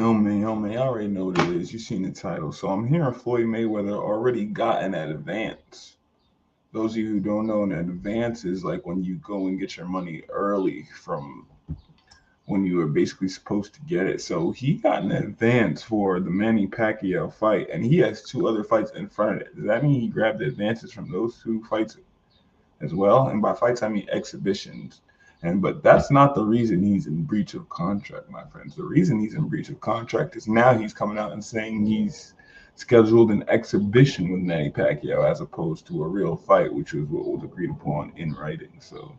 Yo, man, y'all already know what it is. You seen the title. So I'm hearing Floyd Mayweather already got an advance. Those of you who don't know, an advance is like when you go and get your money early from when you were basically supposed to get it. So he got an advance for the Manny Pacquiao fight, and he has two other fights in front of it. Does that mean he grabbed the advances from those two fights as well? And by fights, I mean exhibitions. But that's not the reason he's in breach of contract, my friends. The reason he's in breach of contract is now he's coming out and saying he's scheduled an exhibition with Manny Pacquiao as opposed to a real fight, which was what was agreed upon in writing. So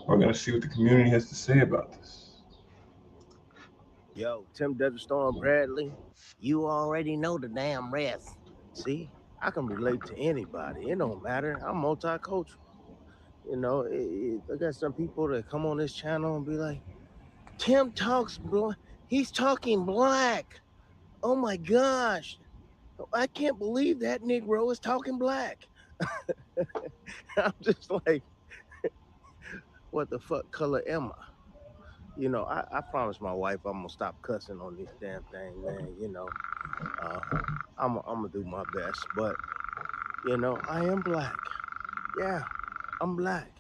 we're gonna see what the community has to say about this. Yo, Tim Desert Storm Bradley, you already know the damn rest. See, I can relate to anybody. It don't matter. I'm multicultural. I got some people that come on this channel and be like, Tim talks black. He's talking black. Oh my gosh. I can't believe that Negro is talking black. I'm just like, what the fuck color am I? I promised my wife I'm gonna stop cussing on this damn thing, man. Uh, I'm gonna do my best, but I am black. Yeah, I'm black.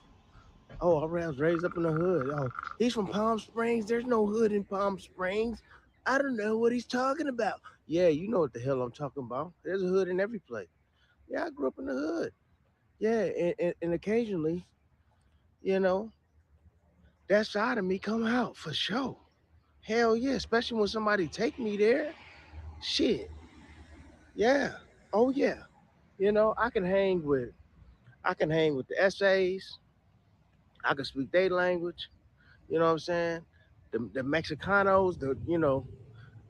Oh, I was raised up in the hood. Oh, he's from Palm Springs. There's no hood in Palm Springs. I don't know what he's talking about. Yeah, you know what the hell I'm talking about. There's a hood in every place. Yeah, I grew up in the hood. Yeah, and occasionally, you know, that side of me come out for sure. Hell yeah, especially when somebody take me there. Shit. Yeah. Oh yeah. I can hang with the essays. I can speak their language. You know what I'm saying? The Mexicanos,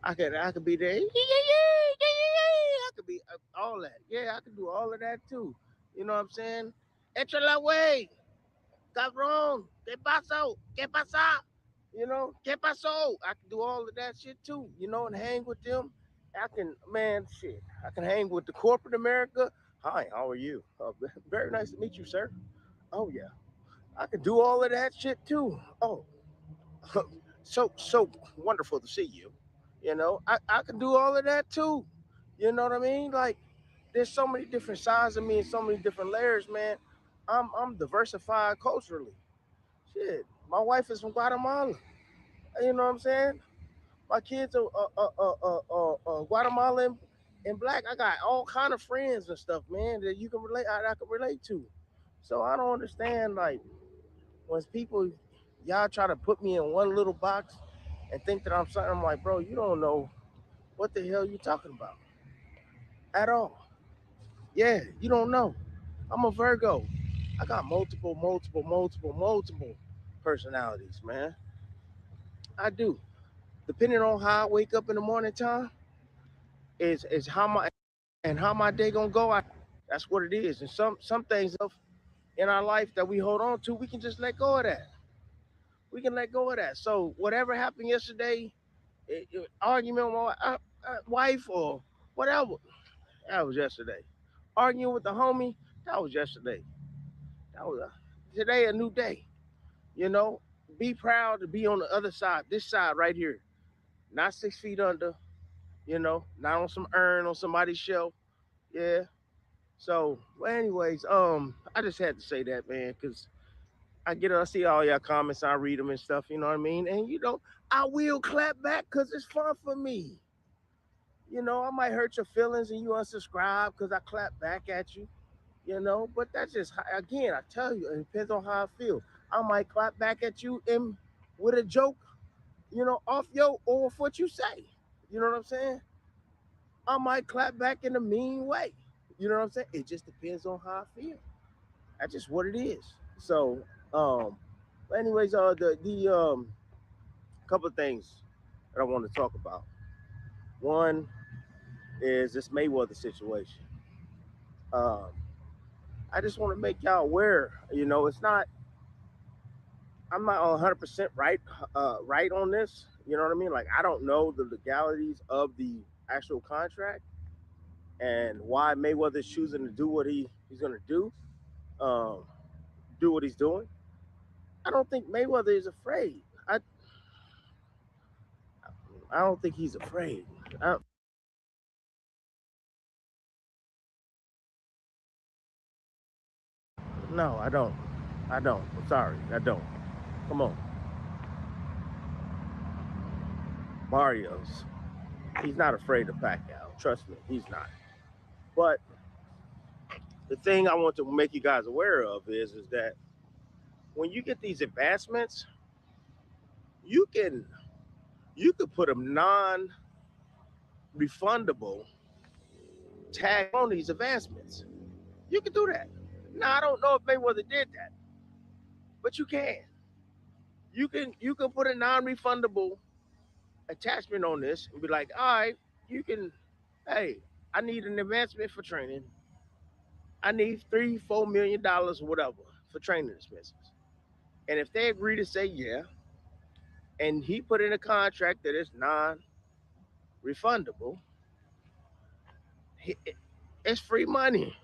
I could be there. Yeah, yeah, yeah, yeah, yeah. I could be all that. Yeah, I could do all of that too. You know what I'm saying? Echa la way, cabrón, que pasó, que pasa. Que pasó. I can do all of that shit too. And hang with them. Man, shit. I can hang with the corporate America. Hi, how are you? Very nice to meet you, sir. Oh yeah, I can do all of that shit too. Oh, so wonderful to see you. I can do all of that too. You know what I mean? Like, there's so many different sides of me and so many different layers, man. I'm diversified culturally. Shit, my wife is from Guatemala. You know what I'm saying? My kids are Guatemalan and black. I got all kind of friends and stuff, man, that you can relate. I can relate to. So I don't understand, like, when people y'all try to put me in one little box and think that I'm something. I'm like, bro, you don't know what the hell you talking about at all. Yeah, you don't know. I'm a Virgo. I got multiple personalities, man. I do. Depending on how I wake up in the morning time, is how my day gonna go. That's what it is. And some things in our life that we hold on to, we can just let go of that. We can let go of that. So whatever happened yesterday, argument with my wife or whatever, that was yesterday. Arguing with the homie, that was yesterday. That was today a new day. You know, be proud to be on the other side, this side right here, not 6 feet under. Not on some urn on somebody's shelf. Yeah. So, well, anyways, I just had to say that, man, because I see all y'all comments, I read them and stuff. You know what I mean? And I will clap back because it's fun for me. I might hurt your feelings and you unsubscribe because I clap back at you. But that's just again, I tell you, it depends on how I feel. I might clap back at you and with a joke, off your or off what you say. You know what I'm saying? I might clap back in a mean way. You know what I'm saying? It just depends on how I feel. That's just what it is. So, but anyways, the couple of things that I want to talk about. One is this Mayweather situation. Um, I just want to make y'all aware. It's not. I'm not 100% right on this. You know what I mean? Like, I don't know the legalities of the actual contract and why Mayweather is choosing to do what he's going to um, do what he's doing. I don't think Mayweather is afraid. I don't think he's afraid. I, no, I don't. I don't. I'm sorry, I don't. Come on, Barrios. He's not afraid of Pacquiao. Trust me, he's not. But the thing I want to make you guys aware of is that when you get these advancements, you can you could put a non-refundable tag on these advancements. You can do that. Now I don't know if Mayweather did that, but you can. You can put a non-refundable attachment on this and be like, all right, you can. Hey, I need an advancement for training. I need $3, $4 million or whatever for training expenses. And if they agree to say yeah, and he put in a contract that is non-refundable, it's free money.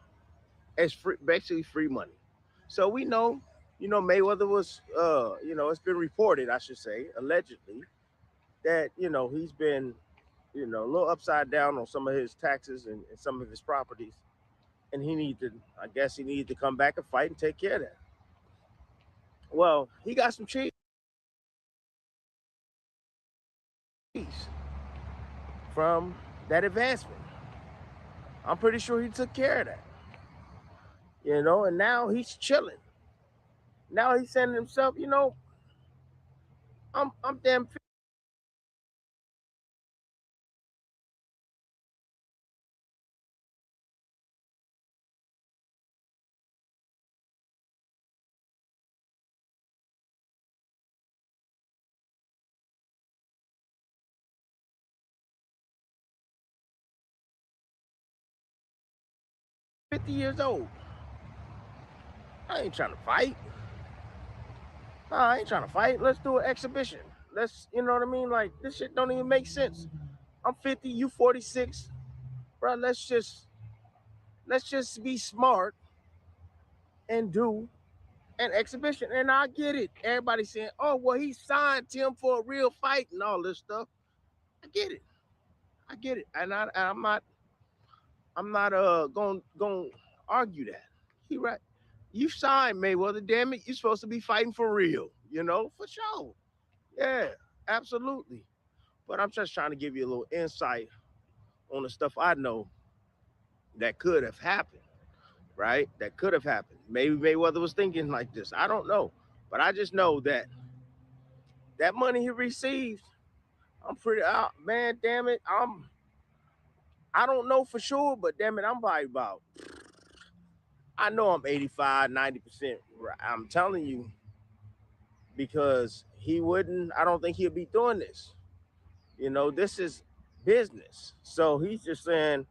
It's free, basically free money. So we know, Mayweather was, it's been reported, I should say, allegedly, that he's been, a little upside down on some of his taxes and some of his properties, and I guess he needed to come back and fight and take care of that. Well, he got some cheese from that advancement. I'm pretty sure he took care of that, and now he's chilling. Now he's saying to himself, I'm damn 50 years old. I ain't trying to fight. Nah, I ain't trying to fight. Let's do an exhibition. You know what I mean? Like, this shit don't even make sense. I'm 50, you 46. Bro, let's just be smart and do an exhibition. And I get it. Everybody saying, oh, well, he signed Tim for a real fight and all this stuff. I get it. I get it. I'm not going to argue that. He right. You signed Mayweather, damn it. You're supposed to be fighting for real, for sure. Yeah, absolutely. But I'm just trying to give you a little insight on the stuff I know that could have happened, right? That could have happened. Maybe Mayweather was thinking like this. I don't know. But I just know that that money he received, I'm pretty out, man, damn it. I don't know for sure, but damn it, I'm probably about I know I'm 85, 90%. I'm telling you, because he wouldn't, I don't think he'll be doing this. This is business. So he's just saying,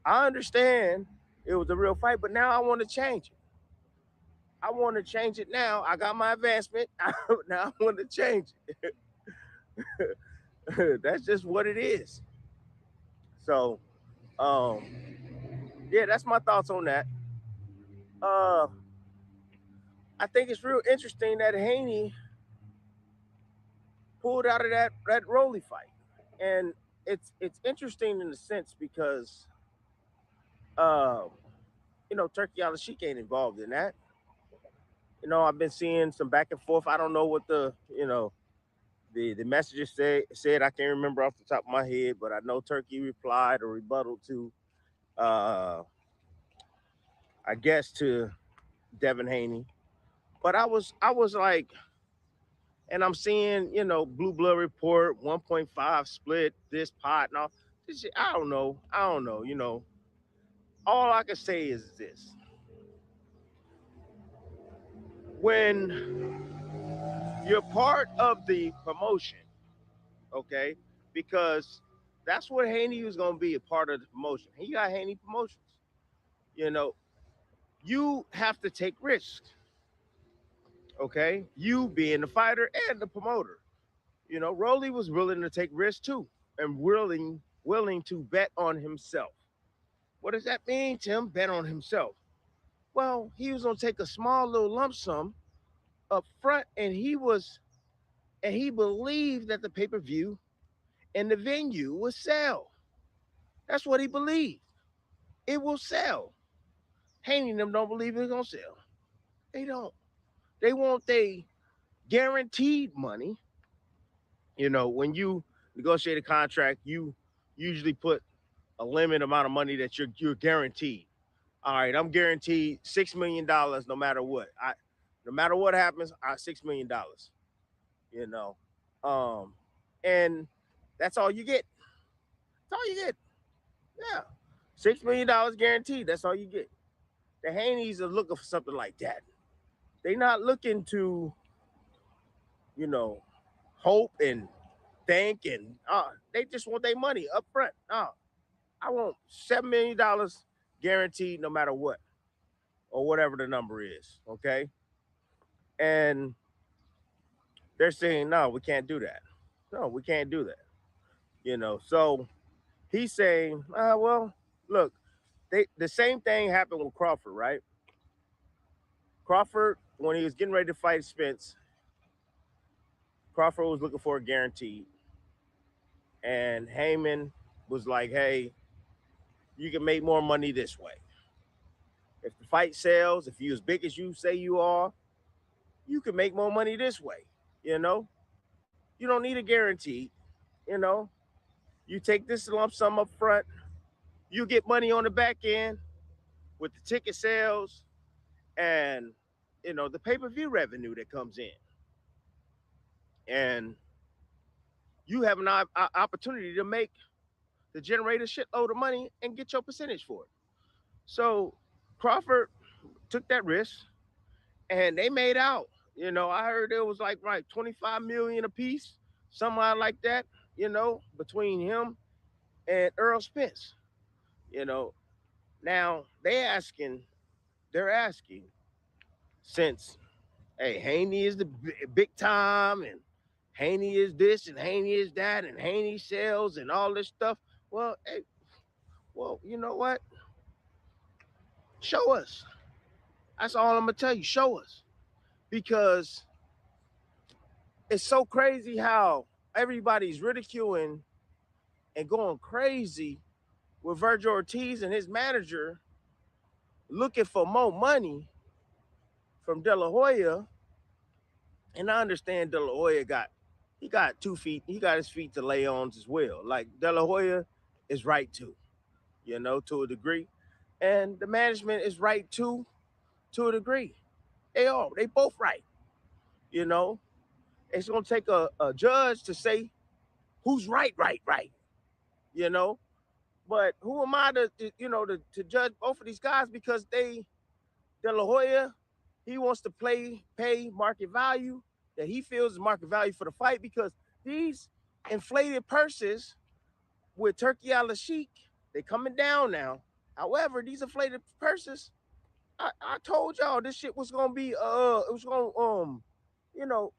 I understand it was a real fight, but now I want to change it. I want to change it now. I got my advancement. Now I want to change it. That's just what it is. So, um, yeah, that's my thoughts on that. Uh, I think it's real interesting that Haney pulled out of that Rolly fight, and it's interesting in the sense because, um, Turkey Al-Sheikh ain't involved in that. I've been seeing some back and forth. I don't know what the messages said. I can't remember off the top of my head, but I know Turkey replied or rebutted to, uh, I guess, to Devin Haney. But I was like, and I'm seeing, Blue Blood Report 1.5 split this pot and all. This shit, I don't know. I don't know. All I can say is this: when you're part of the promotion, okay, because that's what Haney was going to be, a part of the promotion. He got Haney Promotions. You know, you have to take risks, okay? You being the fighter and the promoter. Rolly was willing to take risks too, and willing to bet on himself. What does that mean, Tim? Bet on himself. Well, he was gonna take a small little lump sum up front, and he believed that the pay per view and the venue will sell. That's what he believed. It will sell. Haney and them don't believe it's gonna sell. They don't. They want they guaranteed money. When you negotiate a contract, you usually put a limit amount of money that you're guaranteed. All right, I'm guaranteed $6 million no matter what. No matter what happens, $6 million. You know, um, and that's all you get. That's all you get. Yeah, $6 million guaranteed. That's all you get. The Haneys are looking for something like that. They not looking to, you know, hope and think and they just want their money up front. I want $7 million guaranteed no matter what, or whatever the number is. Okay. And they're saying, no, we can't do that. No, we can't do that. So he's saying, well, look, the same thing happened with Crawford, right? Crawford, when he was getting ready to fight Spence, Crawford was looking for a guaranteed. And Heyman was like, hey, you can make more money this way. If the fight sells, if you're as big as you say you are, you can make more money this way. You know, you don't need a guarantee. You know, you take this lump sum up front, you get money on the back end with the ticket sales and the pay-per-view revenue that comes in, and you have an opportunity to generate a shitload of money and get your percentage for it. So Crawford took that risk and they made out. I heard it was like right 25 million a piece, somewhere like that. Between him and Earl Spence. You know, now they're asking, since hey Haney is the big time and Haney is this and Haney is that and Haney sells and all this stuff. Well, hey, well, you know what? Show us. That's all I'm gonna tell you. Show us, because it's so crazy how everybody's ridiculing and going crazy with Virgil Ortiz and his manager looking for more money from De La Hoya. And I understand De La Hoya got 2 feet, he got his feet to lay on as well. Like De La Hoya is right too, to a degree. And the management is right too, to a degree. They both right. You know, it's gonna take a judge to say who's right. You know, but who am I to judge both of these guys, because De La Hoya, he wants to pay market value that he feels is market value for the fight, because these inflated purses with Turkey Al Sheik, they coming down now. However, these inflated purses, I told y'all this shit was gonna be it was gonna you know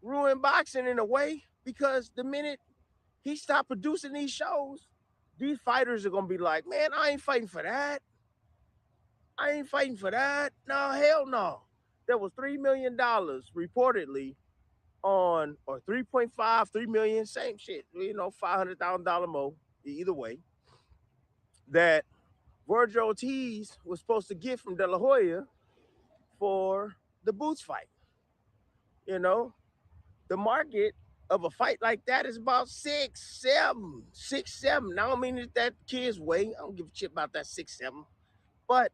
ruin boxing in a way, because the minute he stopped producing these shows, these fighters are gonna be like, man, I ain't fighting for that. I ain't fighting for that. No, hell no. There was $3 million reportedly on, or 3.5, 3 million, same shit, $500,000 more, either way, that Virgil Ortiz was supposed to get from De La Hoya for the Boots fight. You know, the market of a fight like that is about 6, 7, 6, 7. I don't mean that kid's weight. I don't give a shit about that 6, 7. But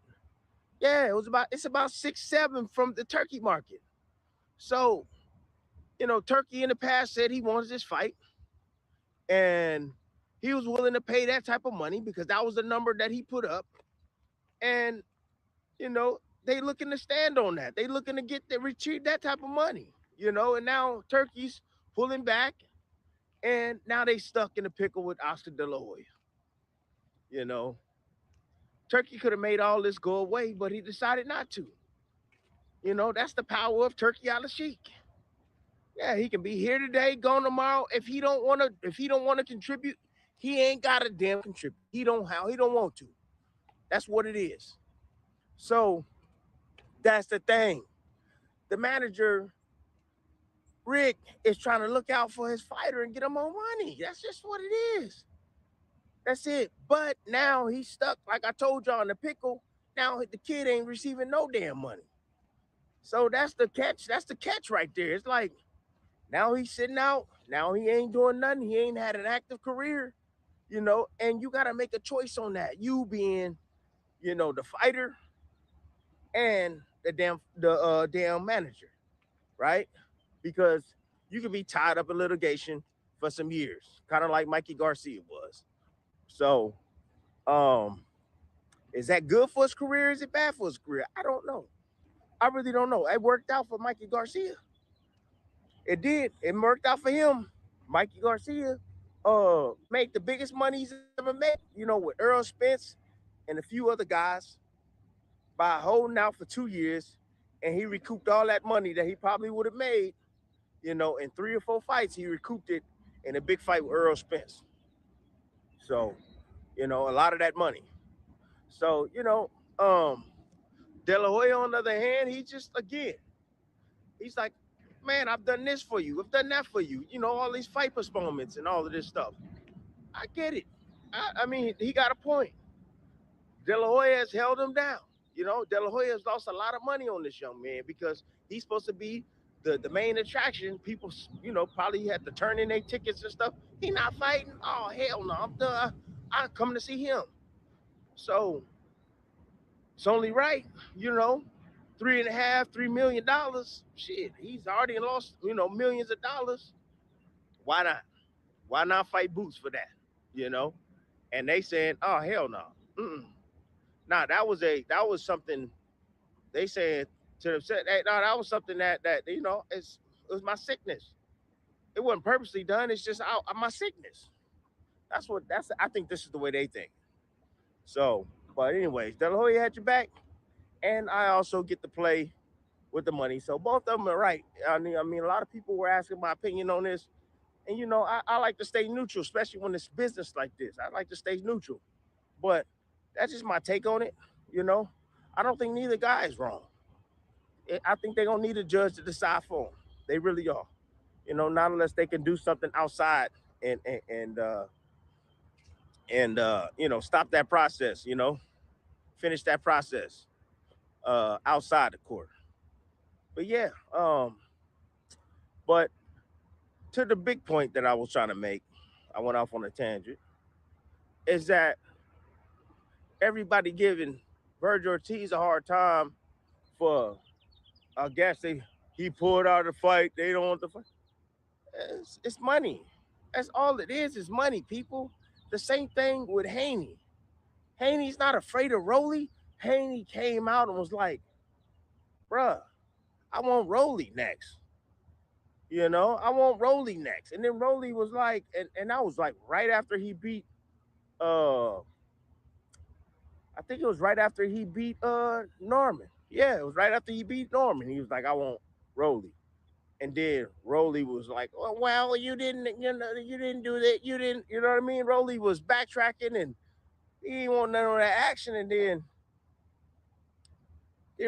yeah, it's about 6, 7 from the turkey market. So, Turkey in the past said he wanted this fight, and he was willing to pay that type of money because that was the number that he put up. And, they looking to stand on that. They looking to retrieve that type of money, and now Turkey's pulling back, and now they stuck in the pickle with Oscar De La Hoya. You know, Turkey could have made all this go away, but he decided not to. That's the power of Turkey Al Sheik. Yeah, he can be here today, gone tomorrow. If he don't want to contribute, he ain't got to damn contribute. He don't want to. That's what it is. So that's the thing. The manager Rick is trying to look out for his fighter and get him more money. That's just what it is. That's it. But now he's stuck, like I told y'all in the pickle. Now the kid ain't receiving no damn money. So that's the catch. That's the catch right there. It's like now he's sitting out. Now he ain't doing nothing. He ain't had an active career, and you got to make a choice on that. You being, the fighter and the damn manager, right? Because you could be tied up in litigation for some years, kind of like Mikey Garcia was. So, um, is that good for his career? Is it bad for his career? I don't know. I really don't know. It worked out for Mikey Garcia. It did. It worked out for him. Mikey Garcia made the biggest money he's ever made, with Earl Spence and a few other guys by holding out for 2 years, and he recouped all that money that he probably would have made, in 3 or 4 fights. He recouped it in a big fight with Earl Spence. So, a lot of that money. So, De La Hoya, on the other hand, he just, again, he's like, man, I've done this for you. I've done that for you. All these fight postponements and all of this stuff. I get it. I mean, he got a point. De La Hoya has held him down. De La Hoya has lost a lot of money on this young man because he's supposed to be the main attraction. People, probably had to turn in their tickets and stuff. He not fighting. Oh hell no! I'm done. I come to see him. So it's only right, you know, 3.5, $3 million. Shit, he's already lost, millions of dollars. Why not? Why not fight Boots for that? You know? And they saying, oh hell no. Mm-mm. Nah, that was something they said to themselves. No, that was something that it was my sickness. It wasn't purposely done. It's just my sickness. That's. I think this is the way they think. So, but anyways, De La Hoya had your back, and I also get to play with the money. So both of them are right. I mean, a lot of people were asking my opinion on this, and I like to stay neutral, especially when it's business like this. I like to stay neutral, but that's just my take on it. You know, I don't think neither guy is wrong. I think they're gonna need a judge to decide for them. They really are. Not unless they can do something outside and stop that process. Finish that process outside the court. But yeah, but to the big point that I was trying to make, I went off on a tangent. Is that everybody giving Virgil Ortiz a hard time for? I guess he pulled out the fight. They don't want the fight. It's money. That's all it is money, people. The same thing with Haney. Haney's not afraid of Rolly. Haney came out and was like, bruh, I want Rolly next. I want Rolly next. And then Rolly was like, and that was like right after he beat I think it was right after he beat Norman. Yeah, it was right after he beat Norman. He was like, I want Rolly. And then Rolly was like, oh, well, you didn't do that. You didn't, you know what I mean? Rolly was backtracking and he didn't want none of that action. And then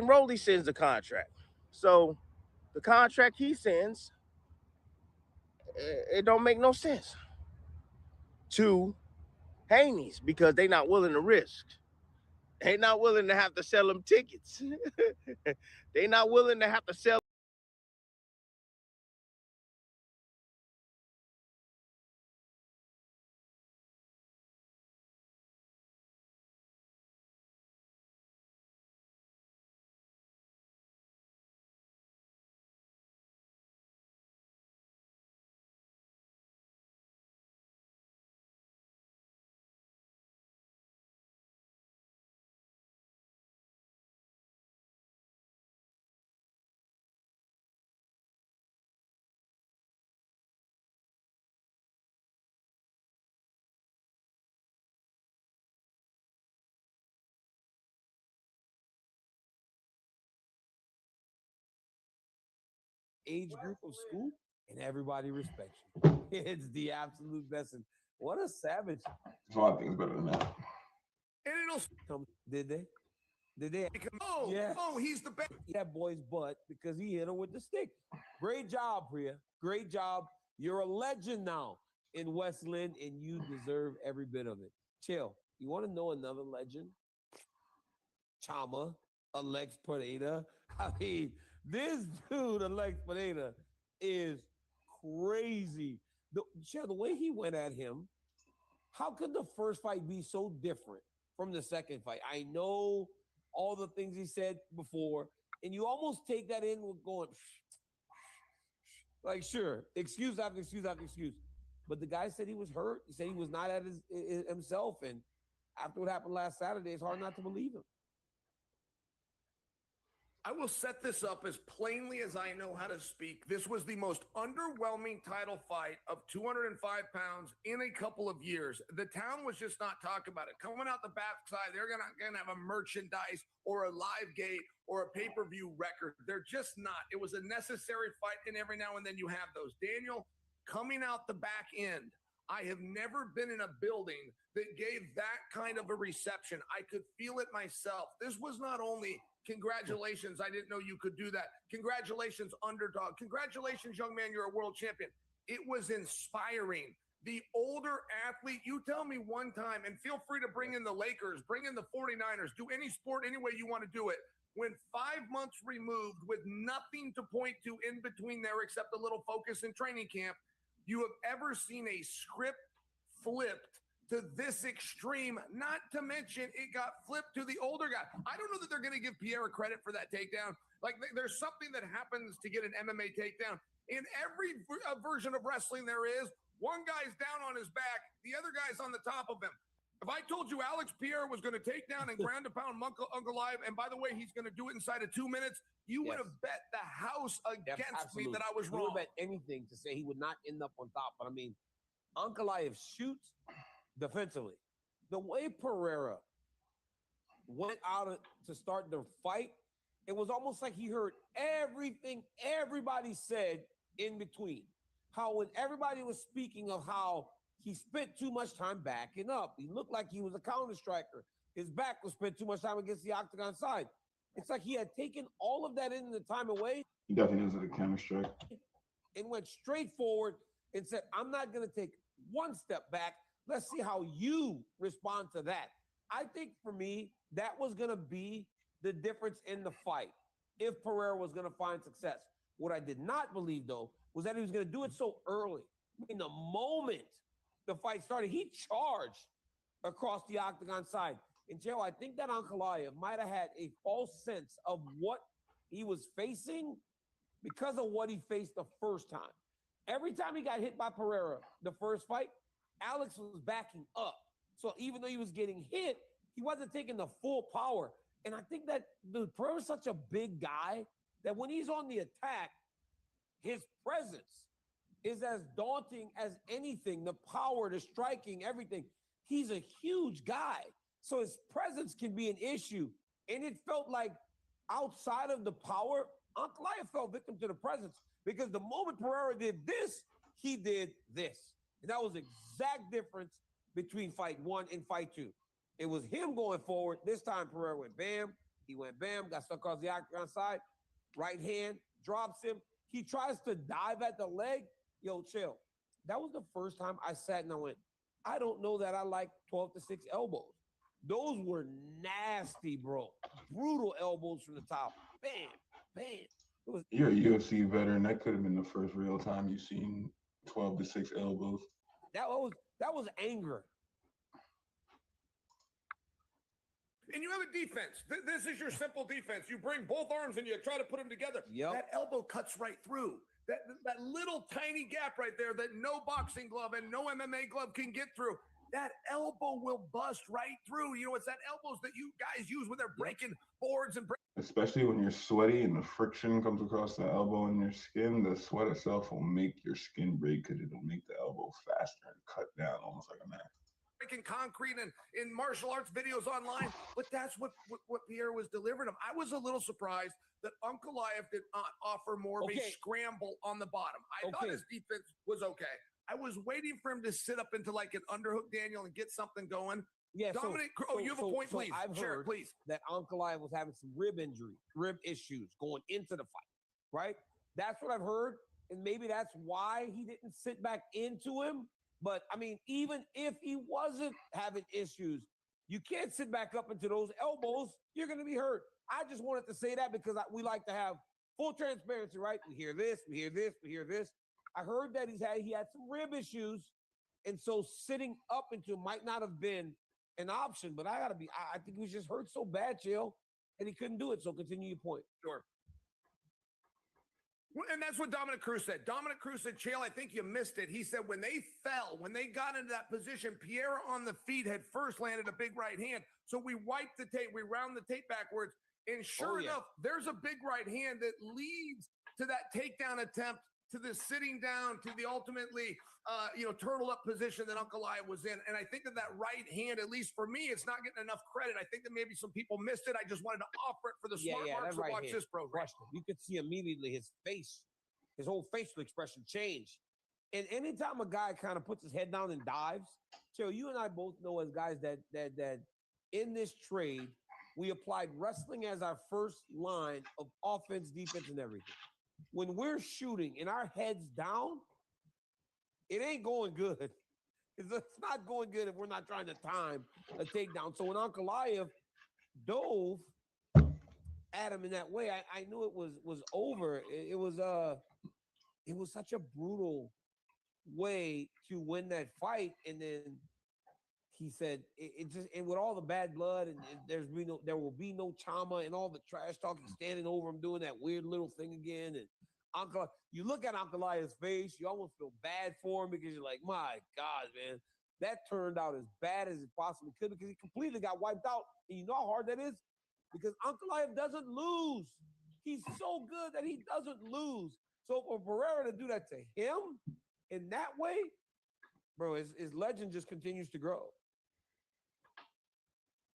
Rolly sends the contract. So the contract he sends, it don't make no sense to Haney's because they not willing to risk. They not willing to have to sell them tickets. They not willing to have to sell. Age group of school, and everybody respects you. It's the absolute best. And what a savage. There's a lot of things better than that. Did they? Did they? Oh, Yes. oh, he's the best. That boy's butt because he hit him with the stick. Great job, Priya. Great job. You're a legend now in West Lynn, and you deserve every bit of it. Chill. You want to know another legend? Chama, Alex Pineda. I mean, this dude, Alex Pineda, is crazy. Chill, the way he went at him, how could the first fight be so different from the second fight? I know all the things he said before, and you almost take that in with going, like, sure, excuse after excuse after excuse. But the guy said he was hurt. He said he was not at himself. And after what happened last Saturday, it's hard not to believe him. I will set this up as plainly as I know how to speak. This was the most underwhelming title fight of 205 pounds in a couple of years. The town was just not talking about it. Coming out the backside, they're gonna have a merchandise or a live gate or a pay-per-view record. They're just not. It was a necessary fight, and every now and then you have those. Daniel, coming out the back end, I have never been in a building that gave that kind of a reception. I could feel it myself. This was not only congratulations, I didn't know you could do that. Congratulations, underdog. Congratulations, young man, you're a world champion. It was inspiring. The older athlete, you tell me one time, and feel free to bring in the Lakers, bring in the 49ers, do any sport any way you want to do it. When 5 months removed with nothing to point to in between there except a little focus in training camp, you have ever seen a script flipped to this extreme, not to mention it got flipped to the older guy. I don't know that they're going to give Pierre credit for that takedown. Like, there's something that happens to get an MMA takedown. In every version of wrestling there is, one guy's down on his back, the other guy's on the top of him. If I told you Alex Pierre was going to take down and ground to pound Uncle Live, and by the way, he's going to do it inside of 2 minutes, you would have bet the house against me that I was wrong. You would bet anything to say he would not end up on top. But I mean, Ankalaev shoots defensively. The way Pereira went out to start the fight, it was almost like he heard everything everybody said in between. How when everybody was speaking of how he spent too much time backing up, he looked like he was a counter striker. His back was spent too much time against the octagon side. It's like he had taken all of that in the time away. He definitely knows the counter strike. And went straight forward and said, I'm not going to take one step back. Let's see how you respond to that. I think for me, that was going to be the difference in the fight if Pereira was going to find success. What I did not believe, though, was that he was going to do it so early. In the moment the fight started, he charged across the octagon side. And, Joe, I think that Ankalaev might have had a false sense of what he was facing because of what he faced the first time. Every time he got hit by Pereira, the first fight, Alex was backing up. So even though he was getting hit, he wasn't taking the full power. And I think that Pereira's such a big guy that when he's on the attack, his presence is as daunting as anything. The power, the striking, everything. He's a huge guy. So his presence can be an issue. And it felt like outside of the power, Ankalaev fell victim to the presence because the moment Pereira did this, he did this. And that was the exact difference between fight one and fight two. It was him going forward. This time Pereira went bam. He went bam, got stuck across the octagon side. Right hand, drops him. He tries to dive at the leg. Yo, chill. That was the first time I sat and I went, I don't know that I like 12 to 6 elbows. Those were nasty, bro. Brutal elbows from the top. Bam, bam. You're a UFC veteran. That could have been the first real time you've seen 12 to 6 elbows. That was anger. And you have a defense. This is your simple defense. You bring both arms and you try to put them together. Yep. That elbow cuts right through. That little tiny gap right there that no boxing glove and no MMA glove can get through. That elbow will bust right through. You know, it's that elbows that you guys use when they're breaking boards and especially when you're sweaty and the friction comes across the elbow and your skin. The sweat itself will make your skin break because it'll make the elbow faster and cut down almost like a knife. breaking concrete and in martial arts videos online, but that's what Pierre was delivering him. I was a little surprised that Ankalaev did not offer more of a scramble on the bottom. I thought his defense was okay. I was waiting for him to sit up into like an underhook Daniel and get something going. Yeah, Dominic, you have a point, please. I've Share it, heard please. that Ankalaev was having some rib issues going into the fight, right? That's what I've heard, and maybe that's why he didn't sit back into him. But I mean, even if he wasn't having issues, you can't sit back up into those elbows. You're going to be hurt. I just wanted to say that because we like to have full transparency, right? We hear this, we hear this, we hear this. I heard that he had some rib issues, and so sitting up into might not have been an option. But I think he was just hurt so bad, Chill, and he couldn't do it. So continue your point. Sure. And that's what Dominic Cruz said. Dominic Cruz said, Chael, I think you missed it. He said when they fell, when they got into that position, Pierre on the feet had first landed a big right hand. So we wiped the tape, we round the tape backwards. And sure enough, there's a big right hand that leads to that takedown attempt, to the sitting down, to the ultimately, turtle up position that Ankalaev was in. And I think that right hand, at least for me, it's not getting enough credit. I think that maybe some people missed it. I just wanted to offer it for the smart marks to watch this program. You could see immediately his whole facial expression change. And anytime a guy kind of puts his head down and dives, Chill, you and I both know as guys that in this trade, we applied wrestling as our first line of offense, defense, and everything. When we're shooting and our heads down, it ain't going good. It's not going good if we're not trying to time a takedown. So when Ankalaev dove at him in that way, I knew it was over. It was such a brutal way to win that fight. And then he said it just, and with all the bad blood and there will be no trauma and all the trash talk, he's standing over him doing that weird little thing again. And you look at Ankalaev's face, you almost feel bad for him because you're like, my God, man, that turned out as bad as it possibly could because he completely got wiped out. And you know how hard that is? Because Ankalaev doesn't lose. He's so good that he doesn't lose. So for Pereira to do that to him in that way, bro, his legend just continues to grow.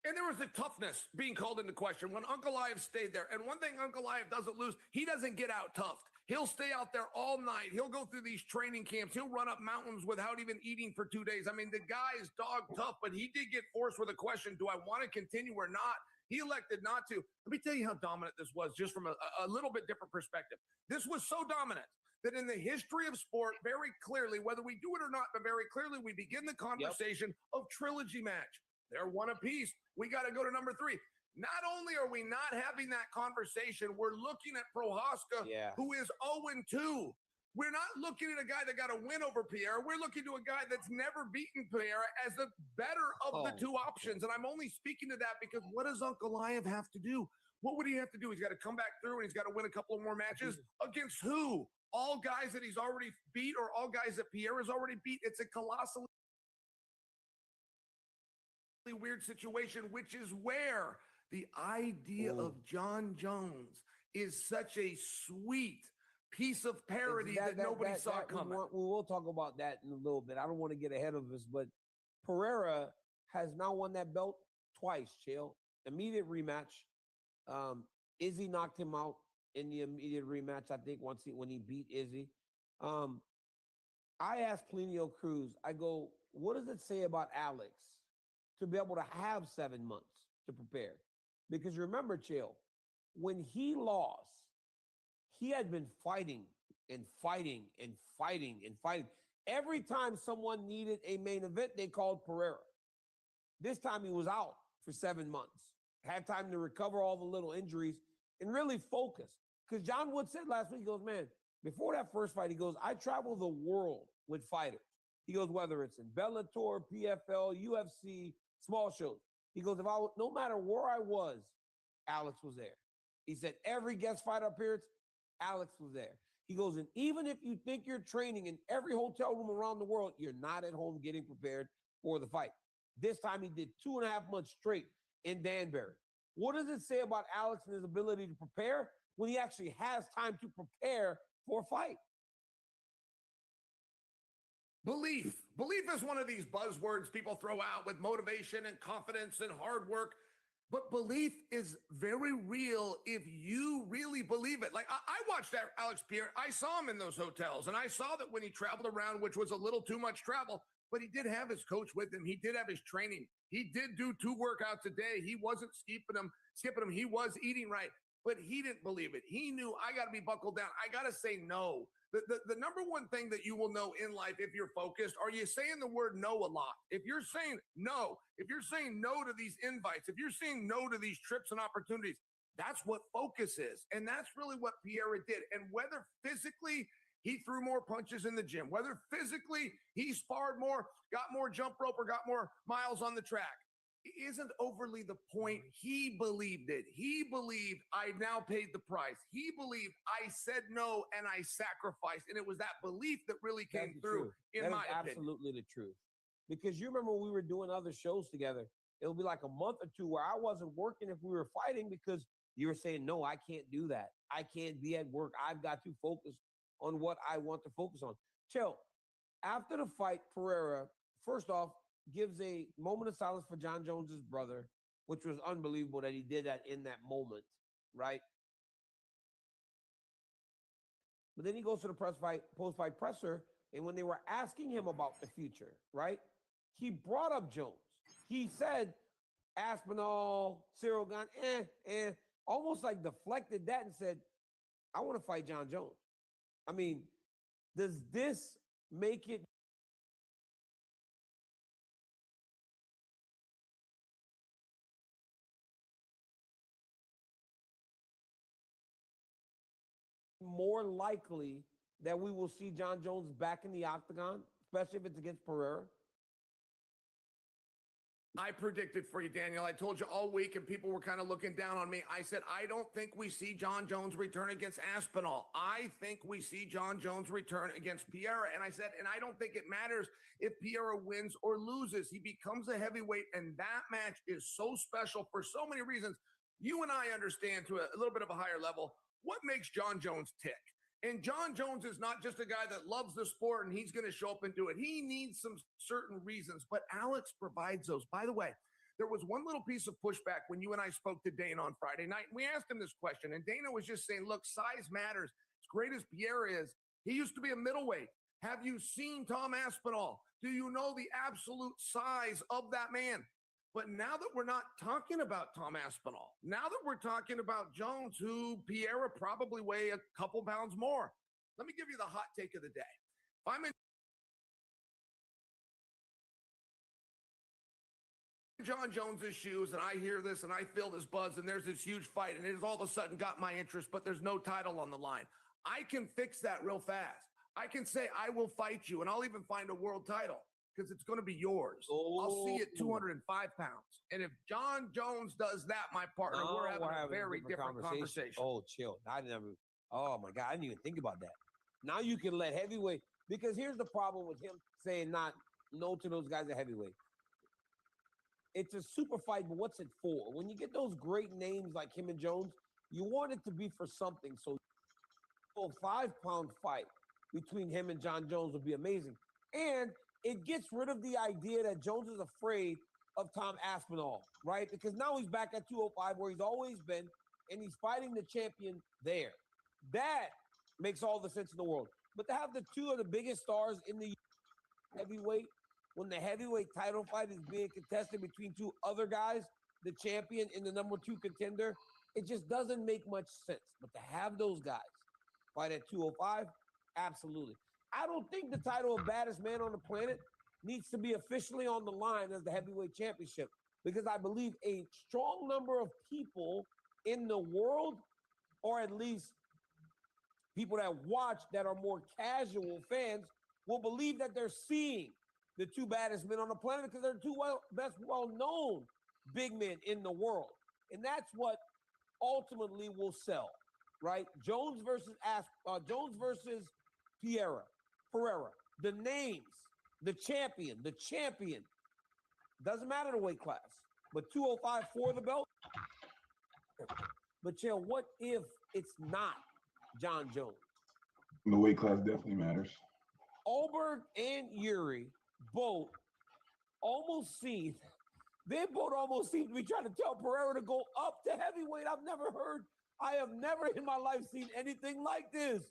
And there was the toughness being called into question when Ankalaev stayed there. And one thing Ankalaev doesn't lose, he doesn't get out toughed. He'll stay out there all night. He'll go through these training camps. He'll run up mountains without even eating for 2 days. I mean, the guy is dog tough, but he did get forced with a question, do I want to continue or not? He elected not to. Let me tell you how dominant this was, just from a little bit different perspective. This was so dominant that in the history of sport, very clearly, whether we do it or not, but very clearly, we begin the conversation of trilogy match. They're one apiece. We got to go to number 3. Not only are we not having that conversation, we're looking at Prohaska, who is 0-2. We're not looking at a guy that got a win over Pierre. We're looking to a guy that's never beaten Pierre as the better of the two options. And I'm only speaking to that because what does Ankalaev have to do? What would he have to do? He's got to come back through and he's got to win a couple of more matches against who? All guys that he's already beat or all guys that Pierre has already beat? It's a colossally weird situation, which is where the idea of John Jones is such a sweet piece of parody that nobody saw coming. We will talk about that in a little bit. I don't want to get ahead of us, but Pereira has now won that belt twice, Chael. Immediate rematch. Izzy knocked him out in the immediate rematch, I think, when he beat Izzy. I asked Plinio Cruz, I go, what does it say about Alex to be able to have 7 months to prepare? Because remember, Chael, when he lost, he had been fighting and fighting and fighting and fighting. Every time someone needed a main event, they called Pereira. This time he was out for 7 months, had time to recover all the little injuries and really focus. Because John Wood said last week, he goes, man, before that first fight, he goes, I travel the world with fighters. He goes, whether it's in Bellator, PFL, UFC, small shows. He goes, no matter where I was, Alex was there. He said, every guest fighter appearance, Alex was there. He goes, and even if you think you're training in every hotel room around the world, you're not at home getting prepared for the fight. This time he did 2.5 months straight in Danbury. What does it say about Alex and his ability to prepare when he actually has time to prepare for a fight? Belief. Belief is one of these buzzwords people throw out with motivation and confidence and hard work. But belief is very real if you really believe it. Like I watched Alex Pierre. I saw him in those hotels, and I saw that when he traveled around, which was a little too much travel, but he did have his coach with him. He did have his training. He did do 2 workouts a day. He wasn't skipping them. He was eating right, but he didn't believe it. He knew I got to be buckled down. I got to say no. The number one thing that you will know in life if you're focused, are you saying the word no a lot? If you're saying no, if you're saying no to these invites, if you're saying no to these trips and opportunities, that's what focus is. And that's really what Pierre did. And whether physically he threw more punches in the gym, whether physically he sparred more, got more jump rope, or got more miles on the track, isn't overly the point. He believed it. He believed I now paid the price. He believed I said no and I sacrificed. And it was that belief that really came through, in my opinion. Absolutely the truth. Because you remember when we were doing other shows together, it'll be like a month or two where I wasn't working if we were fighting because you were saying, no, I can't do that. I can't be at work. I've got to focus on what I want to focus on. Chill. After the fight, Pereira, first off, gives a moment of silence for John Jones's brother, which was unbelievable that he did that in that moment, right? But then he goes to the post-fight presser, and when they were asking him about the future, right, he brought up Jones. He said, Aspinall, Cyril Gane, almost like deflected that and said, I want to fight John Jones. I mean, does this make it more likely that we will see John Jones back in the octagon, especially if it's against Pereira? I predicted for you, Daniel. I told you all week, and people were kind of looking down on me. I said, I don't think we see John Jones return against Aspinall. I think we see John Jones return against Pereira. And I said, and I don't think it matters if Pereira wins or loses. He becomes a heavyweight, and that match is so special for so many reasons. You and I understand to a little bit of a higher level what makes John Jones tick. And John Jones is not just a guy that loves the sport and he's going to show up and do it. He needs some certain reasons, but Alex provides those. By the way, there was one little piece of pushback when you and I spoke to Dana on Friday night. We asked him this question, and Dana was just saying, look, size matters. As great as Pierre is, he used to be a middleweight. Have you seen Tom Aspinall? Do you know the absolute size of that man? But now that we're not talking about Tom Aspinall, now that we're talking about Jones, who Pierre probably weigh a couple pounds more, let me give you the hot take of the day. If I'm in John Jones's shoes and I hear this and I feel this buzz and there's this huge fight and it has all of a sudden got my interest, but there's no title on the line, I can fix that real fast. I can say, I will fight you, and I'll even find a world title, because it's going to be yours. I'll see you at 205 pounds. And if John Jones does that, my partner, we're having a very different conversation. Oh, chill. Oh my God, I didn't even think about that. Now you can let heavyweight, because here's the problem with him saying not no to those guys at heavyweight. It's a super fight, but what's it for? When you get those great names like him and Jones, you want it to be for something. So a 5-pound fight between him and John Jones would be amazing. And it gets rid of the idea that Jones is afraid of Tom Aspinall, right? Because now he's back at 205 where he's always been, and he's fighting the champion there. That makes all the sense in the world. But to have the two of the biggest stars in the heavyweight, when the heavyweight title fight is being contested between two other guys, the champion and the number 2 contender, it just doesn't make much sense. But to have those guys fight at 205, absolutely. I don't think the title of baddest man on the planet needs to be officially on the line as the heavyweight championship, because I believe a strong number of people in the world, or at least people that watch that are more casual fans, will believe that they're seeing the 2 baddest men on the planet because they're 2 best well-known big men in the world. And that's what ultimately will sell, right? Jones versus Pereira, the names, the champion. Doesn't matter the weight class, but 205 for the belt. But chill, what if it's not John Jones? The weight class definitely matters. Alberg and Yuri both almost seen They both almost seem to be trying to tell Pereira to go up to heavyweight. I have never in my life seen anything like this.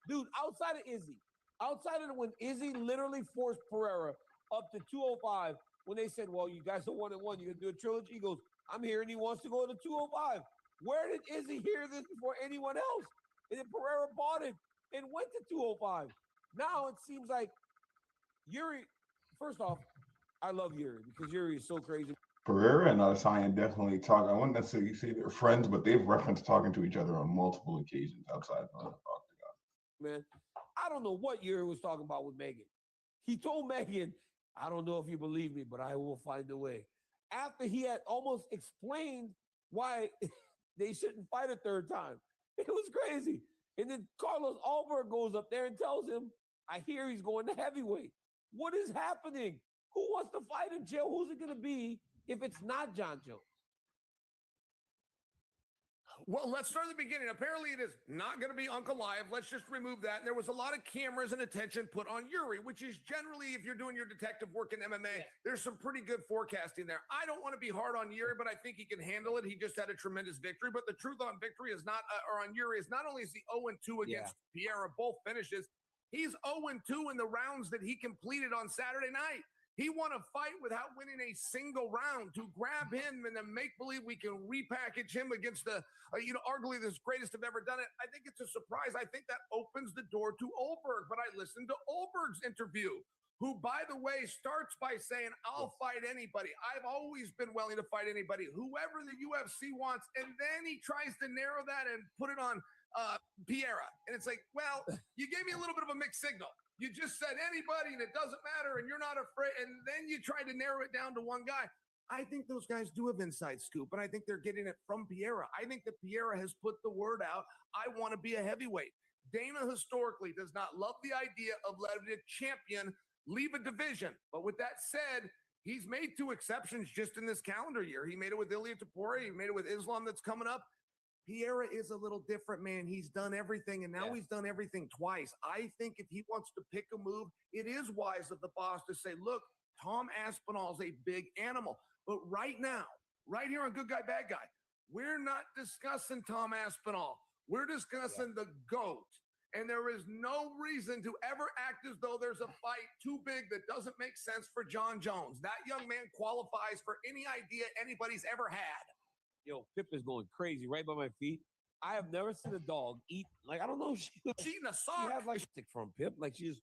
Dude, outside of Izzy, outside of when Izzy literally forced Pereira up to 205, when they said, well, you guys are 1-1, you're going to do a trilogy? He goes, I'm here, and he wants to go to 205. Where did Izzy hear this before anyone else? And then Pereira bought it and went to 205. Now it seems like Yuri, first off, I love Yuri because Yuri is so crazy. Pereira and Adesanya definitely talk. I wouldn't necessarily say they're friends, but they've referenced talking to each other on multiple occasions outside of the octagon. Man, I don't know what Yuri was talking about with Megan. He told Megan, I don't know if you believe me, but I will find a way. After he had almost explained why they shouldn't fight a third time. It was crazy. And then Carlos Alberg goes up there and tells him, I hear he's going to heavyweight. What is happening? Who wants to fight in jail? Who's it going to be if it's not John Jones? Well, let's start at the beginning. Apparently, it is not going to be Uncle Live. Let's just remove that. And there was a lot of cameras and attention put on Yuri, which is generally, if you're doing your detective work in MMA, there's some pretty good forecasting there. I don't want to be hard on Yuri, but I think he can handle it. He just had a tremendous victory. But the truth on victory is not, or on Yuri, is not only is he 0-2 against Pereira, both finishes, he's 0-2 in the rounds that he completed on Saturday night. He won a fight without winning a single round. To grab him and then make believe we can repackage him against the, arguably the greatest have ever done it, I think it's a surprise. I think that opens the door to Olberg. But I listened to Olberg's interview, who, by the way, starts by saying, I'll fight anybody. I've always been willing to fight anybody, whoever the UFC wants. And then he tries to narrow that and put it on Pereira. And it's like, well, you gave me a little bit of a mixed signal. You just said anybody and it doesn't matter and you're not afraid. And then you tried to narrow it down to one guy. I think those guys do have inside scoop, and I think they're getting it from Pereira. I think that Pereira has put the word out, I want to be a heavyweight. Dana historically does not love the idea of letting a champion leave a division. But with that said, he's made 2 exceptions just in this calendar year. He made it with Ilia Topuria. He made it with Islam that's coming up. Pereira is a little different, man. He's done everything, and now he's done everything twice. I think if he wants to pick a move, it is wise of the boss to say, look, Tom Aspinall's a big animal. But right now, right here on Good Guy, Bad Guy, we're not discussing Tom Aspinall. We're discussing the GOAT. And there is no reason to ever act as though there's a fight too big that doesn't make sense for John Jones. That young man qualifies for any idea anybody's ever had. Yo, Pip is going crazy right by my feet. I have never seen a dog eat, like, I don't know. She eating a sock. She has like stick from Pip. Like she's,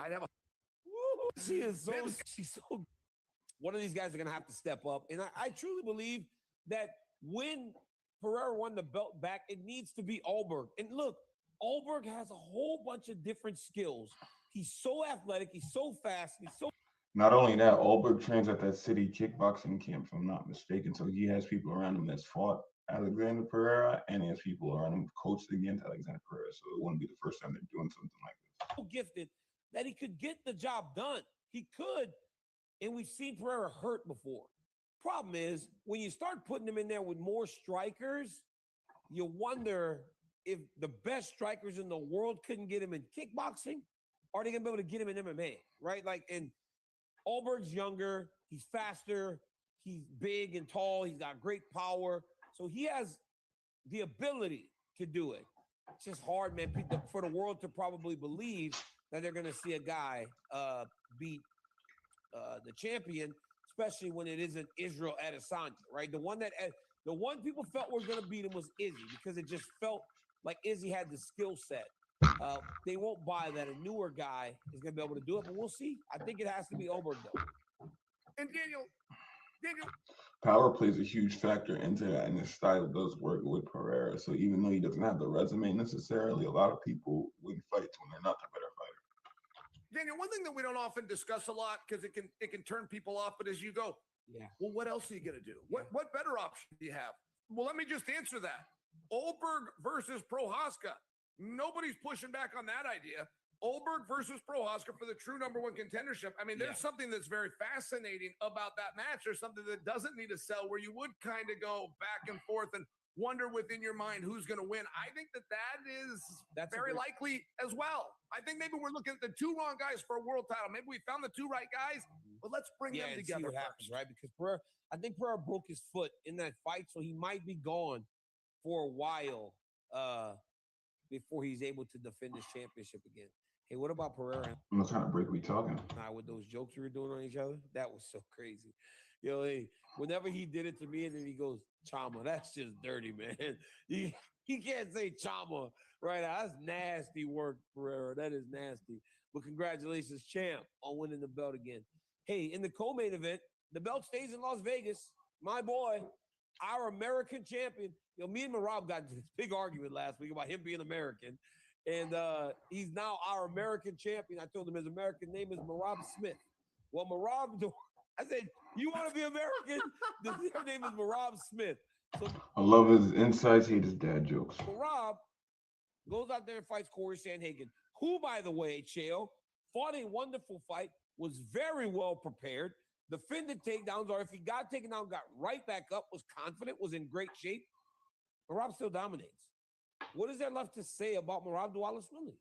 I'd have a. She is so, she's so. One of these guys are going to have to step up. And I truly believe that when Pereira won the belt back, it needs to be Alberg. And look, Alberg has a whole bunch of different skills. He's so athletic. He's so fast. He's so. Not only that, Alberg trains at that city kickboxing camp, if I'm not mistaken. So he has people around him that's fought Alexander Pereira, and he has people around him coached against Alexander Pereira. So it wouldn't be the first time they're doing something like this. So gifted that he could get the job done. He could, and we've seen Pereira hurt before. Problem is, when you start putting him in there with more strikers, you wonder if the best strikers in the world couldn't get him in kickboxing, are they going to be able to get him in MMA, right? Like, and Alberg's younger, he's faster, he's big and tall, he's got great power. So he has the ability to do it. It's just hard, man, for the world to probably believe that they're going to see a guy beat the champion, especially when it isn't Israel Adesanya, right? The one people felt was going to beat him was Izzy, because it just felt like Izzy had the skill set. They won't buy that a newer guy is going to be able to do it, but we'll see. I think it has to be Oberg, though. And Daniel, power plays a huge factor into that, and his style does work with Pereira. So even though he doesn't have the resume necessarily, a lot of people win fights when they're not the better fighter. Daniel, one thing that we don't often discuss a lot, because it can turn people off, but as you go, well, what else are you going to do? What better option do you have? Well, let me just answer that. Olberg versus Prohaska. Nobody's pushing back on that idea. Olberg versus Prohaska for the true #1 contendership. I mean, there's something that's very fascinating about that match. There's something that doesn't need to sell, where you would kind of go back and forth. And wonder within your mind who's going to win. I think that's very likely as well. I think maybe we're looking at the two wrong guys for a world title. Maybe we found the two right guys, but let's bring them together see what happens, right? Because Pereira, I think Pereira broke his foot in that fight, so he might be gone for a while before he's able to defend his championship again. Hey, what about Pereira? What kind of break we talking? With those jokes we were doing on each other, that was so crazy. Yo, hey, whenever he did it to me and then he goes, Chama, that's just dirty, man. He can't say Chama right now. That's nasty work, Pereira. That is nasty. But congratulations, champ, on winning the belt again. Hey, in the co-main event, the belt stays in Las Vegas. My boy, our American champion. You know, me and Marab got into this big argument last week about him being American. And he's now our American champion. I told him his American name is Marab Smith. Well, Marab, I said, you want to be American? Her name is Marab Smith. So I love his insights. Hate his dad jokes. Marab goes out there and fights Corey Sandhagen, who, by the way, Chael, fought a wonderful fight, was very well prepared, defended takedowns, or if he got taken down, got right back up, was confident, was in great shape. Marab still dominates. What is there left to say about Marab Wallace-Smiley?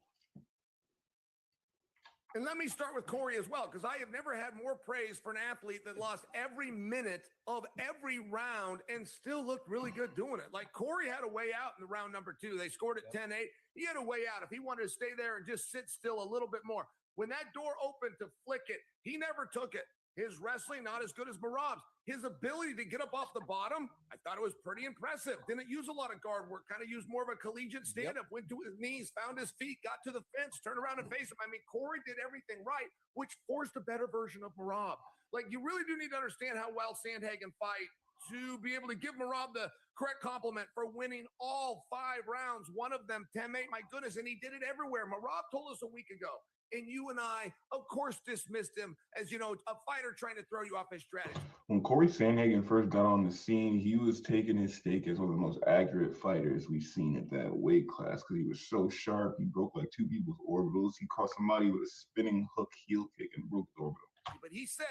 And let me start with Corey as well, because I have never had more praise for an athlete that lost every minute of every round and still looked really good doing it. Like Corey had a way out in the round number 2. They scored at 10-8. He had a way out if he wanted to stay there and just sit still a little bit more. When that door opened to flick it, he never took it. His wrestling, not as good as Marab's. His ability to get up off the bottom, I thought it was pretty impressive. Didn't use a lot of guard work, kind of used more of a collegiate stand-up, went to his knees, found his feet, got to the fence, turned around and faced him. I mean, Corey did everything right, which forced a better version of Marab. Like, you really do need to understand how well Sandhagen fight to be able to give Marab the correct compliment for winning all 5 rounds, one of them 10-8. My goodness, and he did it everywhere. Marab told us a week ago, and you and I, of course, dismissed him as, you know, a fighter trying to throw you off his strategy. When Corey Sandhagen first got on the scene, he was taking his stake as one of the most accurate fighters we've seen at that weight class because he was so sharp. He broke like 2 people's orbitals. He caught somebody with a spinning hook heel kick and broke the orbital. But he said,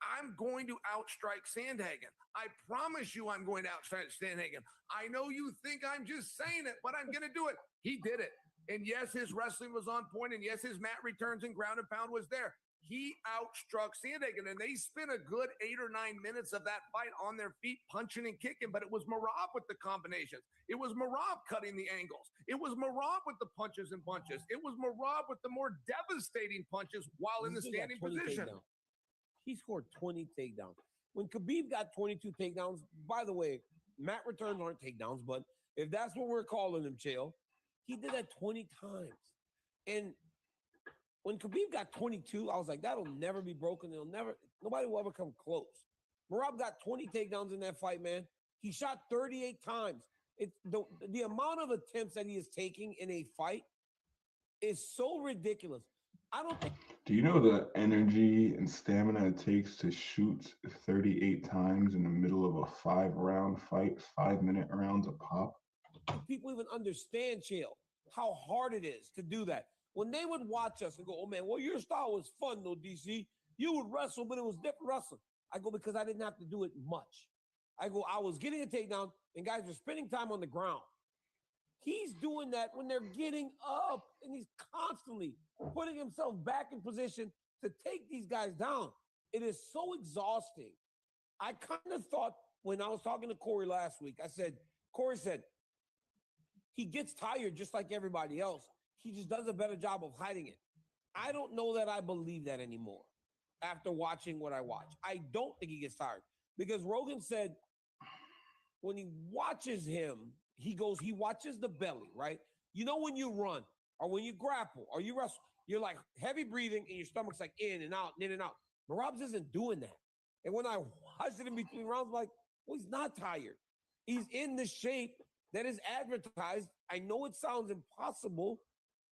I'm going to outstrike Sandhagen. I promise you I'm going to outstrike Sandhagen. I know you think I'm just saying it, but I'm going to do it. He did it. And yes, his wrestling was on point, and yes, his mat returns and ground and pound was there. He outstruck Sandhagen, and they spent a good 8 or 9 minutes of that fight on their feet, punching and kicking, but it was Marab with the combinations. It was Marab cutting the angles. It was Marab with the punches and bunches. It was Marab with the more devastating punches while in the standing position. He scored 20 takedowns. When Khabib got 22 takedowns, by the way, mat returns aren't takedowns, but if that's what we're calling them, Chael, he did that 20 times. And when Khabib got 22, I was like, that'll never be broken. Nobody will ever come close. Marab got 20 takedowns in that fight, man. He shot 38 times. The amount of attempts that he is taking in a fight is so ridiculous. I don't think. Do you know the energy and stamina it takes to shoot 38 times in the middle of a 5-round fight, 5-minute rounds a pop? People even understand, Chael, how hard it is to do that. When they would watch us and go, oh man, well, your style was fun though, DC. You would wrestle, but it was different wrestling. I go, because I didn't have to do it much. I go, I was getting a takedown and guys were spending time on the ground. He's doing that when they're getting up, and he's constantly putting himself back in position to take these guys down. It is so exhausting. I kind of thought when I was talking to Corey last week, Corey said, he gets tired just like everybody else. He just does a better job of hiding it. I don't know that I believe that anymore after watching what I watch. I don't think he gets tired because Rogan said when he watches him, he watches the belly, right? You know, when you run or when you grapple or you wrestle, you're like heavy breathing and your stomach's like in and out, in and out. Marab's isn't doing that. And when I watched it in between rounds, I'm like, well, he's not tired. He's in the shape that is advertised. I know it sounds impossible,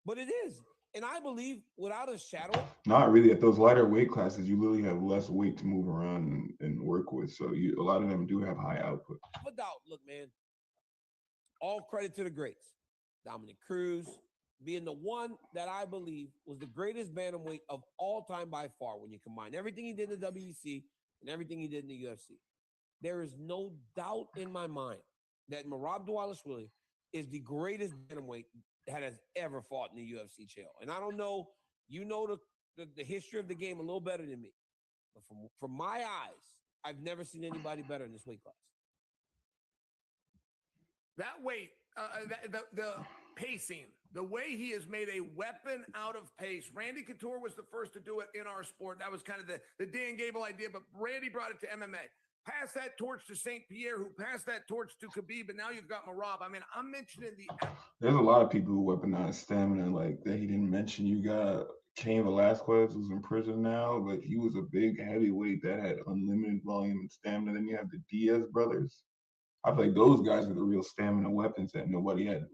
but it is. And I believe without a shadow. Not really. At those lighter weight classes, you literally have less weight to move around and work with. So a lot of them do have high output. Without doubt, look, man, all credit to the greats. Dominic Cruz being the one that I believe was the greatest bantamweight of all time by far when you combine everything he did in the WEC and everything he did in the UFC. There is no doubt in my mind that Merab Dvalishvili is the greatest bantamweight that has ever fought in the UFC, Chael. And I don't know, you know the history of the game a little better than me. But from my eyes, I've never seen anybody better in this weight class. That weight, the pacing, the way he has made a weapon out of pace. Randy Couture was the first to do it in our sport. That was kind of the Dan Gable idea, but Randy brought it to MMA. Pass that torch to St. Pierre, who passed that torch to Khabib, and now you've got Merab. I mean, I'm mentioning the... There's a lot of people who weaponize stamina like that he didn't mention. You got Cain Velasquez, who's in prison now, but he was a big heavyweight that had unlimited volume and stamina. Then you have the Diaz brothers. I feel like those guys are the real stamina weapons that nobody had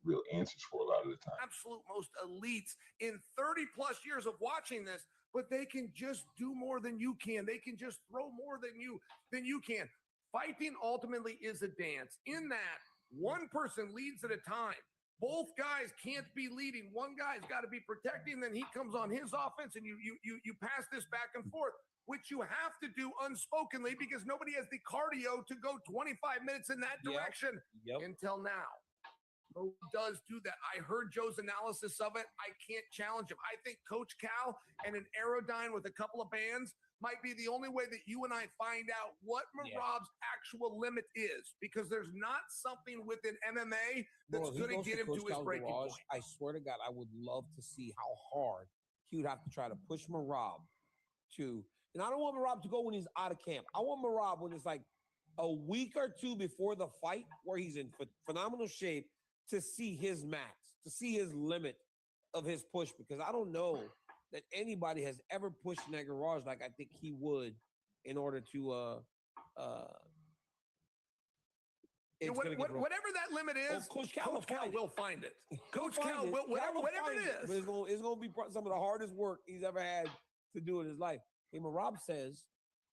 real answers for a lot of the time. Absolute most elites in 30 plus years of watching this, but they can just do more than you can. They can just throw more than you can. Fighting ultimately is a dance in that one person leads at a time. Both guys can't be leading. One guy's got to be protecting, then he comes on his offense, and you pass this back and forth, which you have to do unspokenly because nobody has the cardio to go 25 minutes in that direction until now. Who does do that? I heard Joe's analysis of it. I can't challenge him. I think Coach Cal and an Aerodyne with a couple of bands might be the only way that you and I find out what Merab's actual limit is, because there's not something within MMA that's going to get him to his breaking point. I swear to God, I would love to see how hard he would have to try to push Merab to. And I don't want Merab to go when he's out of camp. I want Merab when it's like a week or two before the fight, where he's in phenomenal shape, to see his max, to see his limit of his push, because I don't know that anybody has ever pushed in that garage like I think he would in order to whatever that limit is, Coach Cal will find it. Coach Cal will, whatever it is. But it's going to be some of the hardest work he's ever had to do in his life. Hey, Merab says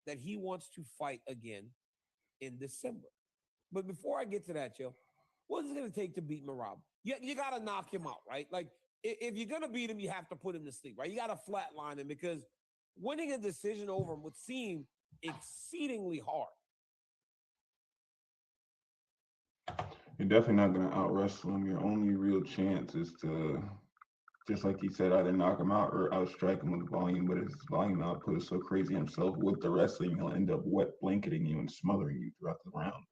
that he wants to fight again in December. But before I get to that, Joe, what is it going to take to beat Merab? You got to knock him out, right? Like, if you're going to beat him, you have to put him to sleep, right? You got to flatline him, because winning a decision over him would seem exceedingly hard. You're definitely not going to out-wrestle him. Your only real chance is to, just like he said, either knock him out or outstrike him with volume. But his volume output is so crazy himself with the wrestling, he'll end up wet blanketing you and smothering you throughout the round.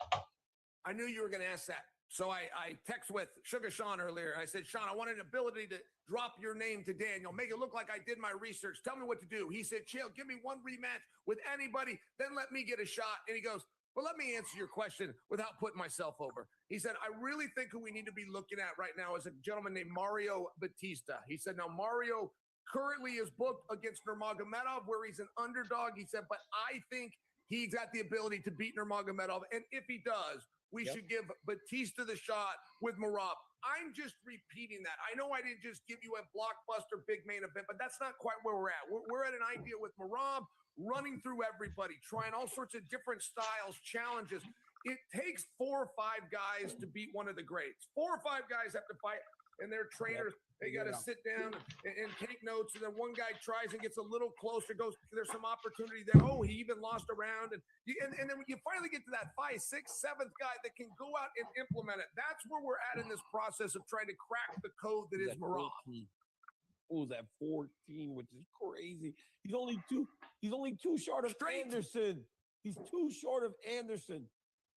I knew you were going to ask that. So I text with Sugar Sean earlier. I said, Sean, I want an ability to drop your name to Daniel, make it look like I did my research. Tell me what to do. He said, Chael, give me one rematch with anybody, then let me get a shot. And he goes, well, let me answer your question without putting myself over. He said, I really think who we need to be looking at right now is a gentleman named Mario Batista. He said, now Mario currently is booked against Nurmagomedov, where he's an underdog. He said, but I think he's got the ability to beat Nurmagomedov. And if he does, we should give Batista the shot with Merab. I'm just repeating that. I know I didn't just give you a blockbuster big main event, but that's not quite where we're at. We're at an idea with Merab running through everybody, trying all sorts of different styles, challenges. It takes 4 or 5 guys to beat one of the greats. 4 or 5 guys have to fight, and their trainers, they got to sit down and take notes. And then one guy tries and gets a little closer, goes, there's some opportunity there. Oh, he even lost a round. And then when you finally get to that 5th, 6th, 7th guy that can go out and implement it, that's where we're at in this process of trying to crack the code that is Merab. What was that, 14, which is crazy. He's only two short of Anderson. He's 2 short of Anderson.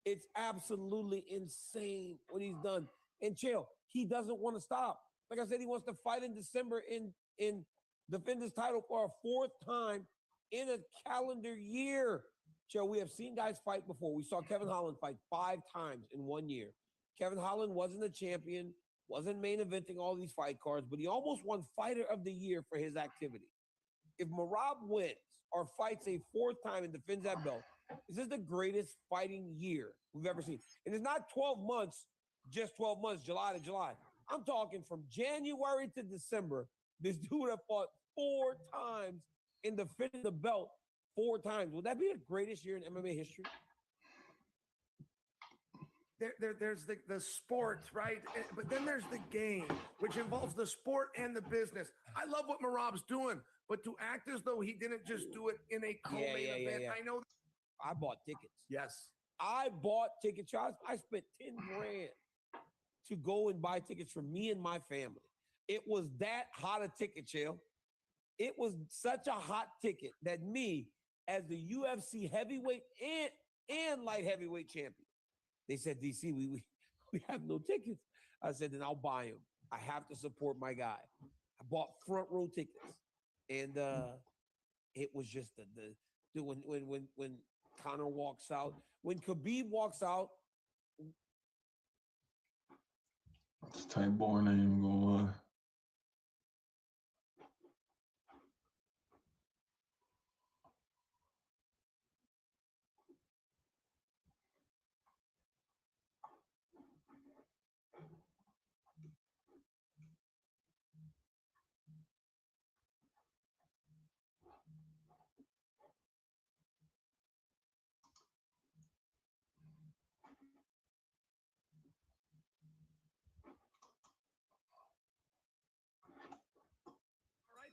It's absolutely insane what he's done. And Chael, he doesn't want to stop. Like I said, he wants to fight in December in defend his title for a 4th time in a calendar year. Chael, we have seen guys fight before. We saw Kevin Holland fight 5 times in 1 year. Kevin Holland wasn't a champion, wasn't main eventing all these fight cards, but he almost won Fighter of the Year for his activity. If Merab wins or fights a 4th time and defends that belt, this is the greatest fighting year we've ever seen. And it's not 12 months, just 12 months, July to July. I'm talking from January to December. This dude have fought 4 times and defended the belt 4 times. Would that be the greatest year in MMA history? There's the sport, right? But then there's the game, which involves the sport and the business. I love what Merab's doing, but to act as though he didn't just do it in a co-main event, I know. I bought tickets. Yes. I bought tickets. I spent 10 grand to go and buy tickets for me and my family. It was that hot a ticket, Chael. It was such a hot ticket that me, as the UFC heavyweight and light heavyweight champion, they said, DC, we have no tickets. I said, then I'll buy them. I have to support my guy. I bought front row tickets. And it was just the when Conor walks out, when Khabib walks out. It's tight born, I ain't even gonna lie.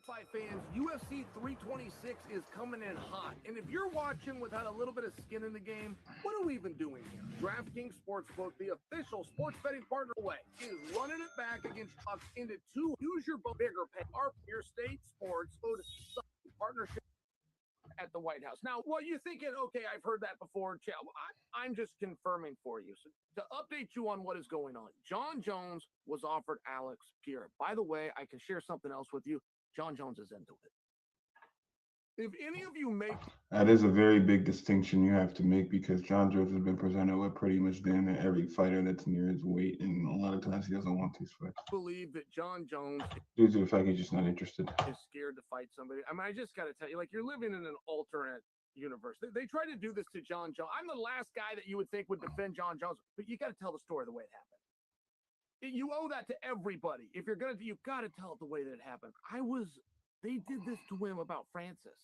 Fight fans, UFC 326 is coming in hot. And if you're watching without a little bit of skin in the game, what are we even doing here? DraftKings Sportsbook, the official sports betting partner away, is running it back against Fox into two. Use your bigger pay. Your state sports partnership at the White House. Now, well, you're thinking, okay, I've heard that before. I'm just confirming for you. So to update you on what is going on, John Jones was offered Alex Pierre. By the way, I can share something else with you. John Jones is into it. If any of you make... That is a very big distinction you have to make, because John Jones has been presented with pretty much damn near every fighter that's near his weight, and a lot of times he doesn't want these fights. Believe that John Jones, due to the fact he's just not interested, is scared to fight somebody. I mean, I just got to tell you, like, you're living in an alternate universe. They try to do this to John Jones. I'm the last guy that you would think would defend John Jones, but you got to tell the story the way it happened. You owe that to everybody. If you're gonna, you got to tell it the way that it happened. They did this to him about Francis.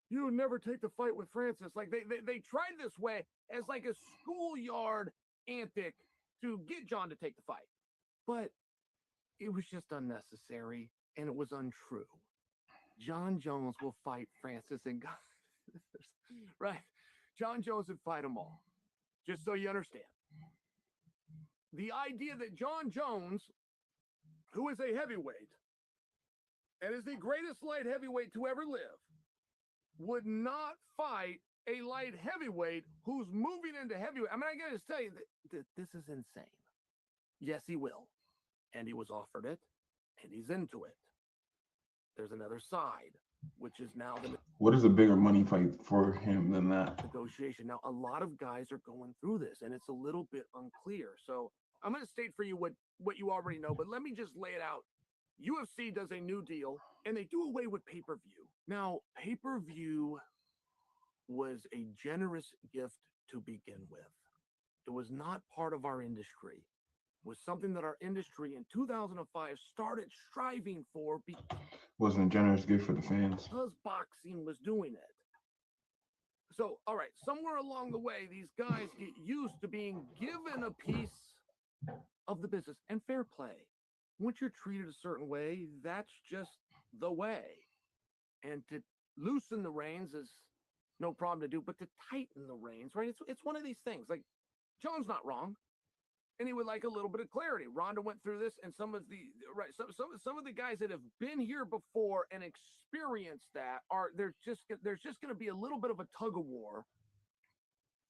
You would never take the fight with Francis. Like they tried this way as like a schoolyard antic to get John to take the fight, but it was just unnecessary and it was untrue. John Jones will fight Francis and God, right? John Jones would fight them all. Just so you understand. The idea that John Jones, who is a heavyweight and is the greatest light heavyweight to ever live, would not fight a light heavyweight who's moving into heavyweight. I mean, I got to tell you that this is insane. Yes, he will. And he was offered it, and he's into it. There's another side, which is now the... What is a bigger money fight for him than that? Negotiation. Now, a lot of guys are going through this, and it's a little bit unclear. So I'm going to state for you what you already know, but let me just lay it out. UFC does a new deal, and they do away with pay-per-view. Now, pay-per-view was a generous gift to begin with. It was not part of our industry. It was something that our industry in 2005 started striving for. Wasn't a generous gift for the fans. Because boxing was doing it. So, all right, somewhere along the way, these guys get used to being given a piece of the business and fair play. Once you're treated a certain way, that's just the way. And to loosen the reins is no problem to do, but to tighten the reins, right? It's one of these things. Like, John's not wrong, and he would like a little bit of clarity. Ronda went through this, and some of the guys that have been here before and experienced that there's just going to be a little bit of a tug of war.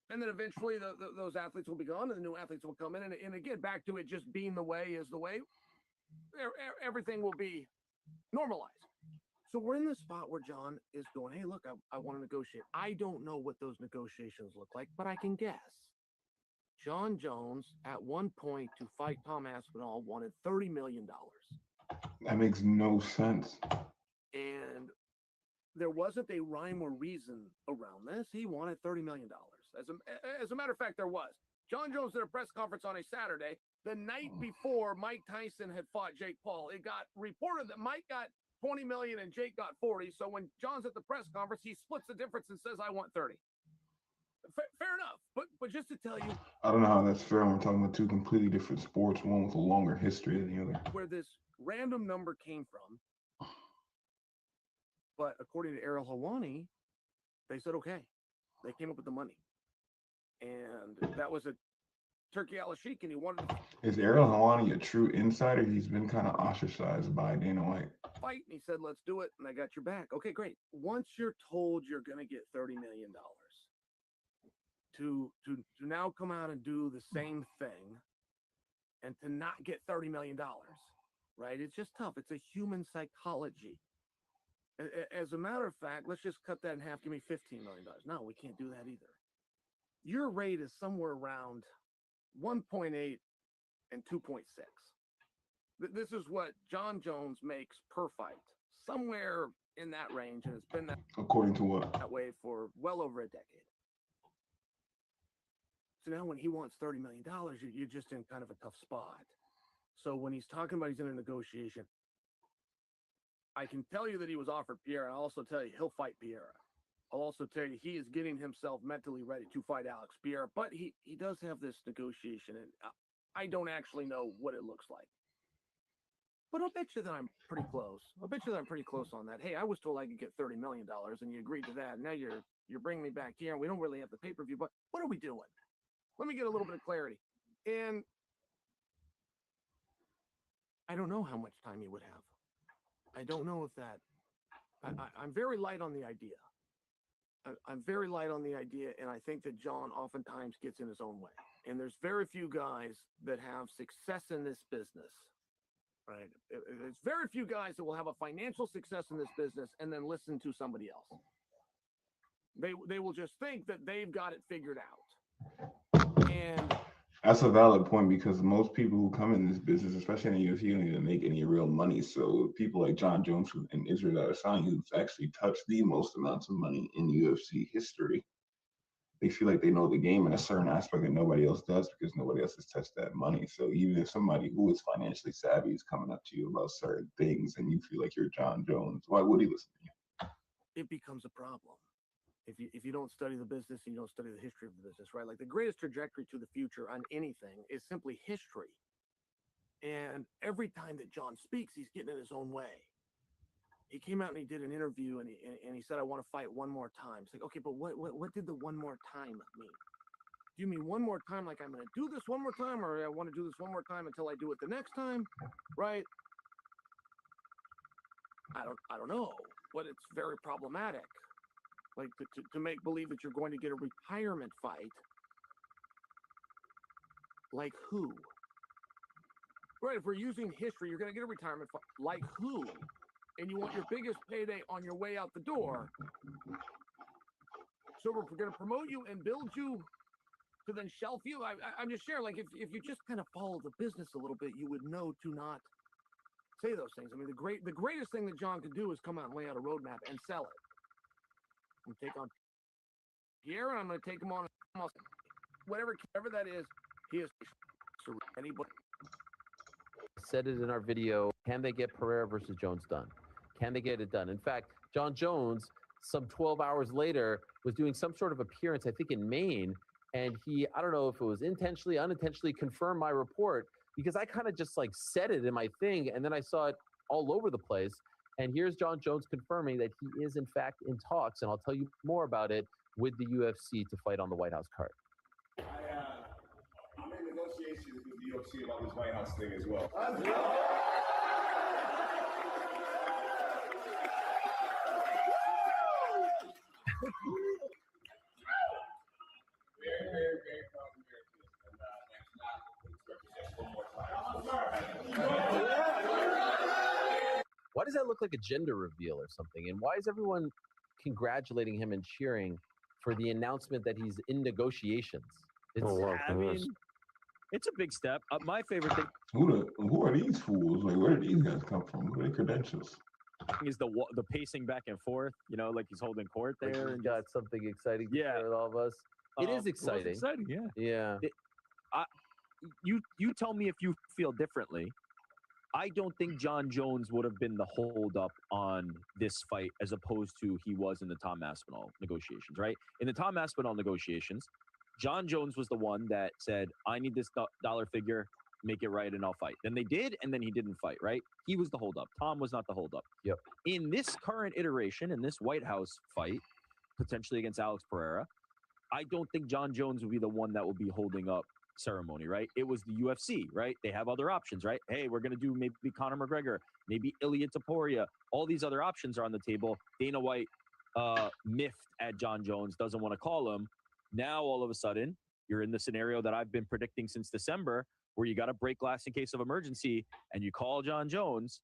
And then eventually those athletes will be gone, and the new athletes will come in. And again, back to it just being the way is the way. Everything will be normalized. So we're in this spot where John is going, hey, look, I want to negotiate. I don't know what those negotiations look like, but I can guess. John Jones, at one point, to fight Tom Aspinall, wanted $30 million. That makes no sense. And there wasn't a rhyme or reason around this. He wanted $30 million. As a matter of fact, there was. John Jones did a press conference on a Saturday, the night before Mike Tyson had fought Jake Paul. It got reported that Mike got 20 million and Jake got 40. So when John's at the press conference, he splits the difference and says, I want 30. Fair enough. But just to tell you, I don't know how that's fair. We're talking about two completely different sports, one with a longer history than the other. Where this random number came from. But according to Errol Hawani, they said, okay, they came up with the money. And that was a Turkey al-Sheikh, and he wanted to Is Ariel Helwani a true insider? He's been kind of ostracized by Dana White. fight, and he said, let's do it, and I got your back. Okay, great. Once you're told you're going to get $30 million, to now come out and do the same thing and to not get $30 million, right? It's just tough. It's a human psychology. As a matter of fact, let's just cut that in half. Give me $15 million. No, we can't do that either. Your rate is somewhere around 1.8 and 2.6. This is what John Jones makes per fight, somewhere in that range, and it's been According to what? that way for well over a decade. So now when he wants $30 million, you're just in kind of a tough spot. So when he's talking about he's in a negotiation, I can tell you that he was offered Pierre, and I'll also tell you he'll fight Pierre. I'll also tell you he is getting himself mentally ready to fight Alex Pierre, but he does have this negotiation, and I don't actually know what it looks like. But I'll bet you that I'm pretty close. I'll bet you that I'm pretty close on that. Hey, I was told I could get $30 million, and you agreed to that. Now you're bringing me back here, and we don't really have the pay-per-view, but what are we doing? Let me get a little bit of clarity. And I don't know how much time he would have. I don't know if that... I'm very light on the idea. I'm very light on the idea, and I think that John oftentimes gets in his own way. And there's very few guys that have success in this business, right? There's very few guys that will have a financial success in this business and then listen to somebody else. They will just think that they've got it figured out. And That's a valid point because most people who come in this business, especially in the UFC, don't even make any real money. So people like John Jones and Israel Adesanya, who've actually touched the most amounts of money in UFC history, they feel like they know the game in a certain aspect that nobody else does because nobody else has touched that money. So even if somebody who is financially savvy is coming up to you about certain things and you feel like you're John Jones, why would he listen to you? it becomes a problem. If you don't study the business and you don't study the history of the business, right? Like the greatest trajectory to the future on anything is simply history. And every time that John speaks, he's getting in his own way. He came out and he did an interview and he said, I want to fight one more time. It's like, okay, but what did the one more time mean? Do you mean one more time like I'm going to do this one more time, or I want to do this one more time until I do it the next time, right? I don't know, but it's very problematic. Like to make believe that you're going to get a retirement fight. Like who? Right, if we're using history, you're going to get a retirement fight. Like who? And you want your biggest payday on your way out the door. So we're going to promote you and build you to then shelf you. I'm just sharing, like if you just kind of follow the business a little bit, you would know to not say those things. I mean, the greatest thing that John could do is come out and lay out a roadmap and sell it. I'm going to take on Pierre, and I'm going to take him on whatever that is. He is anybody. Said it in our video. Can they get Pereira versus Jones done? Can they get it done? In fact, John Jones, some 12 hours later, was doing some sort of appearance, I think in Maine, and he, I don't know if it was intentionally, unintentionally, confirmed my report, because I kind of just like said it in my thing, and then I saw it all over the place. And here's John Jones confirming that he is, in fact, in talks, and I'll tell you more about it, with the UFC to fight on the White House card. I'm in negotiations with the UFC about this White House thing as well. Very proud American, and next not one more time. Why does that look like a gender reveal or something? And why is everyone congratulating him and cheering for the announcement that he's in negotiations? I mean, it's a big step. My favorite thing Who are these fools? Like, where did these guys come from? What are their credentials? is the pacing back and forth. You know, like he's holding court Like there. he's got something exciting to Yeah. share with all of us. It is Well, it's exciting. exciting, yeah. Yeah. You tell me if you feel differently. I don't think John Jones would have been the holdup on this fight as opposed to he was in the Tom Aspinall negotiations, right? In the Tom Aspinall negotiations, John Jones was the one that said, I need this dollar figure, make it right, and I'll fight. Then they did, and then he didn't fight, right? He was the holdup. Tom was not the holdup. Yep. In this current iteration, in this White House fight, potentially against Alex Pereira, I don't think John Jones will be the one that will be holding up ceremony, right? It was the UFC, right? They have other options, right? Hey, we're gonna do maybe Conor McGregor, maybe Ilia Topuria. All these other options are on the table. Dana White miffed at John Jones, doesn't want to call him. Now all of a sudden, you're in the scenario that I've been predicting since December, where you got to break glass in case of emergency, and you call John Jones.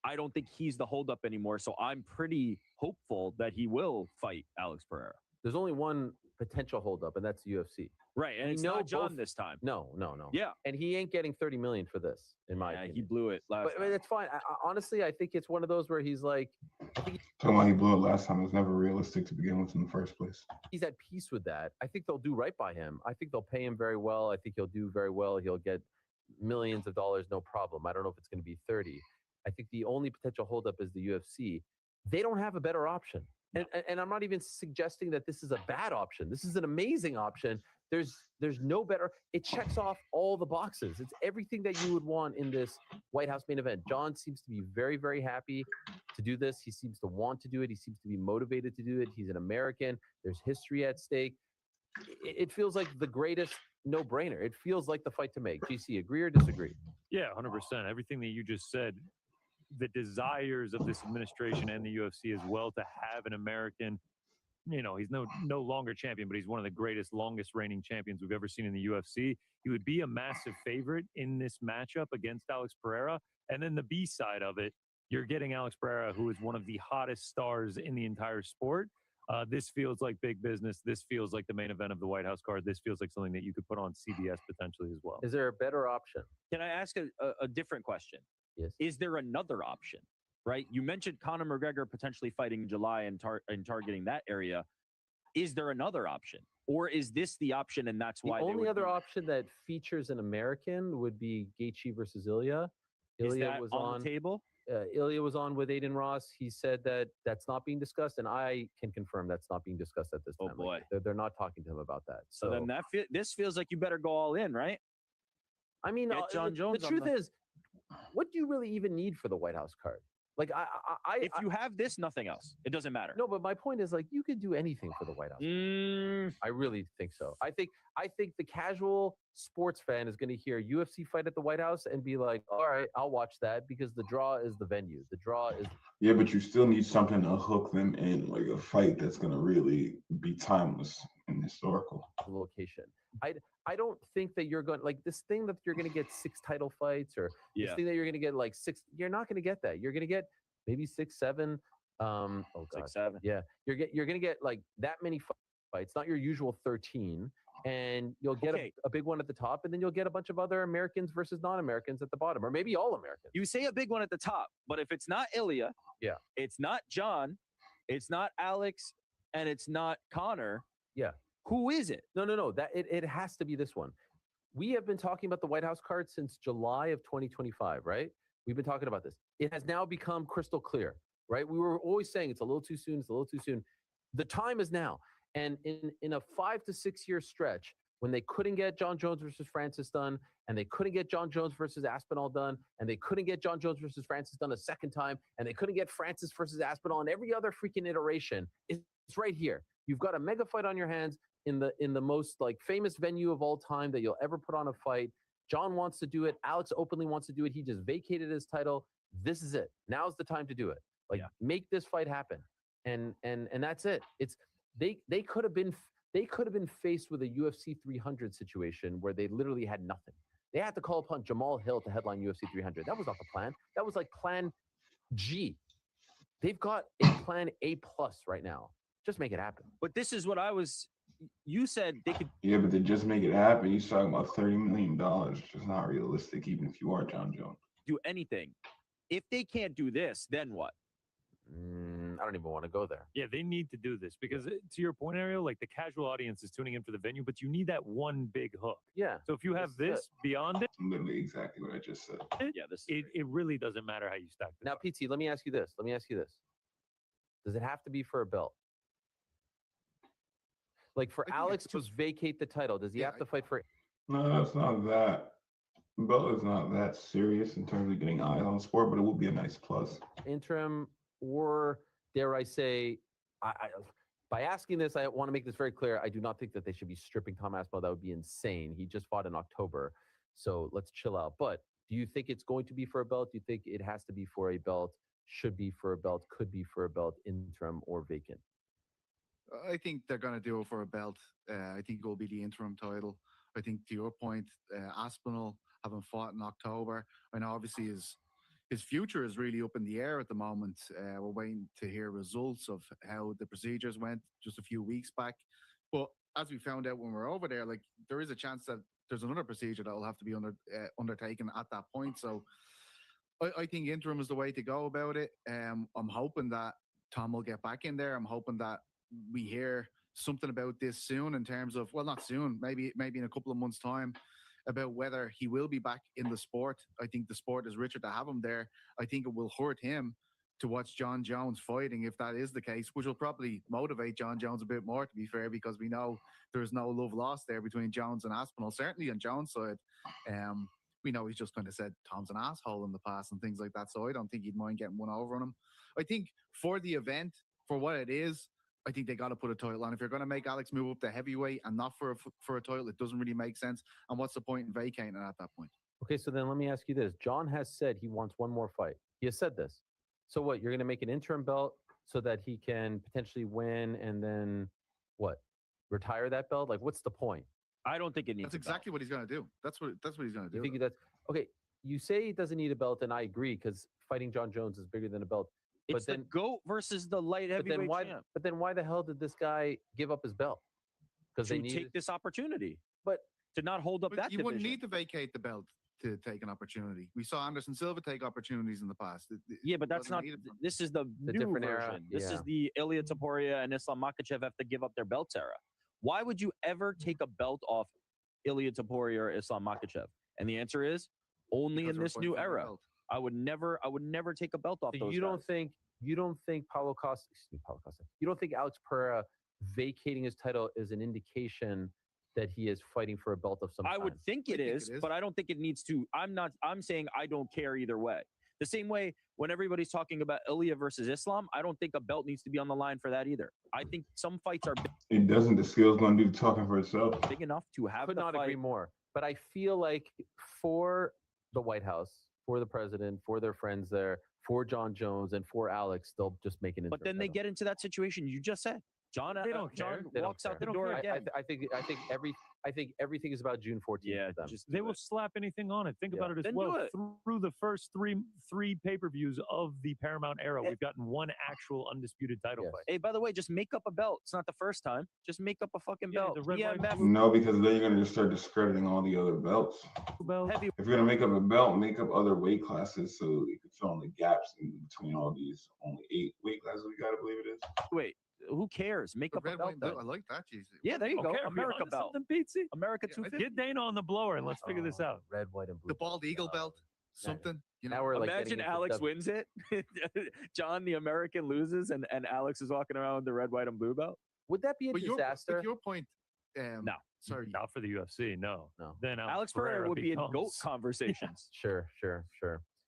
I don't think he's the holdup anymore, so I'm pretty hopeful that he will fight Alex Pereira. There's only one potential holdup, and that's the UFC. Right, and it's not John this time. No. Yeah, and he ain't getting $30 million for this, in my opinion. he blew it last But time. it's fine. Honestly, I think it's one of those where he's like, Talking about he blew it last time. It was never realistic to begin with in the first place. he's at peace with that. I think they'll do right by him. I think they'll pay him very well. I think he'll do very well. He'll get millions of dollars, no problem. I don't know if it's going to be 30. I think the only potential holdup is the UFC. They don't have a better option. And I'm not even suggesting that this is a bad option. This is an amazing option. There's no better. It checks off all the boxes. It's everything that you would want in this White House main event. John seems to be very, very happy to do this. He seems to want to do it. He seems to be motivated to do it. He's an American. There's history at stake. It feels like the greatest no-brainer. It feels like the fight to make. GC, agree or disagree? Yeah, 100%. Everything that you just said, the desires of this administration and the UFC as well to have an American, he's no longer champion, but he's one of the greatest, longest reigning champions we've ever seen in the UFC. He would be a massive favorite in this matchup against Alex Pereira. And then the B side of it, you're getting Alex Pereira, who is one of the hottest stars in the entire sport. This feels like big business. This feels like the main event of the White House card. This feels like something that you could put on CBS potentially as well. Is there a better option? Can I ask a different question? Yes. Is there another option, right? You mentioned Conor McGregor potentially fighting in July and targeting that area. Is there another option? Or is this the option and that's why the only other option that features an American would be Gaethje versus Ilya. Ilya was on the table? Ilya was on with Aiden Ross. He said that that's not being discussed, and I can confirm that's not being discussed at this time. Oh, boy. They're not talking to him about that. So then this feels like you better go all in, right? I mean, John Jones the truth is, what do you really even need for the White House card? Like, if you have this, nothing else. It doesn't matter. No, but my point is, like, you could do anything for the White House. I really think so. I think the casual sports fan is going to hear UFC fight at the White House and be like, all right, I'll watch that because the draw is the venue. The draw is. Yeah, but you still need something to hook them in, like a fight that's going to really be timeless and historical. Location. I don't think that you're going, like, this thing that you're going to get 6 title fights or this thing that you're going to get like 6. You're not going to get that. You're going to get maybe 6, 7. Oh God. 6, 7. Yeah, you're going to get like that many fights, not your usual 13, and you'll get a big one at the top, and then you'll get a bunch of other Americans versus non-Americans at the bottom, or maybe all Americans. You say a big one at the top, but if it's not Ilya, it's not John, it's not Alex, and it's not Connor, who is it? No. That it has to be this one. We have been talking about the White House card since July of 2025, right? We've been talking about this. It has now become crystal clear, right? We were always saying it's a little too soon. It's a little too soon. The time is now. And in a 5 to 6 year stretch, when they couldn't get John Jones versus Francis done, and they couldn't get John Jones versus Aspinall done, and they couldn't get John Jones versus Francis done a second time, and they couldn't get Francis versus Aspinall, and every other freaking iteration, it's right here. You've got a mega fight on your hands in the most like famous venue of all time that you'll ever put on a fight. John wants to do it. Alex openly wants to do it. He just vacated his title. This is it. Now's the time to do it. Like, make this fight happen. And that's it. It's they could have been faced with a UFC 300 situation where they literally had nothing. They had to call upon Jamal Hill to headline UFC 300. That was not the plan. That was like plan G. They've got a plan A+ right now. Just make it happen. But this is what you said they could. Yeah, but to just make it happen, you're talking about $30 million. It's just not realistic, even if you are John Jones. Do anything. If they can't do this, then what? I don't even want to go there. Yeah, they need to do this because, to your point, Ariel, like the casual audience is tuning in for the venue, but you need that one big hook. Yeah. So if you have this beyond it, literally exactly what I just said. It really doesn't matter how you stack it. Now, PT, let me ask you this. Does it have to be for a belt? Like for Alex to vacate the title, does he have to fight for? No, it's not that. Belt is not that serious in terms of getting eyes on the sport, but it will be a nice plus. Interim, or dare I say, By asking this, I want to make this very clear. I do not think that they should be stripping Tom Aspinall. That would be insane. He just fought in October. So let's chill out. But do you think it's going to be for a belt? Do you think it has to be for a belt, should be for a belt, could be for a belt, interim or vacant? I think they're going to do it for a belt. I think it will be the interim title. I think, to your point, Aspinall having fought in October, I know obviously his future is really up in the air at the moment. We're waiting to hear results of how the procedures went just a few weeks back. But as we found out when we were over there, like there is a chance that there's another procedure that will have to be undertaken at that point. So I think interim is the way to go about it. I'm hoping that Tom will get back in there. I'm hoping that we hear something about this soon in terms of, well, not soon, maybe in a couple of months' time, about whether he will be back in the sport. I think the sport is richer to have him there. I think it will hurt him to watch John Jones fighting if that is the case, which will probably motivate John Jones a bit more, to be fair, because we know there's no love lost there between Jones and Aspinall, certainly on Jones' side. We know he's just kind of said Tom's an asshole in the past and things like that, so I don't think he'd mind getting one over on him. I think for the event, for what it is, I think they got to put a title on. If you're going to make Alex move up to heavyweight and not for a title, it doesn't really make sense. And what's the point in vacating it at that point? Okay, so then let me ask you this. John has said he wants one more fight. He has said this. So what, you're going to make an interim belt so that he can potentially win and then what? Retire that belt? Like, what's the point? I don't think it needs. That's exactly what he's going to do. That's what he's going to do. You think that's okay? You say he doesn't need a belt, and I agree because fighting John Jones is bigger than a belt. It's the GOAT versus the light heavyweight champ. But then why the hell did this guy give up his belt? Because they take this opportunity, but to not hold up that. You wouldn't need to vacate the belt to take an opportunity. We saw Anderson Silva take opportunities in the past. Yeah, but that's not. This is the new different version. era. This is the Ilia Topuria and Islam Makhachev have to give up their belts era. Why would you ever take a belt off Ilia Topuria or Islam Makhachev? And the answer is only in this new era. I would never take a belt off those guys. You don't think Paulo Costa, you don't think Alex Pereira vacating his title is an indication that he is fighting for a belt of some kind? I would think it is, but I don't think it needs to. I'm saying I don't care either way. The same way when everybody's talking about Ilia versus Islam, I don't think a belt needs to be on the line for that either. I think some fights are It doesn't. The skill's going to do the talking for itself. big enough to have Could the not fight. agree more. But I feel like for the White House, for the president, for their friends there, for John Jones, and for Alex, they'll just make an. But then they get into that situation you just said. John walks out the door again. I think everything is about June 14th. Yeah, for them. They will slap anything on it. Think about it as well. Through the first three pay-per-views of the Paramount era, we've gotten one actual undisputed title fight. Hey, by the way, just make up a belt. It's not the first time. Just make up a fucking belt. No, because then you're going to just start discrediting all the other belts. If you're going to make up a belt, make up other weight classes so you can fill in the gaps in between all these only 8 weight classes we got to believe it is. Wait. Who cares? Make up a belt. I like that, Jesus. Yeah, there you go. America belt. America 250. Get Dana on the blower and let's figure this out. Red, white, and blue. The bald eagle belt, something. You know, now we're like imagine Alex wins it. John, the American, loses, and Alex is walking around with the red, white, and blue belt. Would that be a disaster? But your point. No. Sorry. Not for the UFC. No. Then Alex Pereira would be in GOAT conversations. Sure.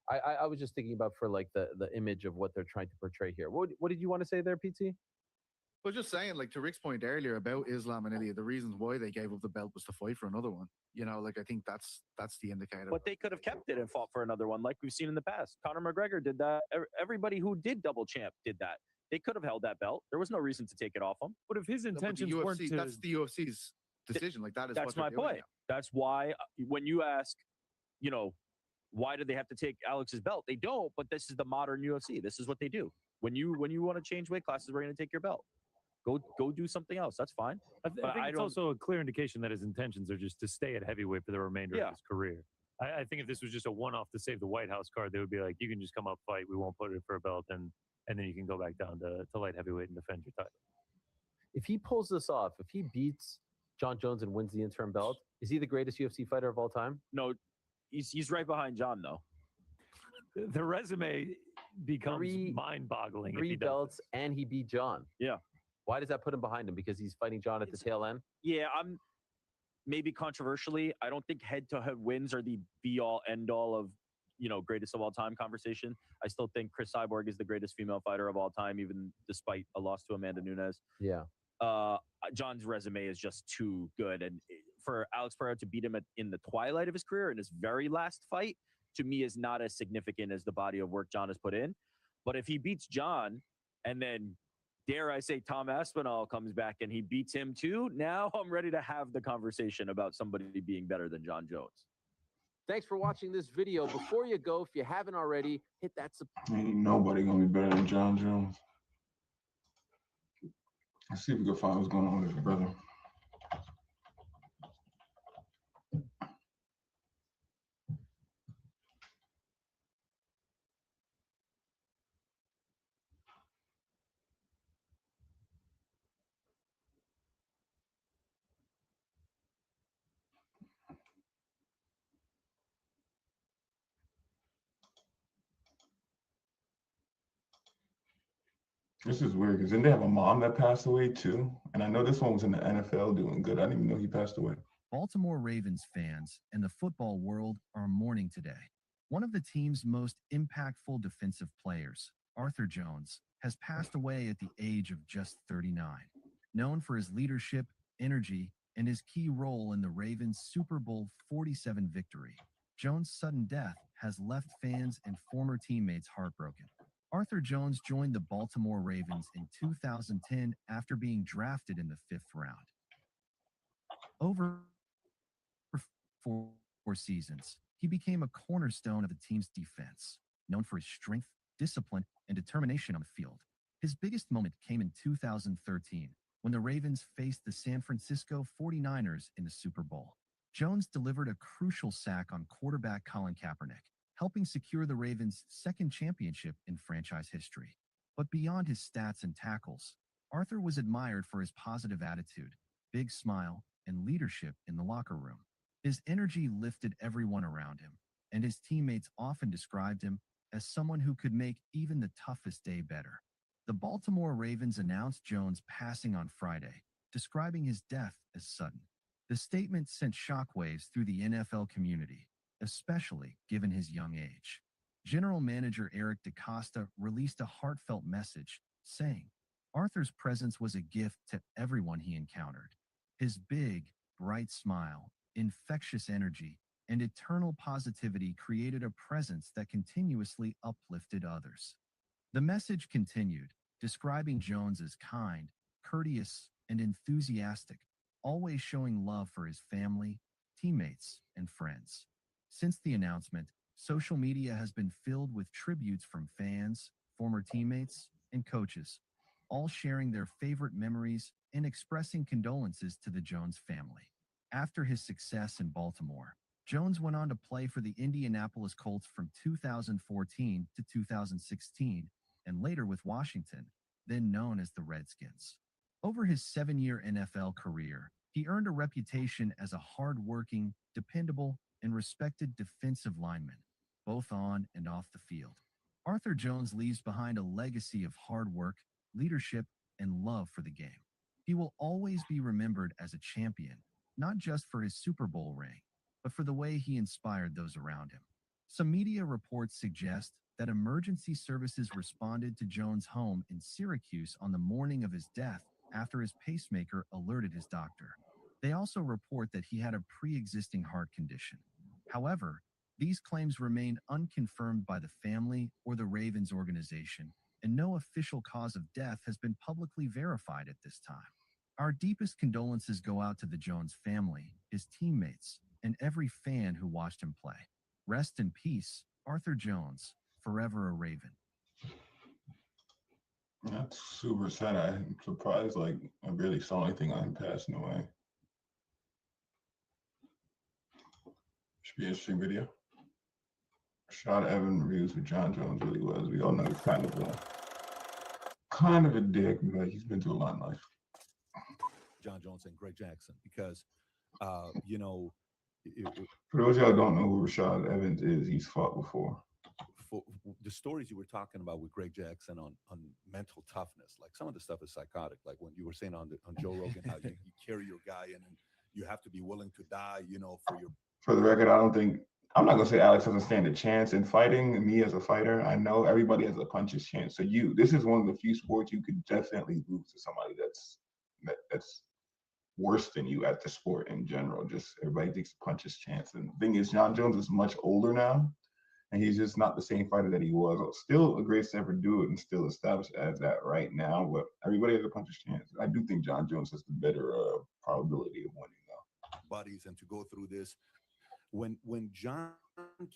I was just thinking about for like the image of what they're trying to portray here. What did you want to say there, PT? Well, just saying, like to Rick's point earlier about Islam and Ilia, the reasons why they gave up the belt was to fight for another one. You know, like I think that's the indicator. But they could have kept it and fought for another one, like we've seen in the past. Conor McGregor did that. Everybody who did double champ did that. They could have held that belt. There was no reason to take it off them. But if his intentions weren't to... That's the UFC's decision. Like that's my point. That's why when you ask, you know, why did they have to take Alex's belt? They don't. But this is the modern UFC. This is what they do. When you want to change weight classes, we're going to take your belt. Go do something else. That's fine. I think it's also a clear indication that his intentions are just to stay at heavyweight for the remainder of his career. I think if this was just a one-off to save the White House card, they would be like, you can just come up, fight. We won't put it for a belt, and then you can go back down to light heavyweight and defend your title. If he pulls this off, if he beats John Jones and wins the interim belt, is he the greatest UFC fighter of all time? No, he's right behind John, though. The resume becomes mind-boggling. 3 belts, and he beat John. Yeah. Why does that put him behind him? Because he's fighting John at the tail end? Yeah, I'm maybe controversially. I don't think head-to-head wins are the be-all, end-all of greatest of all time conversation. I still think Chris Cyborg is the greatest female fighter of all time, even despite a loss to Amanda Nunes. Yeah. John's resume is just too good, and for Alex Pereira to beat him in the twilight of his career in his very last fight, to me, is not as significant as the body of work John has put in. But if he beats John, and then dare I say Tom Aspinall comes back and he beats him too, now I'm ready to have the conversation about somebody being better than John Jones. Thanks for watching this video. Before you go, if you haven't already, hit that Ain't nobody gonna be better than John Jones. Let's see if we can find what's going on with his brother. This is weird because didn't they have a mom that passed away too? And I know this one was in the NFL doing good. I didn't even know he passed away. Baltimore Ravens fans and the football world are mourning today. One of the team's most impactful defensive players, Arthur Jones, has passed away at the age of just 39. Known for his leadership, energy, and his key role in the Ravens' Super Bowl 47 victory, Jones' sudden death has left fans and former teammates heartbroken. Arthur Jones joined the Baltimore Ravens in 2010 after being drafted in the 5th round. Over 4 seasons, he became a cornerstone of the team's defense, known for his strength, discipline, and determination on the field. His biggest moment came in 2013 when the Ravens faced the San Francisco 49ers in the Super Bowl. Jones delivered a crucial sack on quarterback Colin Kaepernick, helping secure the Ravens' second championship in franchise history. But beyond his stats and tackles, Arthur was admired for his positive attitude, big smile, and leadership in the locker room. His energy lifted everyone around him, and his teammates often described him as someone who could make even the toughest day better. The Baltimore Ravens announced Jones' passing on Friday, describing his death as sudden. The statement sent shockwaves through the NFL community, especially given his young age. General Manager Eric DeCosta released a heartfelt message, saying, "Arthur's presence was a gift to everyone he encountered. His big, bright smile, infectious energy, and eternal positivity created a presence that continuously uplifted others." The message continued, describing Jones as kind, courteous, and enthusiastic, always showing love for his family, teammates, and friends. Since the announcement, social media has been filled with tributes from fans, former teammates, and coaches, all sharing their favorite memories and expressing condolences to the Jones family. After his success in Baltimore, Jones went on to play for the Indianapolis Colts from 2014 to 2016, and later with Washington, then known as the Redskins. Over his 7-year NFL career, he earned a reputation as a hard-working, dependable, and respected defensive lineman, both on and off the field. Arthur Jones leaves behind a legacy of hard work, leadership, and love for the game. He will always be remembered as a champion, not just for his Super Bowl ring, but for the way he inspired those around him. Some media reports suggest that emergency services responded to Jones' home in Syracuse on the morning of his death after his pacemaker alerted his doctor. They also report that he had a pre-existing heart condition. However, these claims remain unconfirmed by the family or the Ravens organization, and no official cause of death has been publicly verified at this time. Our deepest condolences go out to the Jones family, his teammates, and every fan who watched him play. Rest in peace, Arthur Jones, forever a Raven. That's super sad. I'm surprised, like, I barely saw anything on him passing away. Should be an interesting video. Rashad Evans reviews who John Jones really was. We all know he's kind of a dick, but he's been through a lot in life. John Jones and Greg Jackson, because for those of y'all who don't know who Rashad Evans is, he's fought before. For the stories you were talking about with Greg Jackson on mental toughness, like some of the stuff is psychotic. Like when you were saying on Joe Rogan, how you carry your guy in and you have to be willing to die, for your. For the record, I don't think I'm not gonna say Alex doesn't stand a chance in fighting. Me as a fighter, I know everybody has a puncher's chance. So this is one of the few sports you could definitely lose to somebody that's worse than you at the sport in general. Just everybody takes a puncher's chance. And the thing is, John Jones is much older now, and he's just not the same fighter that he was. Still a great to ever do it, and still established as that right now. But everybody has a puncher's chance. I do think John Jones has the better probability of winning, though. Buddies and to go through this. When John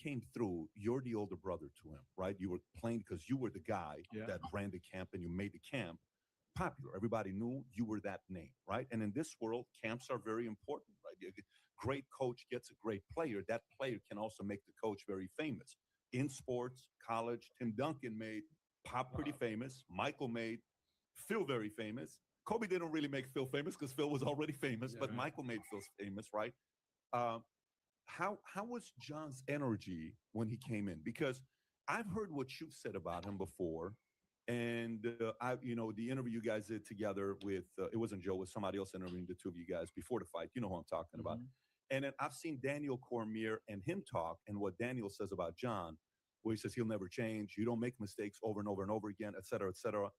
came through, you're the older brother to him, right? You were playing because you were the guy Yeah. that ran the camp and you made the camp popular. Everybody knew you were that name, right? And in this world, camps are very important, right? A great coach gets a great player. That player can also make the coach very famous. In sports, college, Tim Duncan made Pop pretty famous. Michael made Phil very famous. Kobe didn't really make Phil famous because Phil was already famous, but Michael made Phil famous, right? Um, how was John's energy when he came in? Because I've heard what you've said about him before, and the interview you guys did together with it wasn't Joe, it was somebody else interviewing the two of you guys before the fight. You know who I'm talking about. And then I've seen Daniel Cormier and him talk, and what Daniel says about John, where he says he'll never change, you don't make mistakes over and over and over again, et cetera, et cetera.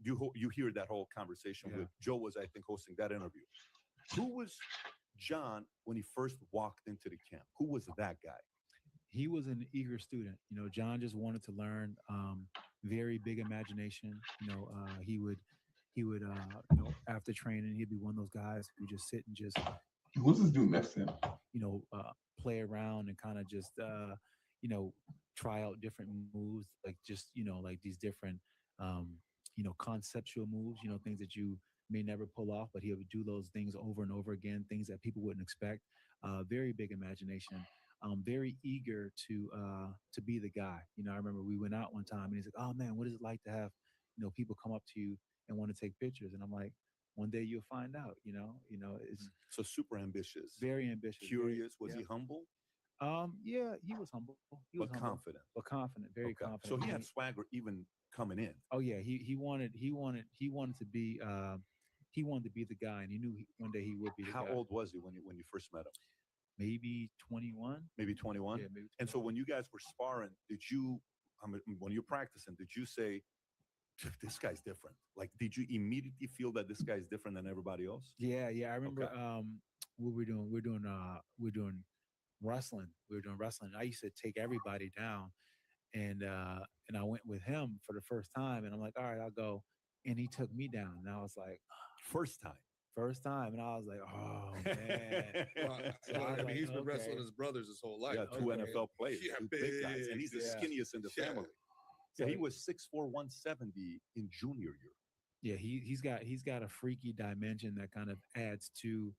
You hear that whole conversation with Joe was, I think, hosting that interview. Who was John when he first walked into the camp? Who was that guy? He was an eager student. John just wanted to learn. Very big imagination. He would after training, he'd be one of those guys who just sit and just Who's this dude next to him? play around and kind of just you know try out different moves, like just like these different um, conceptual moves, things that you may never pull off, but he would do those things over and over again, things that people wouldn't expect. Very big imagination. Very eager to be the guy. I remember we went out one time and he's like, "Oh man, what is it like to have people come up to you and want to take pictures?" And I'm like, "One day you'll find out." It's So super ambitious, very ambitious, curious. Was yeah. he humble Yeah, he was humble. He was but humble, confident? but confident, very Okay, confident. so he And had swagger even coming in. oh yeah, he wanted to be the guy, and he knew one day he would be the How guy. old was he when you first met him? Maybe 21. Maybe 21. Yeah, maybe And so 21. when you guys were sparring, when you're practicing, did you say, this guy's different? Like, did you immediately feel that this guy's different than everybody else? Yeah. I remember Okay. what we're doing. We're doing wrestling. We were doing wrestling. I used to take everybody down, and I went with him for the first time, and I'm like, all right, I'll go. And he took me down, and I was like, First time. first time, and I was like, oh man. Well, So I was I mean, he's like, been wrestling okay. his brothers his whole life. Yeah, two Okay. NFL players, Yeah, two big guys, and big, he's the yeah. skinniest in the Yeah. family. So he was 6'4", 170 in junior year. Yeah, he's got a freaky dimension that kind of adds to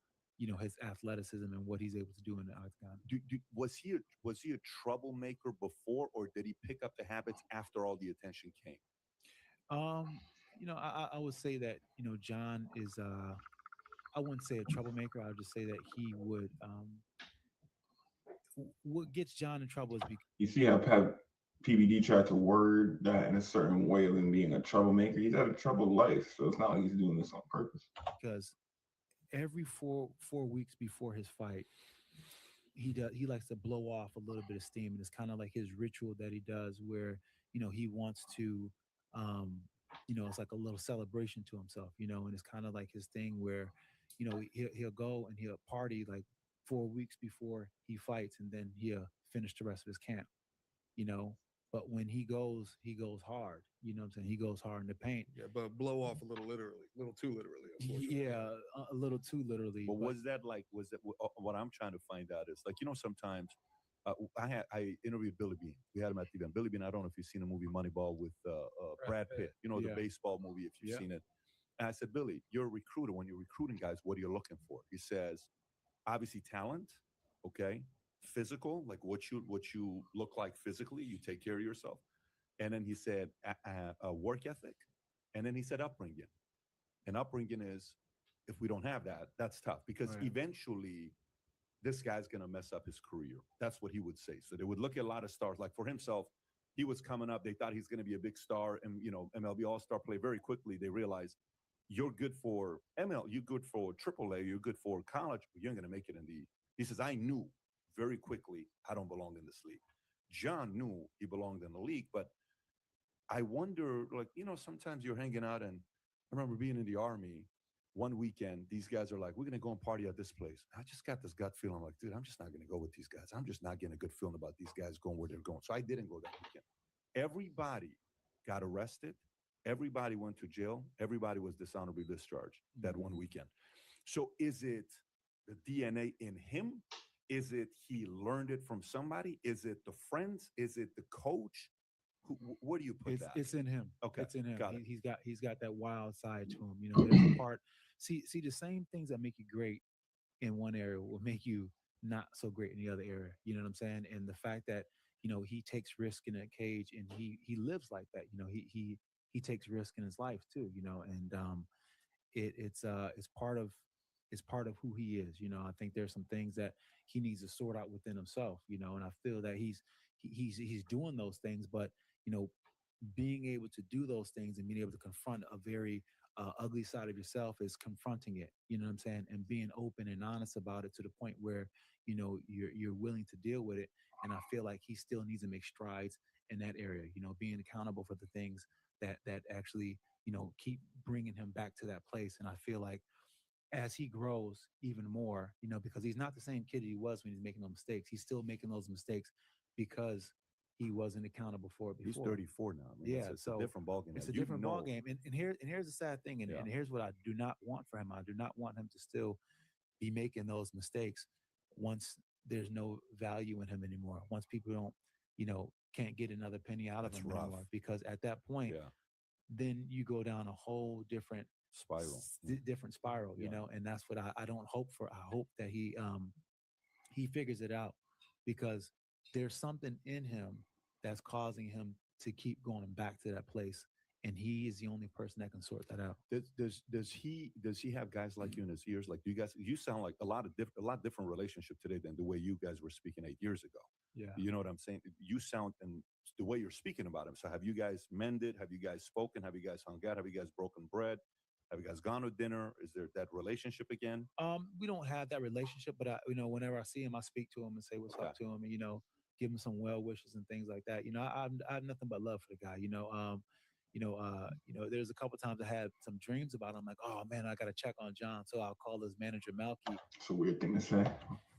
his athleticism and what he's able to do in the octagon. Was he a troublemaker before, or did he pick up the habits after all the attention came? I would say that John is I wouldn't say a troublemaker. I would just say that he would what gets John in trouble is You see how PBD tried to word that in a certain way of him being a troublemaker. He's had a troubled life, so it's not like he's doing this on purpose. because every four weeks before his fight, he likes to blow off a little bit of steam, and it's kind of like his ritual that he does where he wants to it's like a little celebration to himself, and it's kind of like his thing where he'll go and he'll party like 4 weeks before he fights, and then he'll finish the rest of his camp, you know but when he goes hard, what I'm saying, he goes hard in the paint. Yeah, but blow off a little literally, a little too literally, unfortunately. Yeah, a little too literally. But what I'm trying to find out is, like, sometimes I interviewed Billy Bean. We had him at the event. Billy Bean, I don't know if you've seen the movie Moneyball with Brad Pitt. The Yeah. baseball movie, if you've Yeah. seen it. And I said, Billy, you're a recruiter. When you're recruiting guys, what are you looking for? He says, obviously talent, okay, physical, like what you look like physically, you take care of yourself. And then he said, work ethic. And then he said, upbringing. And upbringing is, if we don't have that, that's tough, because Right. eventually this guy's going to mess up his career. That's what he would say. So they would look at a lot of stars. Like for himself, he was coming up. They thought he's going to be a big star and, MLB All-Star play. Very quickly, they realized you're good for ML, you're good for AAA, you're good for college, but you're going to make it in the. He says, I knew very quickly, I don't belong in this league. John knew he belonged in the league, but I wonder, like, sometimes you're hanging out, and I remember being in the army one weekend. These guys are like, we're going to go and party at this place. I just got this gut feeling like, dude, I'm just not going to go with these guys. I'm just not getting a good feeling about these guys going where they're going. So I didn't go that weekend. Everybody got arrested. Everybody went to jail. Everybody was dishonorably discharged that one weekend. So is it the DNA in him? Is it he learned it from somebody? Is it the friends? Is it the coach? Where do you put that? It's in him. Okay, It's in him. got it. He's got that wild side to him. There's a part. See, the same things that make you great in one area will make you not so great in the other area. You know what I'm saying? And the fact that he takes risk in that cage, and he lives like that. He takes risk in his life too. And it's part of who he is. I think there's some things that he needs to sort out within himself. And I feel that he's doing those things, but you know being able to do those things and being able to confront a very ugly side of yourself is confronting it. You know what I'm saying? And being open and honest about it to the point where you're willing to deal with it. And I feel like he still needs to make strides in that area. Being accountable for the things that actually keep bringing him back to that place. And I feel like as he grows even more, because he's not the same kid he was when he's making those mistakes. He's still making those mistakes because he wasn't accountable for it He's before. 34 now. I mean, it's a different ballgame. It's a different ballgame. And here's the sad thing, and here's what I do not want for him. I do not want him to still be making those mistakes once there's no value in him anymore. Once people don't, can't get another penny out of him anymore. Because at that point, then you go down a whole different spiral, and that's what I don't hope for. I hope that he figures it out, because there's something in him that's causing him to keep going back to that place, and he is the only person that can sort that out. Does he have guys like you in his ears? Like, you sound like a lot different relationship today than the way you guys were speaking 8 years ago. Yeah. You know what I'm saying? You sound, and the way you're speaking about him. So have you guys mended? Have you guys spoken? Have you guys hung out? Have you guys broken bread? Have you guys gone to dinner? Is there that relationship again? We don't have that relationship, but whenever I see him, I speak to him and say what's up to him, and give him some well wishes and things like that. I have nothing but love for the guy. There's a couple times I had some dreams about him, like, oh man, I got to check on John, so I'll call his manager Malky. It's a weird thing to say.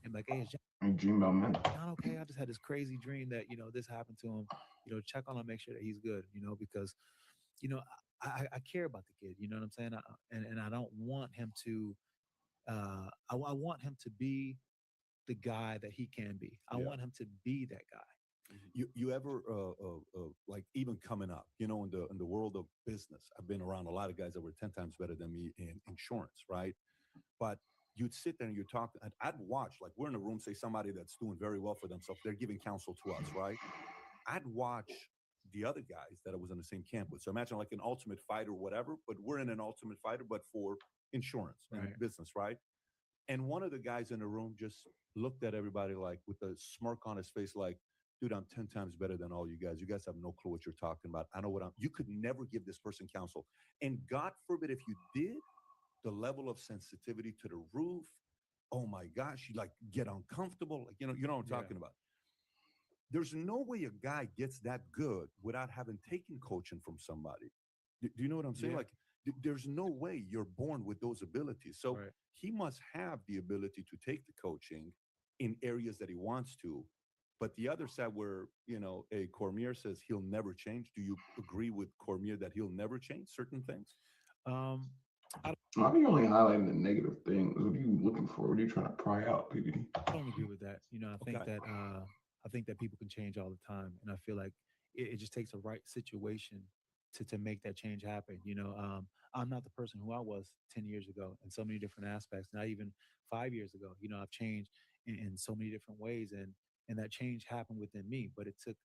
And like, hey, is John, I dream about men. John okay? I just had this crazy dream that this happened to him. Check on him, make sure that he's good. Because I care about the kid. You know what I'm saying? And I don't want him to. I want him to be the guy that he can be. I want him to be that guy. You ever like, even coming up, in the world of business, I've been around a lot of guys that were 10 times better than me in insurance, right? But you'd sit there and you talk, and I'd watch, like, we're in a room, say somebody that's doing very well for themselves, they're giving counsel to us, right? I'd watch the other guys that I was in the same camp with. So imagine like an ultimate fighter or whatever, but we're in an ultimate fighter, but for insurance and business, right? And one of the guys in the room just looked at everybody like with a smirk on his face, like, dude, I'm 10 times better than all you guys. You guys have no clue what you're talking about. I know you could never give this person counsel. And God forbid if you did, the level of sensitivity to the roof, oh my gosh, you like get uncomfortable. Like, you know what I'm talking about. There's no way a guy gets that good without having taken coaching from somebody. Do you know what I'm saying? Like, there's no way you're born with those abilities. So he must have the ability to take the coaching in areas that he wants to. But the other side where, Cormier says he'll never change. Do you agree with Cormier that he'll never change certain things? Why are you only highlighting the negative things? What are you looking for? What are you trying to pry out, PBD? I don't agree with that. I think that people can change all the time, and I feel like it just takes a right situation to make that change happen. I'm not the person who I was 10 years ago in so many different aspects. Not even 5 years ago. I've changed in so many different ways, and that change happened within me. But it took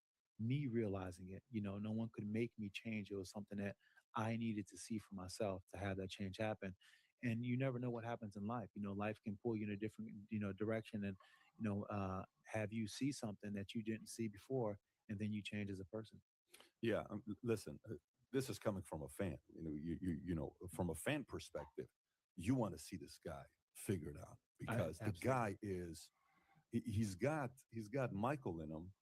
me realizing it. No one could make me change. It was something that I needed to see for myself to have that change happen. And you never know what happens in life. Life can pull you in a different, direction, and have you see something that you didn't see before, and then you change as a person. Yeah, listen, this is coming from a fan. From a fan perspective, you want to see this guy figured out, because the guy is He's got Michael in him,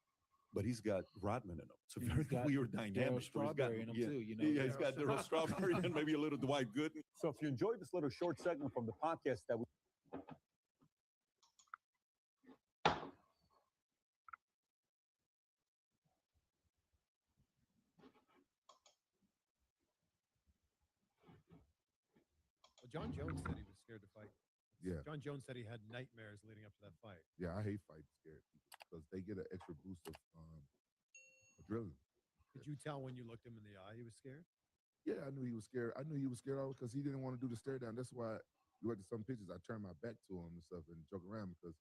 but he's got Rodman in him. It's a And very he's got weird Daryl dynamic. Strawberry in him yeah, too, you know. yeah, he's got Daryl Strawberry and maybe a little Dwight Gooden. So if you enjoyed this little short segment from the podcast that we Well, John Jones said he was scared to fight. Yeah. John Jones said he had nightmares leading up to that fight. Yeah, I hate fighting scared people because they get an extra boost of adrenaline. Did you tell when you looked him in the eye he was scared? Yeah, I knew he was scared. I knew he was scared because he didn't want to do the stare down. That's why you look at some pictures. I turned my back to him and stuff and joke around because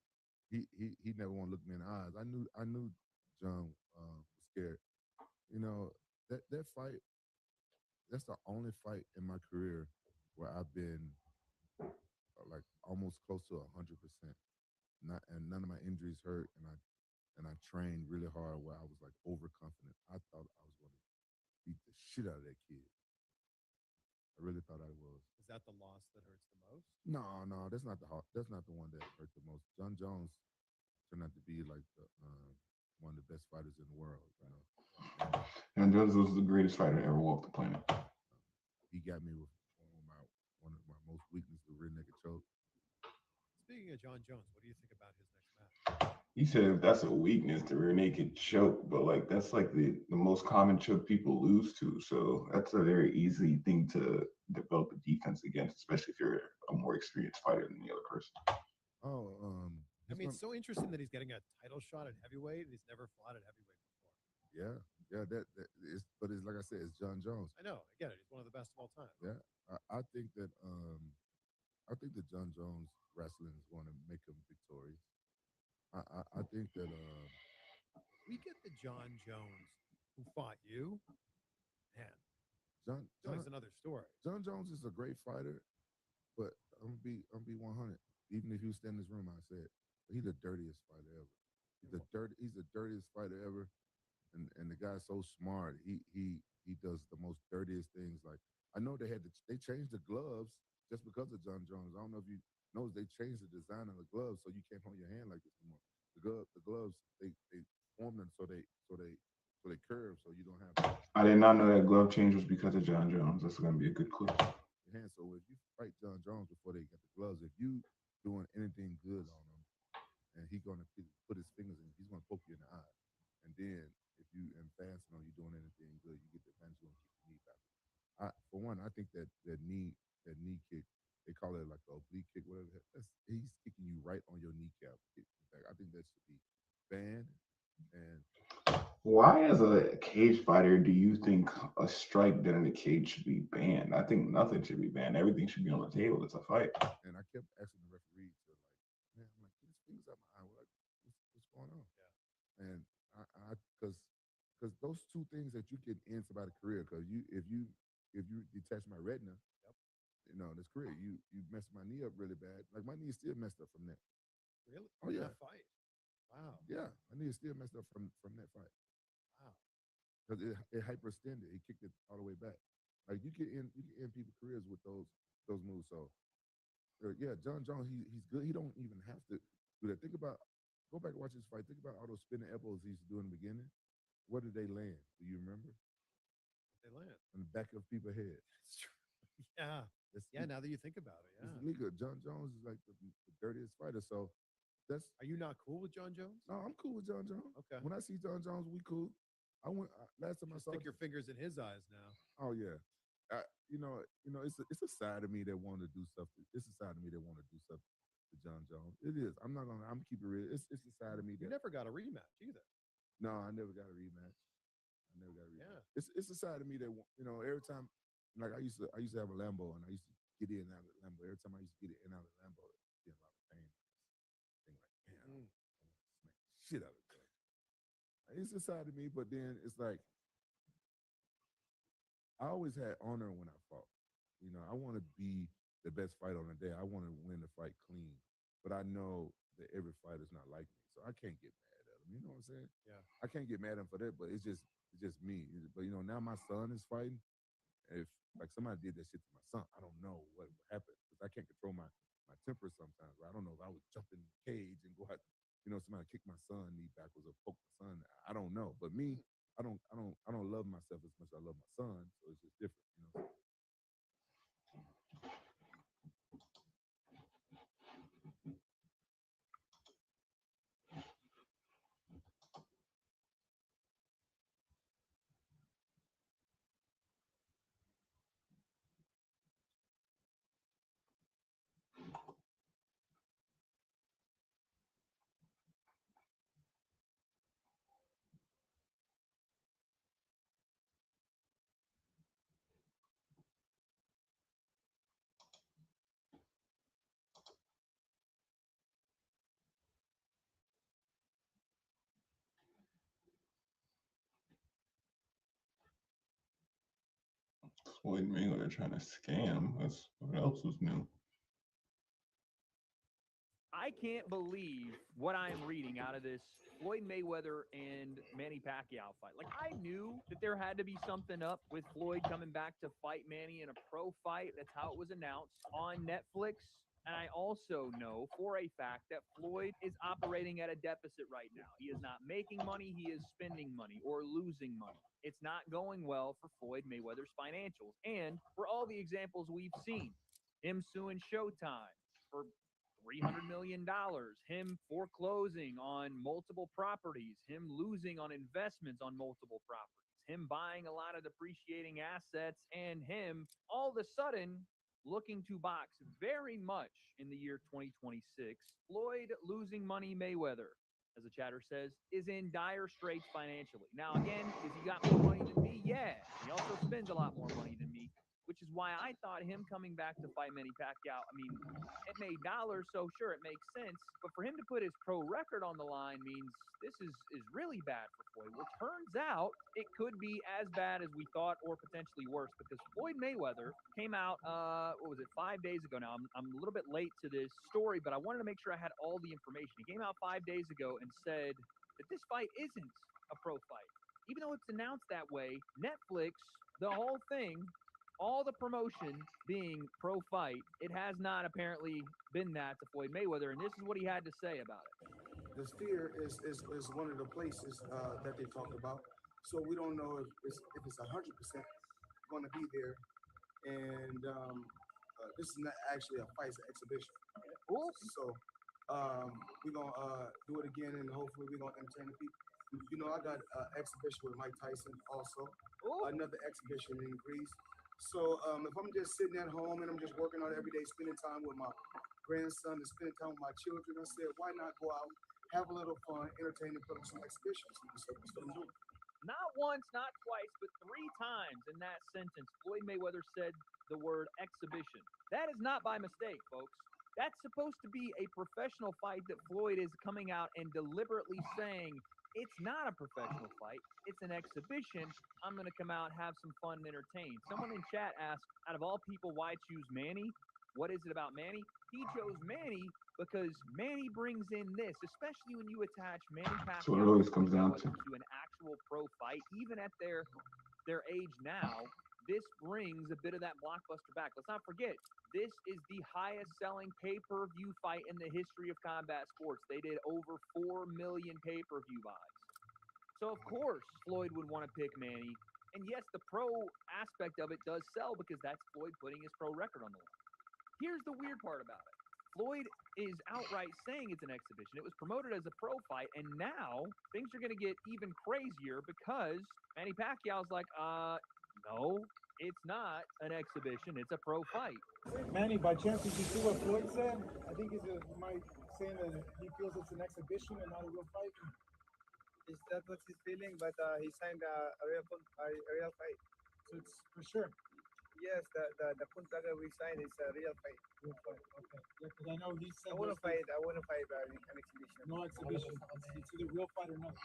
he never want to look me in the eyes. I knew John was scared. You know that fight. That's the only fight in my career where I've been like almost close to 100%. And none of my injuries hurt, and I trained really hard where I was like overconfident. I thought I was going to beat the shit out of that kid. I really thought I was. Is that the loss that hurts the most? No, that's not that's not the one that hurt the most. John Jones turned out to be like one of the best fighters in the world. You know, And Jones was the greatest fighter to ever walk the planet. He got me with one of my most weakness, the rear naked choke. Speaking of John Jones, what do you think about his next match? He said if that's a weakness, the rear naked choke, but like that's like the most common choke people lose to. So that's a very easy thing to develop a defense against, especially if you're a more experienced fighter than the other person. Oh, I mean, it's so interesting that he's getting a title shot at heavyweight. He's never fought at heavyweight before. yeah, that is, but it's like I said, it's John Jones. I know, I get it. He's one of the best of all time. Yeah, I think that John Jones wrestling is going to make him victorious. I think that we get the John Jones who fought you. Man, John is another story. John Jones is a great fighter, but I'm gonna be 100. Even if you stand in this room, I said he's the dirtiest fighter ever. He's the dirtiest fighter ever, and the guy's so smart. He does the most dirtiest things. Like I know they changed the gloves just because of John Jones. I don't know if you know they changed the design of the gloves so you can't hold your hand like this anymore. The gloves they form them so they curve so you don't have I did not know that glove change was because of John Jones. That's going to be a good clue. your hand. So if you fight John Jones before they get the gloves, if you doing anything good on him, and he's gonna put his fingers in, he's gonna poke you in the eye. And then if you advancing on you doing anything good, you get the advantage. You gonna kick the knee back. For one, I think that knee kick, they call it like the oblique kick, whatever. He's kicking you right on your kneecap. I think that should be banned. And Why, as a cage fighter, do you think a strike done in the cage should be banned? I think nothing should be banned. Everything should be on the table. It's a fight. and I kept asking the referee to like, man, I'm like, get his fingers out my eye. What's going on? Yeah. And I because those two things that you can end somebody's career. Because if you detach my retina, you know, this career, you messed my knee up really bad. Like my knee is still messed up from that. Really? Oh yeah. That fight. Wow. Yeah, my knee is still messed up from that fight. Wow. Because it hyperextended. He kicked it all the way back. Like you can end people's careers with those moves. So yeah, John Jones, he's good. He don't even have to do that. Go back and watch his fight. Think about all those spinning elbows he used to do in the beginning. Where did they land? Do you remember? They land on the back of people's head. That's true. Yeah. Now that you think about it, yeah. It's illegal. John Jones is like the dirtiest fighter. So Are you not cool with John Jones? No, I'm cool with John Jones. Okay. When I see John Jones, we cool. Last time I saw. Stick your fingers in his eyes now. Oh yeah. It's a side of me that want to do stuff. It's a side of me that want to do stuff to John Jones. It is. I'm keep it real. It's a side of me. You never got a rematch either. No, I never got a rematch. Yeah. It's a side of me that every time, like I used to have a Lambo and I used to get in and out of the Lambo. Every time I used to get in and out of the Lambo, I'd be in a lot of pain. Think like, man, I want to smack the shit out of it. It's a side of me, but then it's like I always had honor when I fought. You know, I want to be the best fighter on the day. I want to win the fight clean. But I know that every fighter's not like me. So I can't get mad at him. You know what I'm saying? Yeah. I can't get mad at him for that, but it's just me. But now my son is fighting. If like somebody did that shit to my son, I don't know what would happen. Because I can't control my temper sometimes. Right? I don't know if I would jump in the cage and go out somebody kick my son knee backwards or poke my son. I don't know, but me, I don't love myself as much as I love my son, so it's just different. Floyd Mayweather trying to scam. That's what else was new. I can't believe what I'm reading out of this Floyd Mayweather and Manny Pacquiao fight. Like, I knew that there had to be something up with Floyd coming back to fight Manny in a pro fight. That's how it was announced on Netflix. And I also know for a fact that Floyd is operating at a deficit right now. He is not making money, he is spending money or losing money. It's not going well for Floyd Mayweather's financials. And for all the examples we've seen, him suing Showtime for $300 million, him foreclosing on multiple properties, him losing on investments on multiple properties, him buying a lot of depreciating assets, and him all of a sudden looking to box very much in the year 2026. Floyd losing money Mayweather, as the chatter says, is in dire straits financially. Now, again, has he got more money than me? Yeah. He also spends a lot more money than me, which is why I thought him coming back to fight Manny Pacquiao, I mean, it made dollars, so sure, it makes sense. But for him to put his pro record on the line means this is really bad for Floyd. Well, turns out it could be as bad as we thought or potentially worse, because Floyd Mayweather came out, 5 days ago now. I'm a little bit late to this story, but I wanted to make sure I had all the information. He came out 5 days ago and said that this fight isn't a pro fight. Even though it's announced that way, Netflix, the whole thing, all the promotion being pro fight, it has not apparently been that to Floyd Mayweather, and this is what he had to say about it. The fear is one of the places that they talk about. So we don't know if it's 100% going to be there. And this is not actually a fight, it's an exhibition. Cool. So we're going to do it again, and hopefully we're going to entertain the people. I got an exhibition with Mike Tyson also. Another exhibition in Greece. So if I'm just sitting at home and I'm just working out every day, spending time with my grandson and spending time with my children, I said, why not go out, have a little fun, entertain, and put on some exhibitions? So that's what I'm doing. Not once, not twice, but 3 times in that sentence, Floyd Mayweather said the word exhibition. That is not by mistake, folks. That's supposed to be a professional fight that Floyd is coming out and deliberately saying, it's not a professional fight. It's an exhibition. I'm going to come out, have some fun, and entertain. Someone in chat asked, out of all people, why choose Manny? What is it about Manny? He chose Manny because Manny brings in this, especially when you attach Manny That's what Pacquiao it always comes down to. to an actual pro fight, even at their age now. This brings a bit of that blockbuster back. Let's not forget, this is the highest selling pay-per-view fight in the history of combat sports. They did over 4 million pay-per-view buys. So, of course, Floyd would want to pick Manny. And yes, the pro aspect of it does sell because that's Floyd putting his pro record on the line. Here's the weird part about it. Floyd is outright saying it's an exhibition. It was promoted as a pro fight, and now things are going to get even crazier because Manny Pacquiao's like, no, it's not an exhibition. It's a pro fight. Manny, by chance, did you see what Floyd said? I think he's saying that he feels it's an exhibition and not a real fight. Is that what he's feeling? But he signed a real fight. So it's for sure. Yes, the contract that we signed is a real fight. Real fight. Okay. Yeah, because I know he said. I want to fight an exhibition. No exhibition. It's either real fight or not.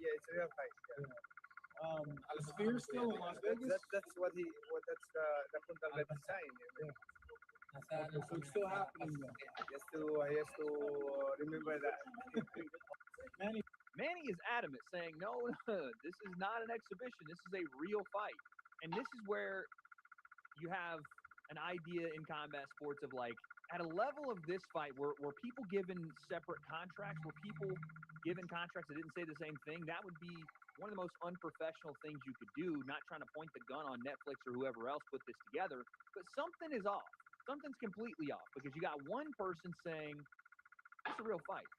Yeah, it's a real fight. Yeah. The Sphere still in Las Vegas. That's the contract that he signed. Yeah. Okay, so it's still happening then. He has to remember that. Manny is adamant, saying, no, this is not an exhibition. This is a real fight. And this is where you have an idea in combat sports of like, at a level of this fight where people given separate contracts, where people given contracts that didn't say the same thing, that would be one of the most unprofessional things you could do, not trying to point the gun on Netflix or whoever else put this together, but something is off. Something's completely off because you got one person saying, it's a real fight.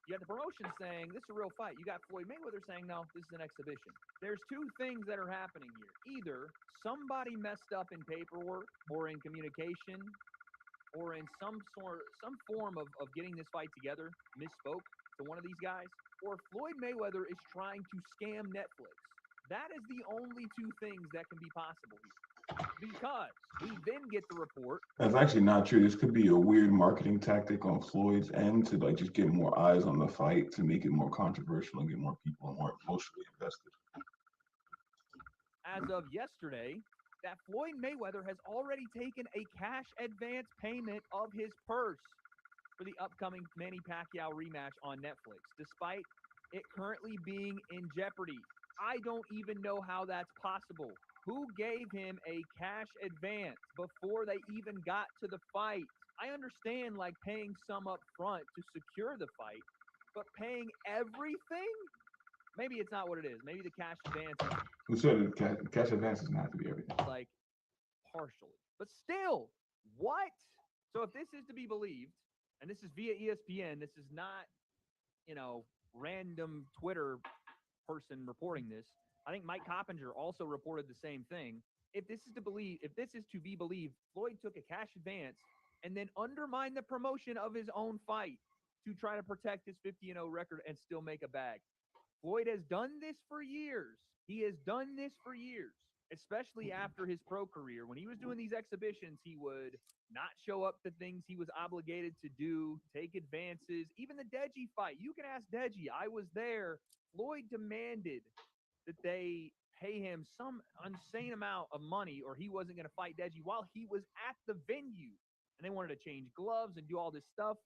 You got the promotion saying, this is a real fight. You got Floyd Mayweather saying, no, this is an exhibition. There's two things that are happening here. Either somebody messed up in paperwork or in communication or in some form of getting this fight together, misspoke to one of these guys, or Floyd Mayweather is trying to scam Netflix. That is the only two things that can be possible here. Because we then get the report. That's actually not true. This could be a weird marketing tactic on Floyd's end to like just get more eyes on the fight, to make it more controversial and get more people more emotionally invested. As of yesterday, that Floyd Mayweather has already taken a cash advance payment of his purse for the upcoming Manny Pacquiao rematch on Netflix, despite it currently being in jeopardy. I don't even know how that's possible. Who gave him a cash advance before they even got to the fight? I understand like paying some up front to secure the fight, but paying everything? Maybe it's not what it is. Maybe the cash advance is Who said cash advance doesn't have to be everything? like partially. But still, what? So if this is to be believed, and this is via ESPN, this is not, random Twitter person reporting this. I think Mike Coppinger also reported the same thing. If this is to be believed, Floyd took a cash advance and then undermined the promotion of his own fight to try to protect his 50-0 record and still make a bag. Floyd has done this for years. He has done this for years, especially after his pro career. When he was doing these exhibitions, he would not show up to things he was obligated to do, take advances. Even the Deji fight, you can ask Deji. I was there. Floyd demanded that they pay him some insane amount of money or he wasn't going to fight Deji while he was at the venue. And they wanted to change gloves and do all this stuff.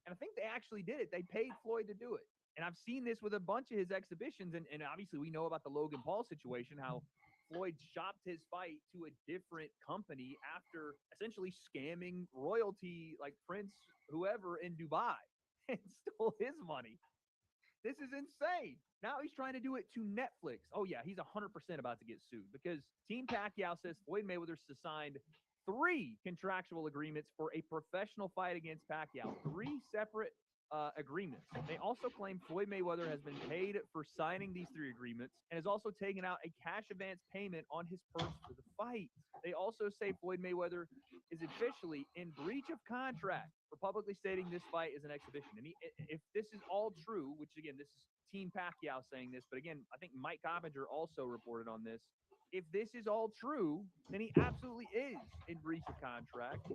And I think they actually did it. They paid Floyd to do it. And I've seen this with a bunch of his exhibitions. And obviously we know about the Logan Paul situation, how Floyd shopped his fight to a different company after essentially scamming royalty like Prince whoever in Dubai and stole his money. This is insane. Now he's trying to do it to Netflix. Oh, yeah, he's 100% about to get sued because Team Pacquiao says Floyd Mayweather signed 3 contractual agreements for a professional fight against Pacquiao. 3 separate agreements. They also claim Floyd Mayweather has been paid for signing these 3 agreements and has also taken out a cash advance payment on his purse for the fight. They also say Floyd Mayweather is officially in breach of contract for publicly stating this fight is an exhibition. And if this is all true, which again, this is Team Pacquiao saying this, but again, I think Mike Coppinger also reported on this. If this is all true, then he absolutely is in breach of contract.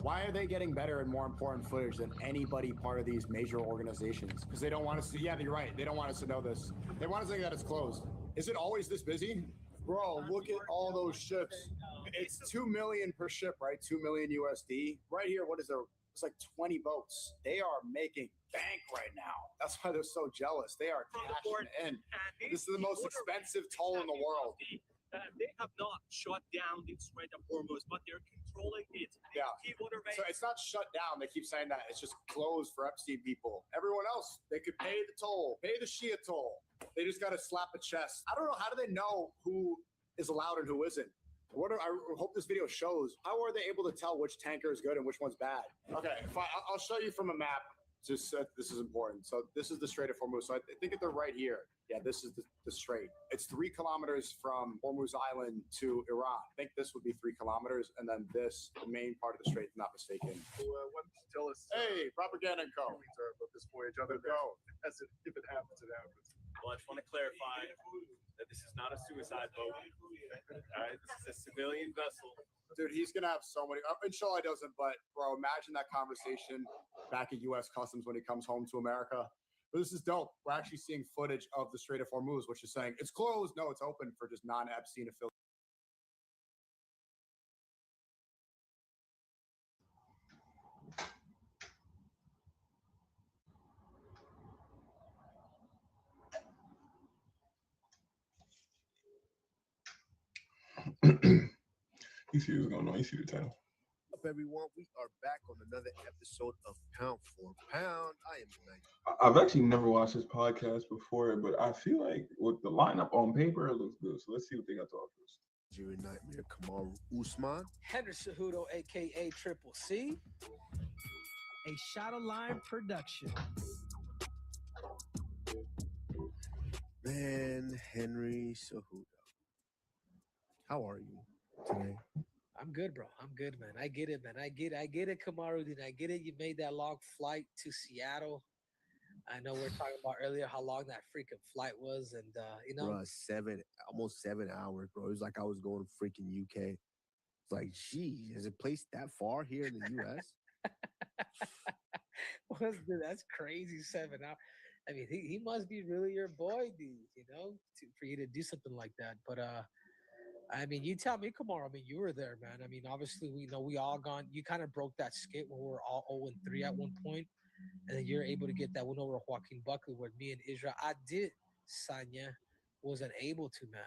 Why are they getting better and more important footage than anybody part of these major organizations? Because they don't want us to. Yeah, you're right. They don't want us to know this. They want us to think that it's closed. Is it always this busy? Bro, look at all those ships. It's 2 million per ship, right? 2 million USD. Right here, what is there? It's like 20 boats. They are making bank right now. That's why they're so jealous. They are cashing in. This is the most expensive toll in the world. They have not shut down the Strait of Hormuz, but they're controlling it. Yeah. So it's not shut down. They keep saying that. It's just closed for Epstein people. Everyone else, they could pay the toll, pay the Shia toll. They just got to slap a chest. I don't know. How do they know who is allowed and who isn't? I hope this video shows. How are they able to tell which tanker is good and which one's bad? Okay, fine. I'll show you from a map. Just this is important. So this is the Strait of Hormuz. So I think they're right here. Yeah, this is the strait. It's 3 kilometers from Hormuz Island to Iran. I think this would be 3 kilometers, and then this, the main part of the strait, if not mistaken. What did you tell us? Hey, Propaganda and Co. About this voyage, other than if it happens, it happens. Well, I just want to clarify that this is not a suicide boat. All right, this is a civilian vessel. Dude, he's gonna have so many. Inshallah, he doesn't. But bro, imagine that conversation back at U.S. Customs when he comes home to America. But this is dope. We're actually seeing footage of the Strait of Hormuz, which is saying it's closed. No, it's open for just non-Epstein affiliates. You see what's going on. You see the title. Up, everyone. We are back on another episode of Pound for Pound. I am United. I've actually never watched this podcast before, but I feel like with the lineup on paper, it looks good. So let's see what they got to offer us. Nigerian Nightmare Kamaru Usman. Henry Cejudo, a.k.a. Triple C. A Shadowline production. Man, Henry Cejudo. How are you today? I'm good, bro. I'm good, man. I get it, man. I get it, Kamaruddin. I get it. You made that long flight to Seattle. I know we we're talking about earlier how long that freaking flight was, and you know, Bruh, almost 7 hours, bro. It was like I was going to freaking UK. It's like, gee, is it placed that far here in the US? Dude, that's crazy. 7 hours. I mean, he must be really your boy, dude. You know, for you to do something like that. But I mean, you tell me, Kamar. I mean, you were there, man. I mean, obviously, we know we all gone. You kind of broke that skit when we were all 0-3 at one point, and then you're able to get that win over Joaquin Buckley, where me and Israel, I did, Sanya, wasn't able to, man.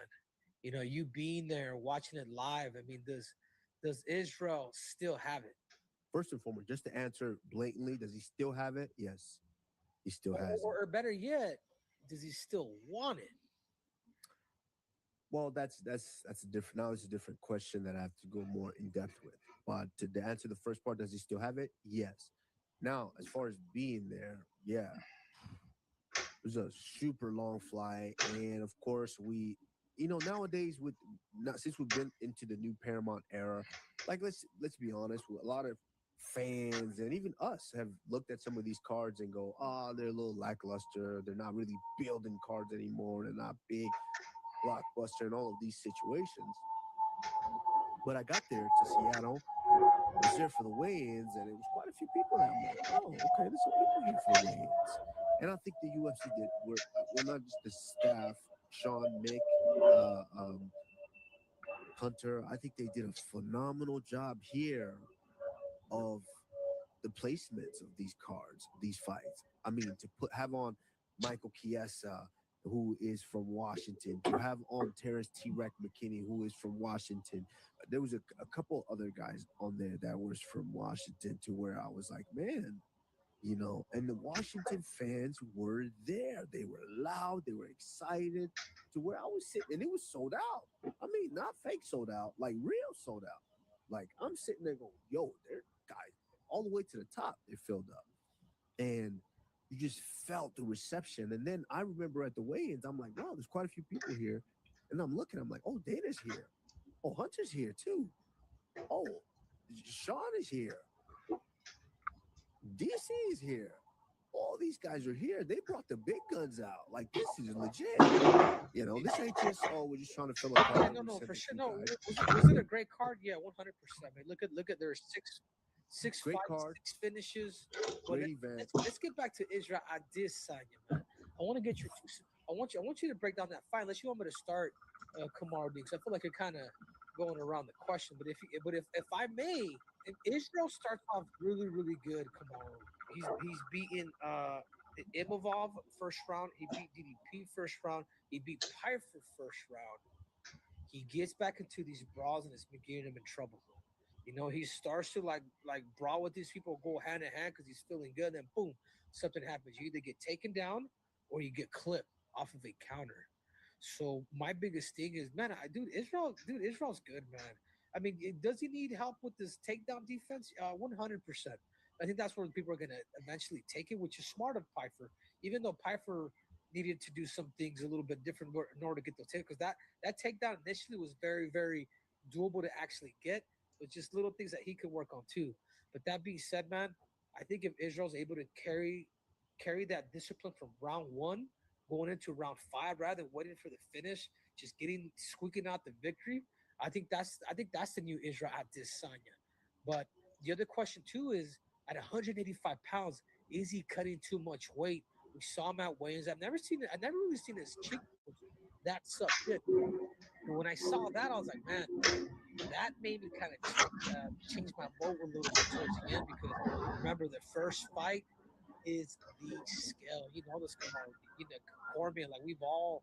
You know, you being there, watching it live. I mean, does Israel still have it? First and foremost, just to answer blatantly, does he still have it? Yes, he still has it. Or better yet, does he still want it? Well, that's a different. Now it's a different question that I have to go more in depth with. But to answer the first part, does he still have it? Yes. Now, as far as being there, yeah, it was a super long flight, and of course we, nowadays since we've been into the new Paramount era, like let's be honest, a lot of fans and even us have looked at some of these cards and go, they're a little lackluster. They're not really building cards anymore. They're not big, blockbuster, and all of these situations. But I got there to Seattle, was there for the weigh-ins, and it was quite a few people there. I'm like, oh, okay, there's some people here for the weigh-ins. And I think the UFC did, we're not just the staff, Sean, Mick, Hunter, I think they did a phenomenal job here of the placements of these cards, these fights. I mean, to have on Michael Chiesa, who is from Washington, to have on Terrence T-Rex McKinney, who is from Washington. There was a couple other guys on there that was from Washington, to where I was like, man, and the Washington fans were there. They were loud. They were excited, to where I was sitting, and it was sold out. I mean, not fake sold out, like real sold out. Like, I'm sitting there going, yo, there guys all the way to the top, it filled up. And you just felt the reception. And then I remember at the weigh-ins, I'm like, wow, there's quite a few people here. And I'm looking, I'm like, oh, Dana's here. Oh, Hunter's here too. Oh, Sean is here. DC is here. All these guys are here. They brought the big guns out. Like, this is legit. This ain't just, we're just trying to fill a card. No, for sure. No, was it a great card? Yeah, 100%. I mean, look at there's 6 Great fights, card. 6 finishes. But Great event. let's get back to Israel Adesanya, man. I want to get your I want you to break down that fight. Unless you want me to start, Kamar, because I feel like you're kind of going around the question. But if I may, if Israel starts off really really good, Kamar. He's beaten Imavov first round. He beat DDP first round. He beat Piper first round. He gets back into these brawls and it's been getting him in trouble. You know, he starts to like brawl with these people, go hand in hand because he's feeling good. Then boom, something happens. You either get taken down or you get clipped off of a counter. So my biggest thing is, man, Israel's good, man. I mean, does he need help with this takedown defense? 100%. I think that's where people are gonna eventually take it, which is smart of Piper. Even though Piper needed to do some things a little bit different in order to get those take, because that takedown initially was very very doable to actually get, but just little things that he could work on too. But that being said, man, I think if Israel's able to carry that discipline from round one going into round five rather than waiting for the finish, just getting squeaking out the victory. I think that's the new Israel at Adesanya. But the other question too is at 185 pounds, is he cutting too much weight? We saw him at weigh-ins. I've never really seen his cheekbones that sucked in. And when I saw that, I was like, man, that made me kind of change my vote a little bit towards the end because remember the first fight is the scale. You know this, come on, Corbin. Like we've all,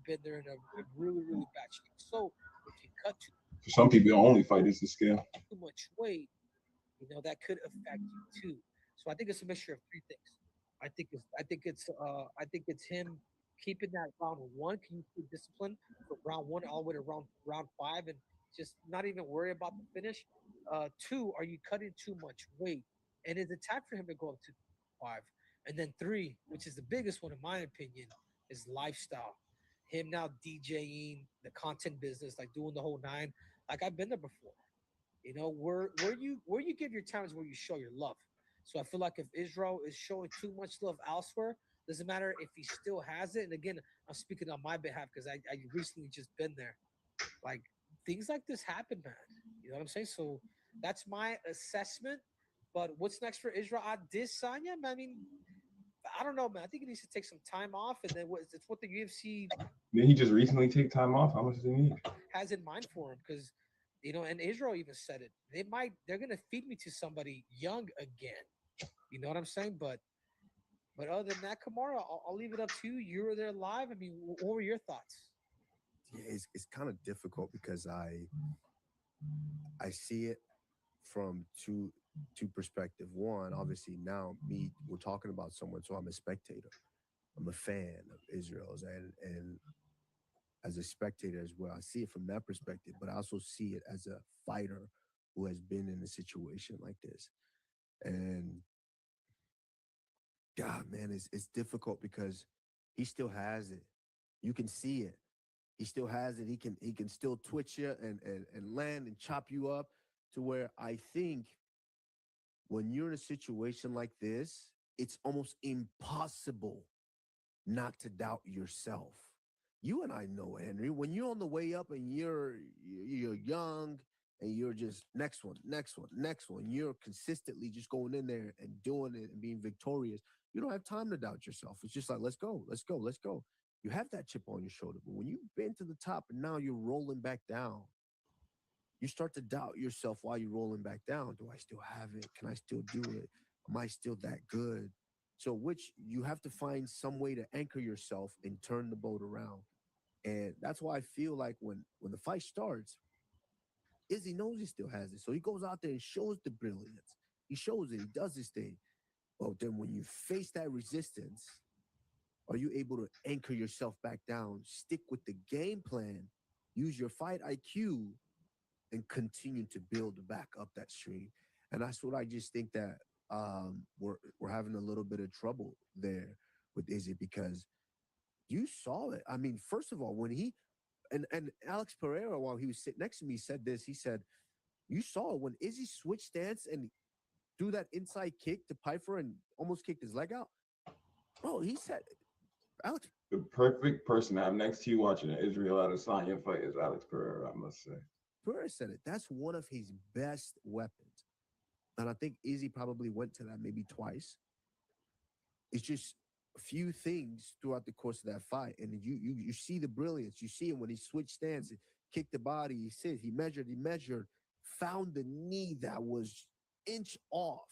been there in a really really bad shape. So if you cut For some people, the only fight is the scale. too much weight, that could affect you too. So I think it's a mixture of three things. I think it's him keeping that round one. Can you keep discipline from round one all the way to round five and just not even worry about the finish? Two, are you cutting too much weight? And is it time for him to go up to five? And then three, which is the biggest one in my opinion, is lifestyle. Him now DJing the content business, like doing the whole nine. Like I've been there before. Where you give your time is where you show your love. So I feel like if Israel is showing too much love elsewhere, doesn't matter if he still has it. And again, I'm speaking on my behalf because I recently just been there. Like things like this happen, man. You know what I'm saying? So that's my assessment. But what's next for Israel Adesanya? I mean, I don't know, man. I think he needs to take some time off, and then it's what the UFC Did he just recently take time off? How much does he need? has in mind for him because and Israel even said it. They're gonna feed me to somebody young again. You know what I'm saying? But other than that, Kamara, I'll leave it up to you. You were there live. I mean, what were your thoughts? Yeah, it's kind of difficult because I see it from two perspective. One, obviously now we're talking about someone, so I'm a spectator. I'm a fan of Israel's and as a spectator as well. I see it from that perspective, but I also see it as a fighter who has been in a situation like this. And God, man, it's difficult because he still has it. You can see it. He still has it. He can still twitch you and land and chop you up to where I think when you're in a situation like this, it's almost impossible not to doubt yourself. You and I know, Henry, when you're on the way up and you're young and you're just next one, next one, next one, you're consistently just going in there and doing it and being victorious. You don't have time to doubt yourself. It's just like, let's go, let's go, let's go. You have that chip on your shoulder. But when you've been to the top and now you're rolling back down, you start to doubt yourself while you're rolling back down. Do I still have it? Can I still do it? Am I still that good? So, which you have to find some way to anchor yourself and turn the boat around. And that's why I feel like when the fight starts, Izzy knows he still has it. So he goes out there and shows the brilliance. He shows it. He does his thing. But then when you face that resistance, are you able to anchor yourself back down, stick with the game plan, use your fight IQ, and continue to build back up that stream? And that's what I just think that we're having a little bit of trouble there with Izzy because you saw it. I mean, first of all, when he and Alex Pereira, while he was sitting next to me, said this. He said, "You saw it when Izzy switched stance and threw that inside kick to Piper and almost kicked his leg out." Bro, he said, Alex. The perfect person to have next to you watching an Israel Adesanya fight is Alex Pereira, I must say. Pereira said it. That's one of his best weapons. and I think Izzy probably went to that maybe twice. It's just a few things throughout the course of that fight, and you see the brilliance. You see him when he switched stance, kicked the body, he sit, he measured, found the knee that was inch off.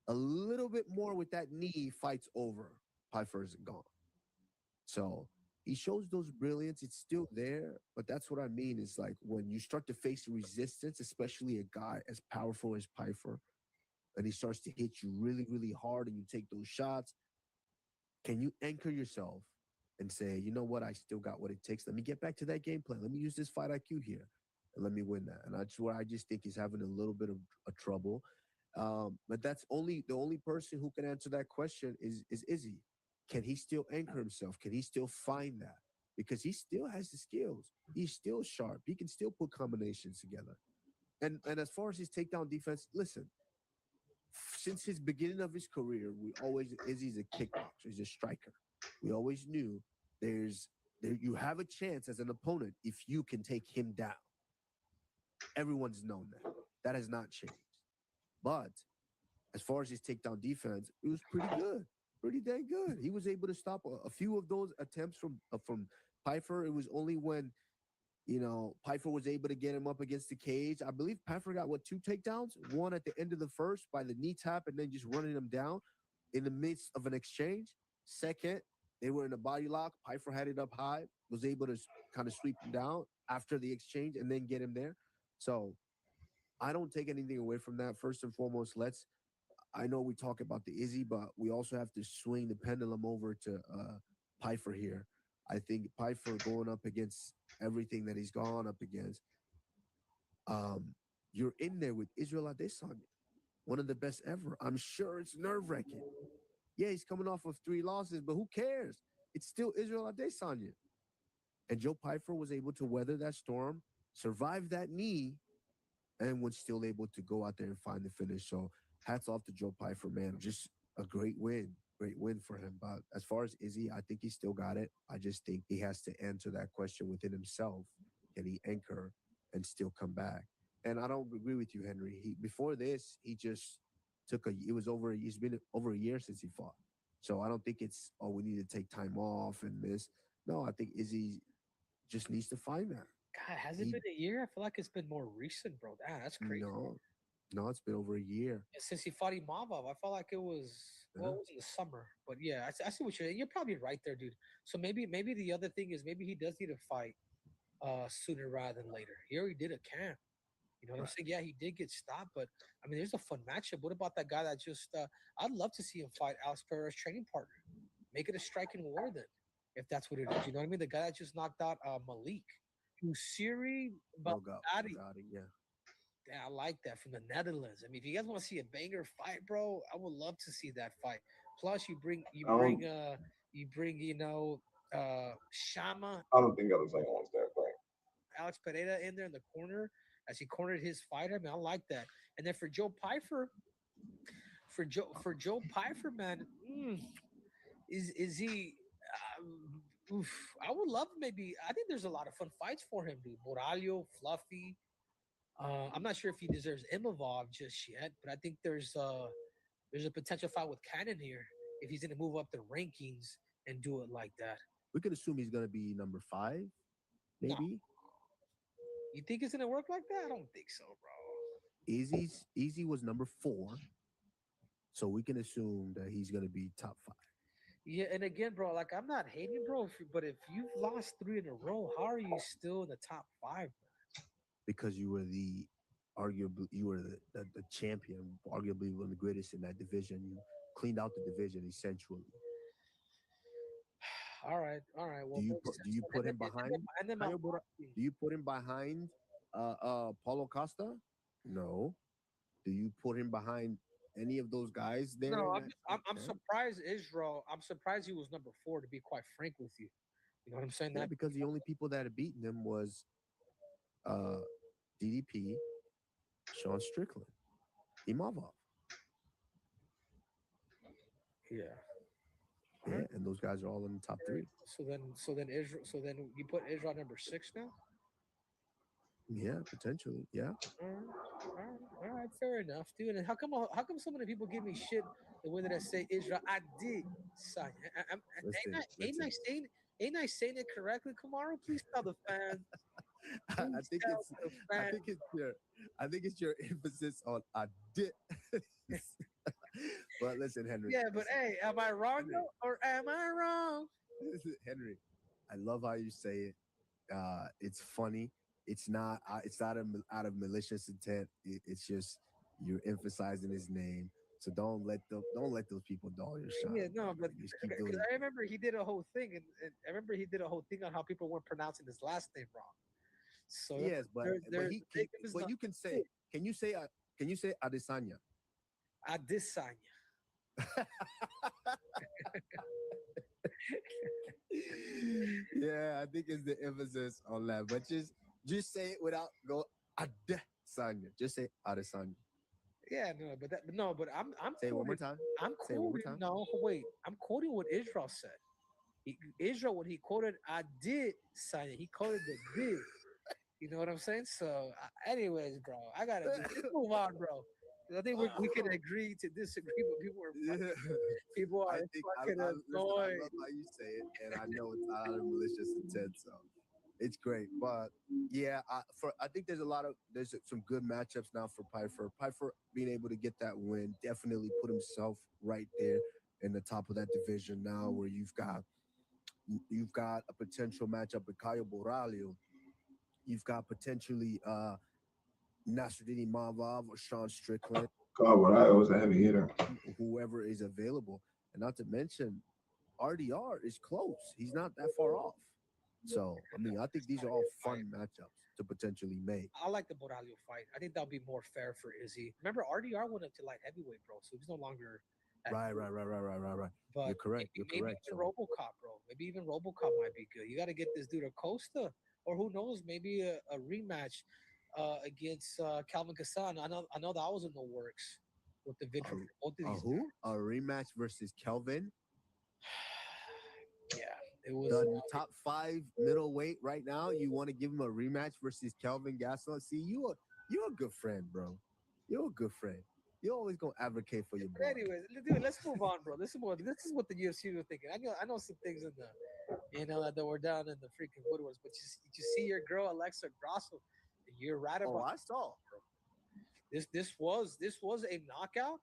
A little bit more with that knee, fight's over. Pfeiffer is gone. So he shows those brilliance. It's still there, but that's what I mean. Is like when you start to face resistance, especially a guy as powerful as Pfeiffer, and he starts to hit you really, really hard, and you take those shots. Can you anchor yourself and say, you know what, I still got what it takes. Let me get back to that game plan. Let me use this fight IQ here, and let me win that. And that's where I just think he's having a little bit of a trouble. But that's only the only person who can answer that question is Izzy. Can he still anchor himself? Can he still find that? Because he still has the skills. He's still sharp. He can still put combinations together. And as far as his takedown defense, listen, since his beginning of his career, we always Izzy's a kickboxer, he's a striker. We always knew you have a chance as an opponent if you can take him down. Everyone's known that. That has not changed. But as far as his takedown defense, it was pretty good, pretty dang good. He was able to stop a few of those attempts from Pfeiffer. It was only when Pfeiffer was able to get him up against the cage. I believe Pfeiffer got two takedowns, one at the end of the first by the knee tap and then just running him down in the midst of an exchange. Second, they were in a body lock. Pfeiffer had it up high, was able to kind of sweep him down after the exchange and then get him there. So I don't take anything away from that. First and foremost, I know we talk about the Izzy, but we also have to swing the pendulum over to Pfeiffer here. I think Pfeiffer going up against everything that he's gone up against, you're in there with Israel Adesanya, one of the best ever. I'm sure it's nerve-wracking. Yeah, he's coming off of 3 losses, but who cares? It's still Israel Adesanya. And Joe Pfeiffer was able to weather that storm, survive that knee, and was still able to go out there and find the finish. So hats off to Joe Pfeiffer, man. Just a great win for him. But as far as Izzy, I think he still got it. I just think he has to answer that question within himself. Can he anchor and still come back? And I don't agree with you, Henry. Before this, he just he's been over a year since he fought. So I don't think it's, we need to take time off and this. No, I think Izzy just needs to find that. God, has it been a year? I feel like it's been more recent, bro. That's crazy. No, it's been over a year. Since he fought Imavov, I felt like it was it was in the summer. But yeah, I see what you're probably right there, dude. So maybe the other thing is maybe he does need to fight sooner rather than later. He already did a camp. You know what I'm saying? Yeah, he did get stopped, but I mean, there's a fun matchup. What about that guy that just? I'd love to see him fight Alex Pereira's training partner. Make it a striking war then, if that's what it is. You know what I mean? The guy that just knocked out Malik, Usiri Baghdadi. Yeah. Yeah, I like that from the Netherlands. I mean, if you guys want to see a banger fight, bro, I would love to see that fight. Plus, you bring Shama. I don't think Adesanya wants that fight. Alex Pereira in there in the corner as he cornered his fighter. I mean, I like that. And then for Joe Pfeiffer, man, is he? I would love maybe. I think there's a lot of fun fights for him, dude. Moralio, Fluffy. I'm not sure if he deserves Imavov just yet, but I think there's a potential fight with Cannon here if he's going to move up the rankings and do it like that. We could assume he's going to be number 5, maybe. No. You think it's going to work like that? I don't think so, bro. Easy was number 4, so we can assume that he's going to be top 5. Yeah, and again, bro, like I'm not hating, bro, but if you've lost 3 in a row, how are you still in the top 5, man? Because you were the champion, arguably one of the greatest in that division. You cleaned out the division essentially. All right. Well, do you put him behind? Do you put him behind Paulo Costa? No. Do you put him behind any of those guys there? No, I'm surprised Israel. I'm surprised he was number 4. To be quite frank with you, you know what I'm saying? Yeah, because the only people that had beaten him was DDP, Sean Strickland, Imavov. Yeah. Yeah, and those guys are all in the top 3. So then you put Israel number 6 now? Yeah, potentially. Yeah. All right, fair enough, dude. And how come so many people give me shit the way that I say Israel? I did, son. Listen, Ain't I listen. saying it correctly, Kamaru? Please tell the fans. I Please think tell it's the I fans. think it's your I think it's your emphasis on I did. But listen, Henry. Yeah, but Listen, hey, am I wrong Henry. though, or am I wrong? Henry, I love how you say it. It's funny. It's not out of malicious intent. It's just you're emphasizing his name. So don't let those people dull your shine, Yeah, no, bro. but Just keep because doing it. I remember he did a whole thing, and I remember he did a whole thing on how people weren't pronouncing his last name wrong. So Yes, but there's he the can. name is But not you can say. Can you say Adesanya? Adesanya. Yeah, I think it's the emphasis on that. But just say it without go Adesanya. Just say Adesanya. Yeah, but I'm Say it one more quoting time. I'm Say it one more quoting time. no wait I'm quoting what Israel said. Israel when he quoted I did sign it, he quoted the did. You know what I'm saying? So, anyways, bro, let's move on, bro. 'Cause I think we can agree to disagree, but people are fucking Listen. I annoyed. love how you say it, and I know it's not out of malicious intent, so it's great. But yeah, I think there's some good matchups now for Piper. Piper being able to get that win definitely put himself right there in the top of that division now, where you've got a potential matchup with Caio Borralho. You've got potentially Nasruddin Imavov or Sean Strickland, God, what I was a heavy hitter. whoever is available. And not to mention, RDR is close. He's not that far off. So, I mean, I think these are all fun matchups to potentially make. I like the Borralho fight. I think that'll be more fair for Izzy. Remember, RDR went up to light heavyweight, bro, so he's no longer at Right. But You're correct. You're maybe correct. even So, RoboCop, bro. Maybe even RoboCop might be good. You got to get this dude Acosta, or who knows, maybe a rematch against Calvin Cassan. I know that was in the works with the victory for both of these. who? A rematch versus Kelvin? Yeah, it was The top 5 middleweight right now. You want to give him a rematch versus Kelvin Gastelum? See, you're a good friend, bro. You're a good friend. You're always gonna advocate for your boy. Anyways, dude, let's move on, bro. This is what the UFC was thinking. I know some things in the that were down in the freaking woodworks, but you see your girl Alexa Grasso, and you're right about. Oh, I saw. This was a knockout,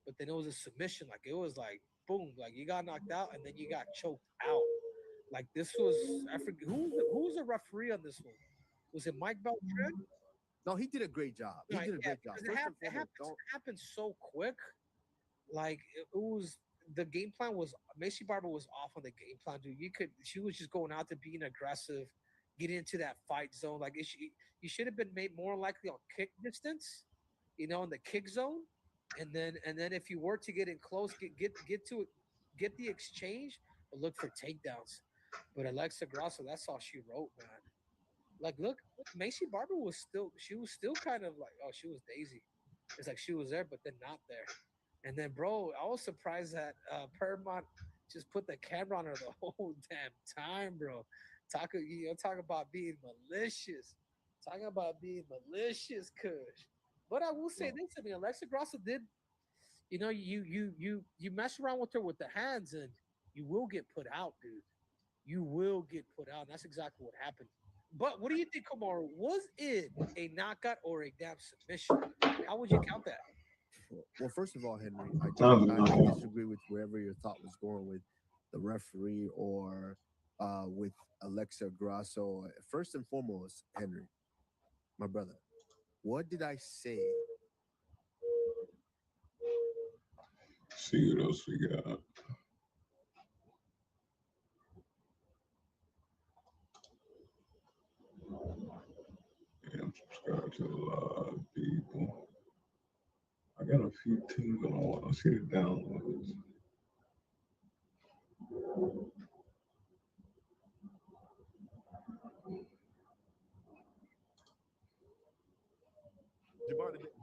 but then it was a submission. Like it was like boom, like you got knocked out and then you got choked out. Like this was I forget who was the referee on this one. Was it Mike Beltran? No, he did a great job. He did a great job. Because it happened so quick. Like it was the game plan was Macy Barber was off on the game plan, dude. She was just going out to being aggressive, get into that fight zone. Like you should have been made more likely on kick distance, in the kick zone, and then if you were to get in close, get to it, get the exchange, but look for takedowns. But Alexa Grasso, that's all she wrote, man. Like, look, Macy Barber was still kind of like, oh, she was Daisy. It's like she was there, but then not there. And then, bro, I was surprised that Paramount just put the camera on her the whole damn time, bro. Talk about being malicious. Talking about being malicious, Kush. But I will say this: I mean, Alexa Grasso did. You mess around with her with the hands, and you will get put out, dude. You will get put out. And that's exactly what happened. But what do you think, Kamaru? Was it a knockout or a damn submission? How would you count that? Well, first of all, Henry, I Sounds disagree with wherever your thought was going with the referee or with Alexa Grasso. First and foremost, Henry, my brother, what did I say? See what else we got. Yeah, I'm subscribed to a lot of people. I got a few teams that I want to see the downloads.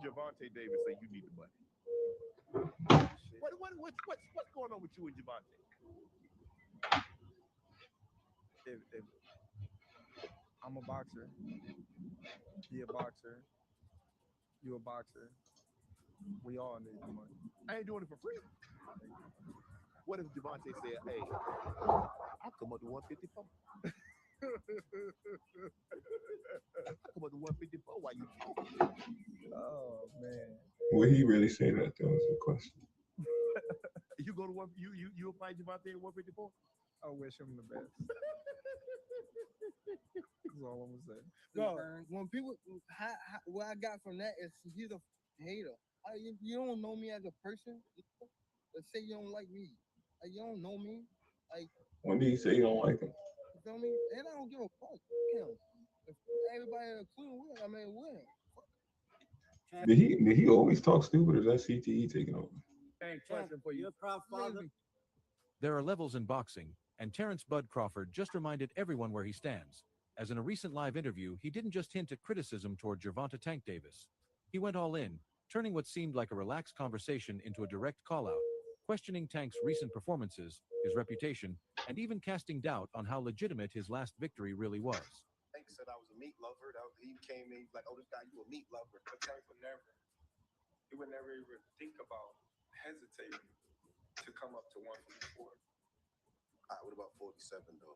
Javante Davis say you need the money. What's going on with you and Javante? I'm a boxer. He a boxer. You a boxer. We all need the money. I ain't doing it for free. What if Javante said, "Hey, I'll come up to 154. I'll come up to 154 while you talking." Oh man. Would he really say that though? Is the question. You go to one. You fight Javante at 154. I wish him the best. That's all I'm gonna say. No, when people, what I got from that is he's a hater. You don't know me as a person. Let's say you don't like me. Like, you don't know me. Like, When did he say you don't like him? you feel me? And I don't give a fuck. Him. If everybody including Will, I mean, Will. Did he always talk stupid, or is that CTE taking over? Hey, question for you. You're a proud father. There are levels in boxing, and Terrence Bud Crawford just reminded everyone where he stands. As in a recent live interview, he didn't just hint at criticism toward Gervonta Tank Davis. He went all in, turning what seemed like a relaxed conversation into a direct call-out, questioning Tank's recent performances, his reputation, and even casting doubt on how legitimate his last victory really was. Tank said I was a meat lover. He came in, he was like, "Oh, this guy, you a meat lover." But Tank would never even think about hesitating to come up to 154. What about 47 though?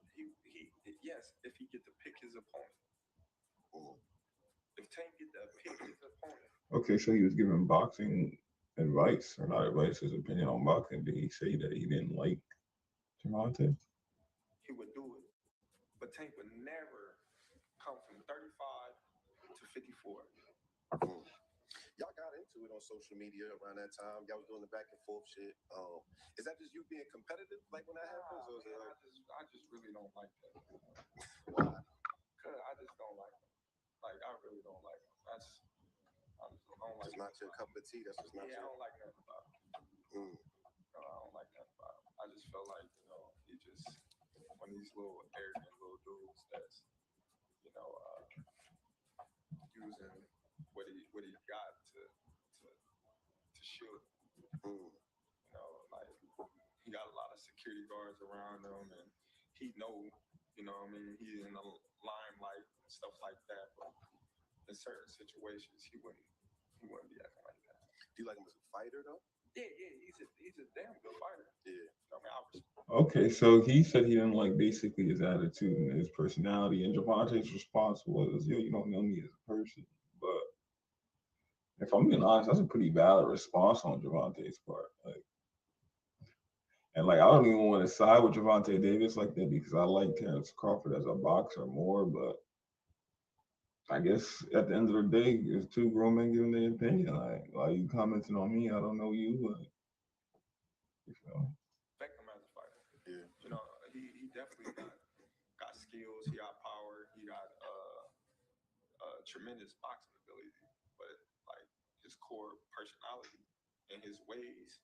Yes, if he get to pick his opponent. If Tank get to pick his opponent. Okay, so he was giving boxing advice, or not advice, his opinion on boxing. Did he say that he didn't like Gervonta? He would do it. But Tank would never come from 35 to 54. Y'all got into it on social media around that time. Y'all was doing the back and forth shit. Is that just you being competitive, like when that happens, or is it like... I just really don't like that. Why? Cause I just don't like him. Like, I really don't like him. I don't like. It's not your cup of tea. That's just not. Yeah, I don't like nothing about him. No, I don't like nothing about him. I just felt like, he just one of these little arrogant little dudes that's, using what he got to shoot. Like he got a lot of security guards around him, and he know, he's in the limelight and stuff like that. But in certain situations, he wouldn't be acting like that. Do you like him as a fighter though? Yeah, he's a damn good fighter. Yeah. Okay, so he said he didn't like basically his attitude and his personality, and Gervonta's response was, "Yo, you don't know me as a person." But if I'm being honest, that's a pretty valid response on Gervonta's part. I don't even want to side with Gervonta Davis like that because I like Terrence Crawford as a boxer more. But I guess at the end of the day, it's two grown men giving their opinion. Like, why are you commenting on me? I don't know you. Respect him as a fighter. Yeah. He definitely got skills. He got power. He got tremendous boxing ability. But like his core personality and his ways.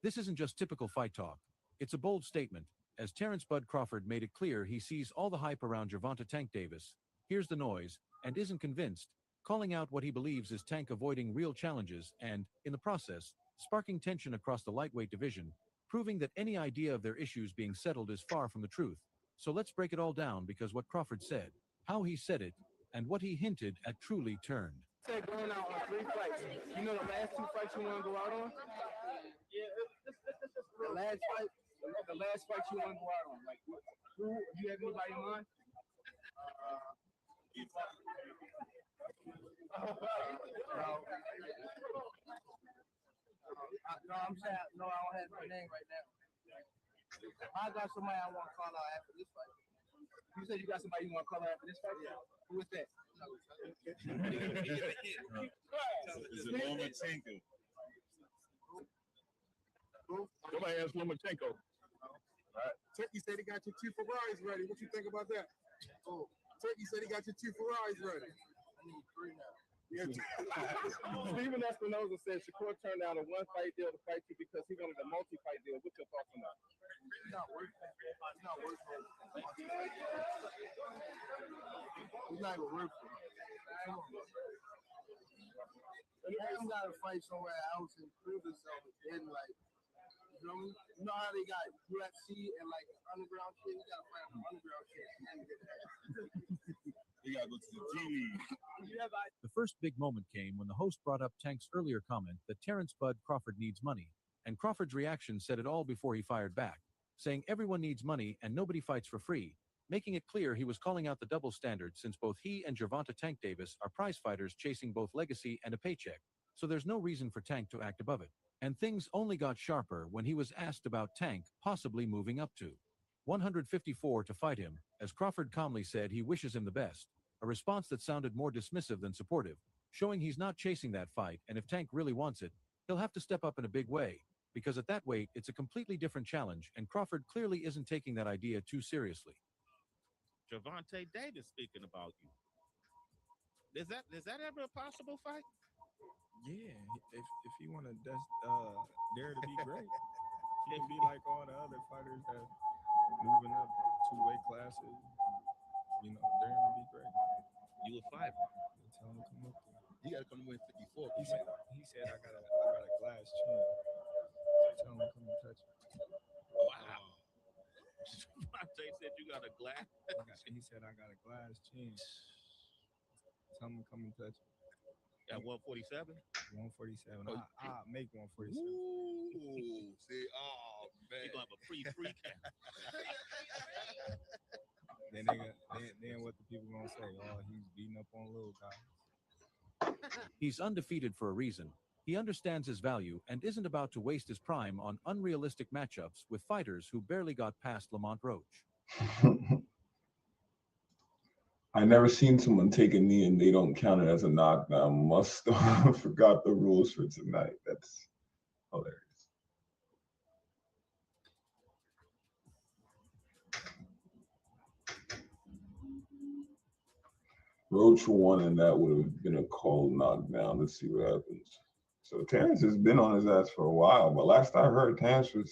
This isn't just typical fight talk. It's a bold statement, as Terrence Bud Crawford made it clear he sees all the hype around Gervonta Tank Davis, hears the noise, and isn't convinced, calling out what he believes is Tank avoiding real challenges and, in the process, sparking tension across the lightweight division, proving that any idea of their issues being settled is far from the truth. So let's break it all down, because what Crawford said, how he said it, and what he hinted at truly turned. Said going out on 3 fights. You know the last 2 fights you want to go out on? Yeah, the last fight you want to go out on. Like, who? Do you have anybody in mind? No, I'm saying no. I don't have my name right now. I got somebody I want to call out after this fight. You said you got somebody you want to call out after this fight? Yeah. Who is that? Is it Lomachenko? Somebody asked Lomachenko. All right. Turkey said he got your 2 Ferraris ready. What you think about that? Oh, Turkey said he got your 2 Ferraris ready. I need 3 now. Steven Espinoza said Shakur turned down a 1-fight deal to fight you because he wanted a multi-fight deal. What's your thoughts on that? He's not worth it. He's not worth it. He's not even worth it. He's got to fight somewhere else and prove himself again. Like, You know how they got UFC and like underground shit? You gotta find the underground shit. You gotta go to the G League. The first big moment came when the host brought up Tank's earlier comment that Terrence Bud Crawford needs money, and Crawford's reaction said it all before he fired back, saying everyone needs money and nobody fights for free, making it clear he was calling out the double standard since both he and Gervonta Tank Davis are prize fighters chasing both legacy and a paycheck, so there's no reason for Tank to act above it. And things only got sharper when he was asked about Tank possibly moving up to 154 to fight him, as Crawford calmly said he wishes him the best, a response that sounded more dismissive than supportive, showing he's not chasing that fight, and if Tank really wants it, he'll have to step up in a big way, because at that weight, it's a completely different challenge, and Crawford clearly isn't taking that idea too seriously. Gervonta Davis speaking about you. Is that ever a possible fight? Yeah, if you want to dare to be great, he can be like all the other fighters that moving up 2 weight classes. You know, daring to be great. You a fighter. Tell him to come up there. You got to come to win 54. He said I got a glass chin. Tell him to come and touch it. Wow. Gervonta said you got a glass. He said I got a glass chin. Tell him to come and touch it. At 147? 147. Oh, I'll make 147. Ooh, see, oh man, you gonna have a free count. then what the people gonna say? Oh, he's beating up on little guys. He's undefeated for a reason. He understands his value and isn't about to waste his prime on unrealistic matchups with fighters who barely got past Lamont Roach. I never seen someone take a knee and they don't count it as a knockdown. Must forgot the rules for tonight. That's hilarious. Roach won, and that would have been a cold knockdown. Let's see what happens. So Terrence has been on his ass for a while, but last I heard, Terrence was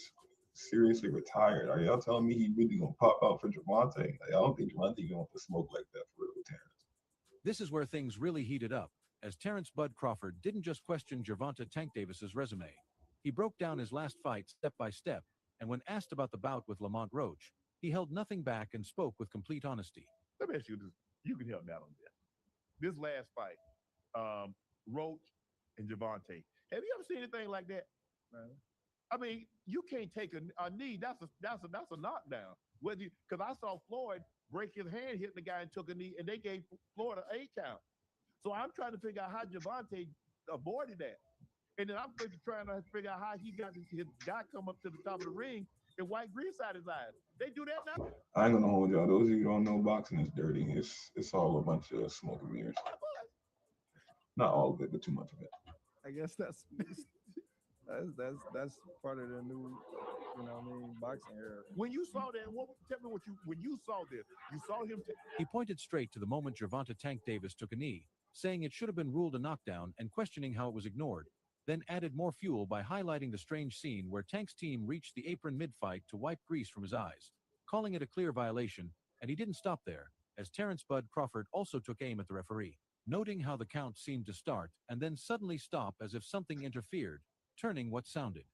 seriously retired. Are y'all telling me he really gonna pop out for Gervonta? Like, I don't think Gervonta gonna want to smoke like that for real with Terrence. This is where things really heated up, as Terrence Bud Crawford didn't just question Gervonta Tank Davis's resume. He broke down his last fight step by step, and when asked about the bout with Lamont Roach, he held nothing back and spoke with complete honesty. Let me ask you this. You can help me out on this. This last fight, Roach and Gervonta. Have you ever seen anything like that? I mean, you can't take a knee. That's a knockdown. Because I saw Floyd break his hand, hit the guy, and took a knee, and they gave Floyd an 8 count. So I'm trying to figure out how Gervonta avoided that. And then I'm trying to figure out how he got his guy come up to the top of the ring and wipe grease out his eyes. They do that now? I ain't gonna hold y'all. Those of you who don't know, boxing is dirty. It's all a bunch of smoke and mirrors. Not all of it, but too much of it. I guess that's part of the new, boxing era. When you saw that, tell me when you saw this, you saw him. He pointed straight to the moment Gervonta Tank Davis took a knee, saying it should have been ruled a knockdown and questioning how it was ignored, then added more fuel by highlighting the strange scene where Tank's team reached the apron mid-fight to wipe grease from his eyes, calling it a clear violation, and he didn't stop there, as Terrence Bud Crawford also took aim at the referee, noting how the count seemed to start and then suddenly stop as if something interfered, turning what sounded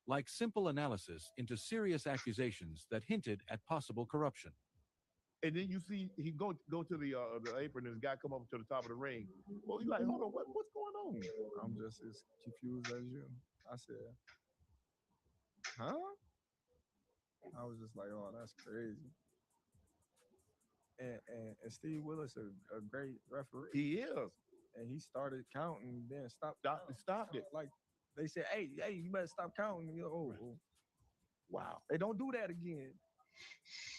like simple analysis into serious accusations that hinted at possible corruption. And then you see he go to the apron and this guy come up to the top of the ring. Well, he's like, hold on, what's going on? I'm just as confused as you. I said, huh? I was just like, oh, that's crazy. And Steve Willis a great referee. He is. And he started counting, then stopped it. Like they said, hey, you better stop counting. Oh, wow. They don't do that again.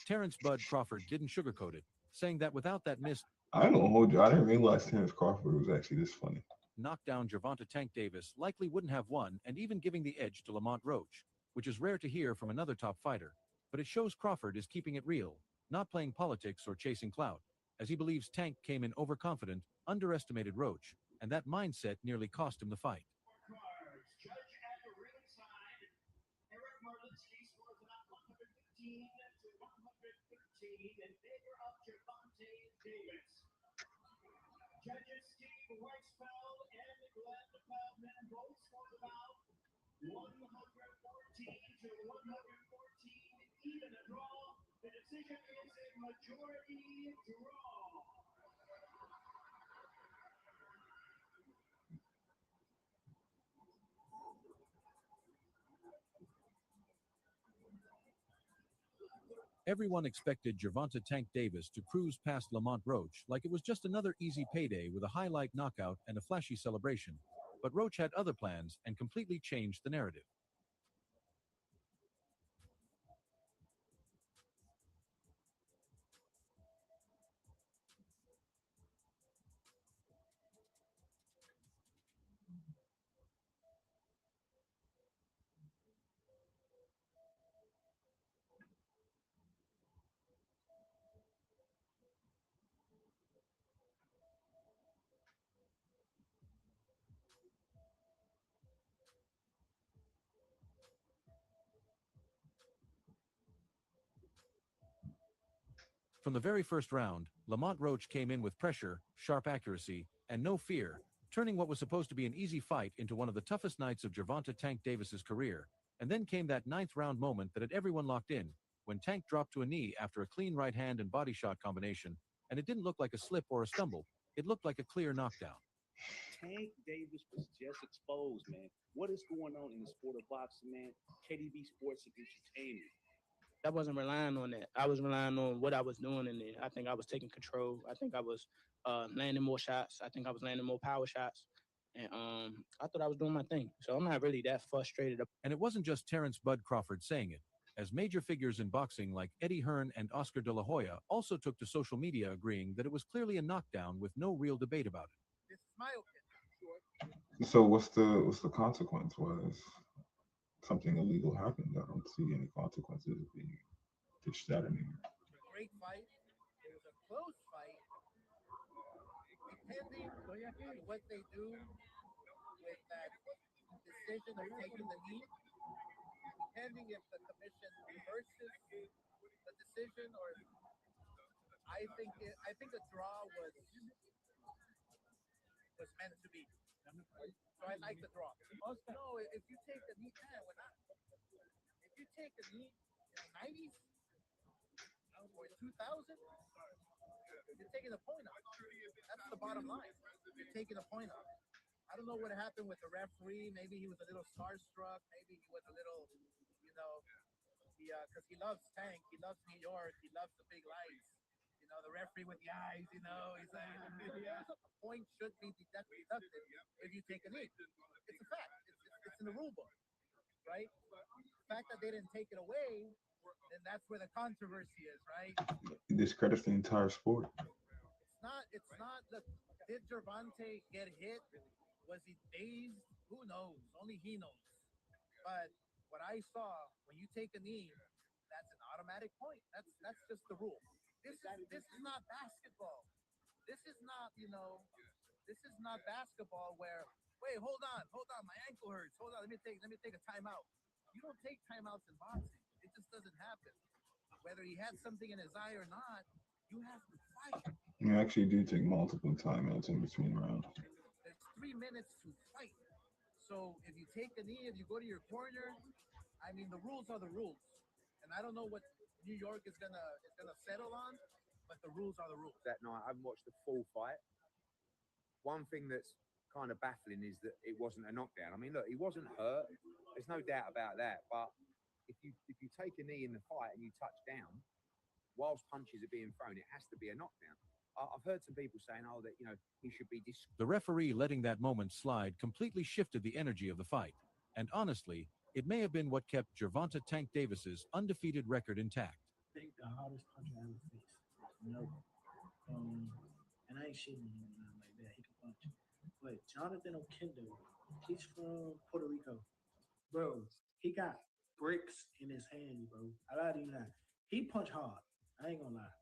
Terrence Bud Crawford didn't sugarcoat it, saying that without that missed I ain't gonna hold you. I didn't realize Terrence Crawford was actually this funny. knockdown, Gervonta Tank Davis likely wouldn't have won, and even giving the edge to Lamont Roach, which is rare to hear from another top fighter. But it shows Crawford is keeping it real, not playing politics or chasing clout, as he believes Tank came in overconfident, underestimated Roach, and that mindset nearly cost him the fight. Judges Steve Weisfeld and Glenn Feldman both scored about 114 to decision is a majority draw. Everyone expected Gervonta Tank Davis to cruise past Lamont Roach like it was just another easy payday with a highlight knockout and a flashy celebration. But Roach had other plans and completely changed the narrative. From the very first round, Lamont Roach came in with pressure, sharp accuracy, and no fear, turning what was supposed to be an easy fight into one of the toughest nights of Gervonta Tank Davis's career. And then came that ninth round moment that had everyone locked in, when Tank dropped to a knee after a clean right hand and body shot combination, and it didn't look like a slip or a stumble. It looked like a clear knockdown. Tank Davis was just exposed, man. What is going on in the sport of boxing, man? KDB Sports and Entertainment. I wasn't relying on that. I was relying on what I was doing in there. I think I was taking control. I think I was landing more shots. I think I was landing more power shots. And I thought I was doing my thing. So I'm not really that frustrated. And it wasn't just Terrence Bud Crawford saying it, as major figures in boxing like Eddie Hearn and Oscar De La Hoya also took to social media agreeing that it was clearly a knockdown with no real debate about it. This is my opinion. So what's the consequence? Was something illegal happened? I don't see any consequences being dished out in here. Great fight. It was a close fight. Depending on what they do with that decision of taking the knee, depending if the commission reverses the decision or I think the draw was meant to be. So I like the draw. No, if you take a knee, man, if you take a knee in the 90s or in 2000, you're taking a point off. That's the bottom line. You're taking a point off. I don't know what happened with the referee. Maybe he was a little starstruck. Maybe he was a little, because he loves Tank. He loves New York. He loves the big lights. The referee with the eyes, he's like, a point should be deducted if you take a knee. It's a fact. It's in the rule book, right? The fact that they didn't take it away, then that's where the controversy is, right? It discredits the entire sport. It's not the, did Gervonta get hit? Was he dazed? Who knows? Only he knows. But what I saw, when you take a knee, that's an automatic point. That's just the rule. This is not basketball. This is not, this is not basketball where, wait, hold on, my ankle hurts. Hold on, let me take a timeout. You don't take timeouts in boxing. It just doesn't happen. Whether he had something in his eye or not, you have to fight. You actually do take multiple timeouts in between rounds. There's 3 minutes to fight. So if you take a knee, if you go to your corner, I mean, the rules are the rules. And I don't know what New York is gonna settle on, but the rules are the rules. That night, I haven't watched the full fight. One thing that's kind of baffling is that it wasn't a knockdown. I mean, look, he wasn't hurt. There's no doubt about that. But if you take a knee in the fight and you touch down, whilst punches are being thrown, it has to be a knockdown. I've heard some people saying, oh, that he should be The referee letting that moment slide completely shifted the energy of the fight. And honestly, it may have been what kept Gervonta Tank Davis's undefeated record intact. I think the hardest punch I ever faced. No. And I ain't shitting on him or nothing like that. He can punch. But Jonathan Okendo, he's from Puerto Rico. Bro, he got bricks in his hands, bro. I lied to you not. He punch hard. I ain't gonna lie.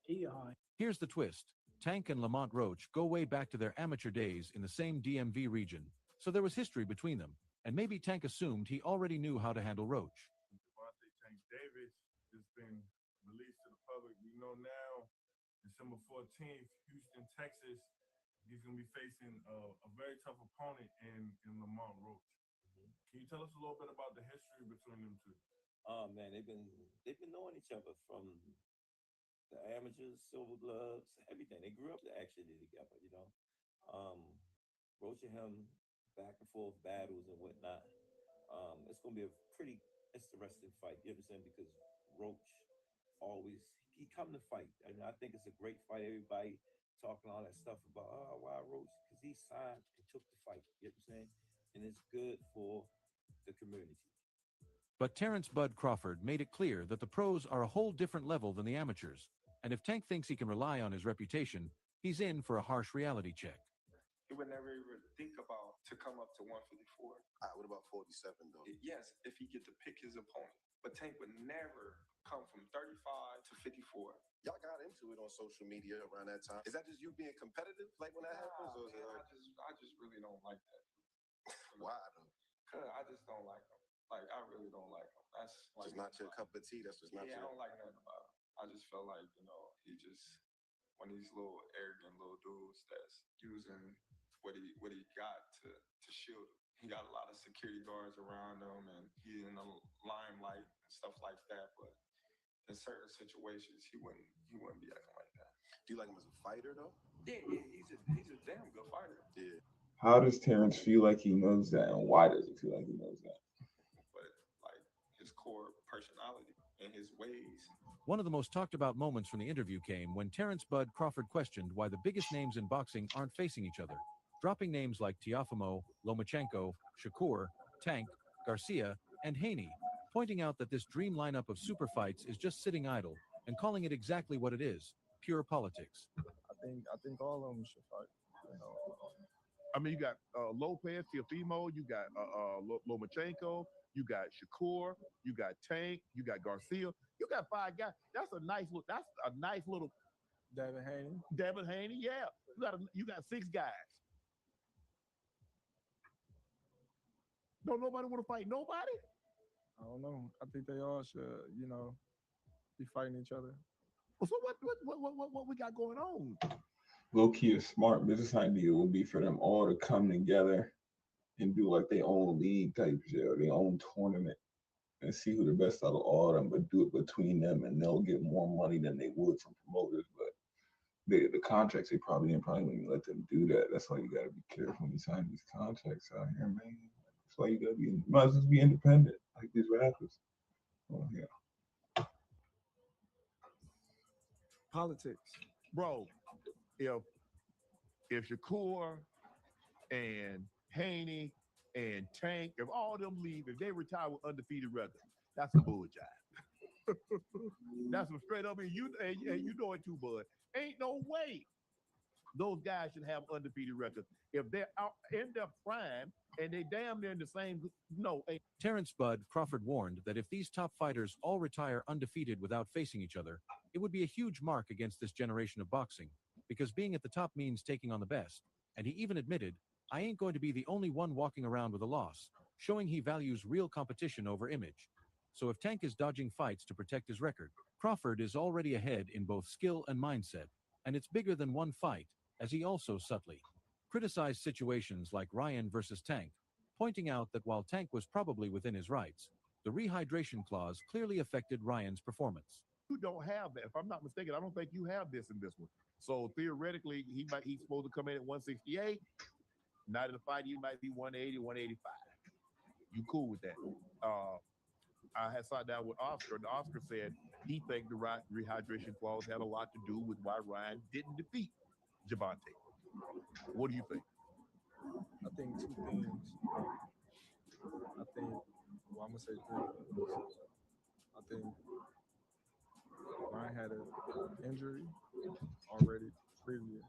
He hard. Here's the twist. Tank and Lamont Roach go way back to their amateur days in the same DMV region, so there was history between them, and maybe Tank assumed he already knew how to handle Roach. Gervonta Tank Davis has been released to the public. We know now, December 14th, Houston, Texas, he's going to be facing a very tough opponent in Lamont Roach. Can you tell us a little bit about the history between them two? Oh man, they've been knowing each other from the amateurs, silver gloves, everything. They grew up actually together, you know. Roach and him back and forth battles and whatnot. It's gonna be a pretty interesting fight. You understand? Because Roach always he come to fight, and I think it's a great fight. Everybody talking all that stuff about why Roach because he signed and took the fight. You understand? And it's good for the community. But Terrence Bud Crawford made it clear that the pros are a whole different level than the amateurs, and if Tank thinks he can rely on his reputation, he's in for a harsh reality check. He would never even think about to come up to 154. What about 47 though? Yes, if he get to pick his opponent. But Tank would never come from 35 to 54. Y'all got into it on social media around that time. Is that just you being competitive, like when that happens, or is it like... I just really don't like that. Why though? Cause I just don't like him. Like I really don't like him. That's like just not your cup of tea. That's just not your... I don't like nothing about him. I just feel like he just one of these little arrogant little dudes that's using what he got to shield him. He got a lot of security guards around him, and he's in the limelight and stuff like that. But in certain situations, he wouldn't be acting like that. Do you like him as a fighter though? Yeah, he's a damn good fighter. Yeah. How does Terrence feel like he knows that, and why does he feel like he knows that? But like his core personality and his ways. One of the most talked about moments from the interview came when Terrence Bud Crawford questioned why the biggest names in boxing aren't facing each other, dropping names like Teofimo, Lomachenko, Shakur, Tank, Garcia, and Haney, pointing out that this dream lineup of super fights is just sitting idle and calling it exactly what it is, pure politics. I think all of them should fight. You know. I mean, you got Lopez, Teofimo, you got Lomachenko, you got Shakur, you got Tank, you got Garcia. You got 5 guys. That's a nice little. Devin Haney, yeah. You got 6 guys. Don't nobody want to fight nobody? I don't know. I think they all should, be fighting each other. Well, so what we got going on? Low key, a smart business idea would be for them all to come together and do like their own league type shit or their own tournament and see who the best out of all of them, but do it between them, and they'll get more money than they would from promoters. But the contracts, they probably wouldn't even let them do that. That's why you gotta be careful when you sign these contracts out here, man. That's why you gotta might as well be independent, like these rappers. Oh yeah. Politics. Bro, if Shakur and Haney and Tank, if all them leave, if they retire with undefeated record, that's some bullshit. That's some straight up, and you know it too, bud. Ain't no way those guys should have undefeated records if they're out in their prime and they damn near in the same. No. Terrence Bud Crawford warned that if these top fighters all retire undefeated without facing each other, it would be a huge mark against this generation of boxing, because being at the top means taking on the best. And he even admitted, "I ain't going to be the only one walking around with a loss," showing he values real competition over image. So if Tank is dodging fights to protect his record, Crawford is already ahead in both skill and mindset, and it's bigger than one fight, as he also subtly criticized situations like Ryan versus Tank, pointing out that while Tank was probably within his rights, the rehydration clause clearly affected Ryan's performance. You don't have that. If I'm not mistaken, I don't think you have this in this one. So theoretically, he's supposed to come in at 168. Not in the fight, he might be 180, 185. You cool with that? I had sat down with Oscar, and Oscar said he think the rehydration clause had a lot to do with why Ryan didn't defeat Gervonta. What do you think? I think 2 things. I'm gonna say 3 things. I think Ryan had an injury already previous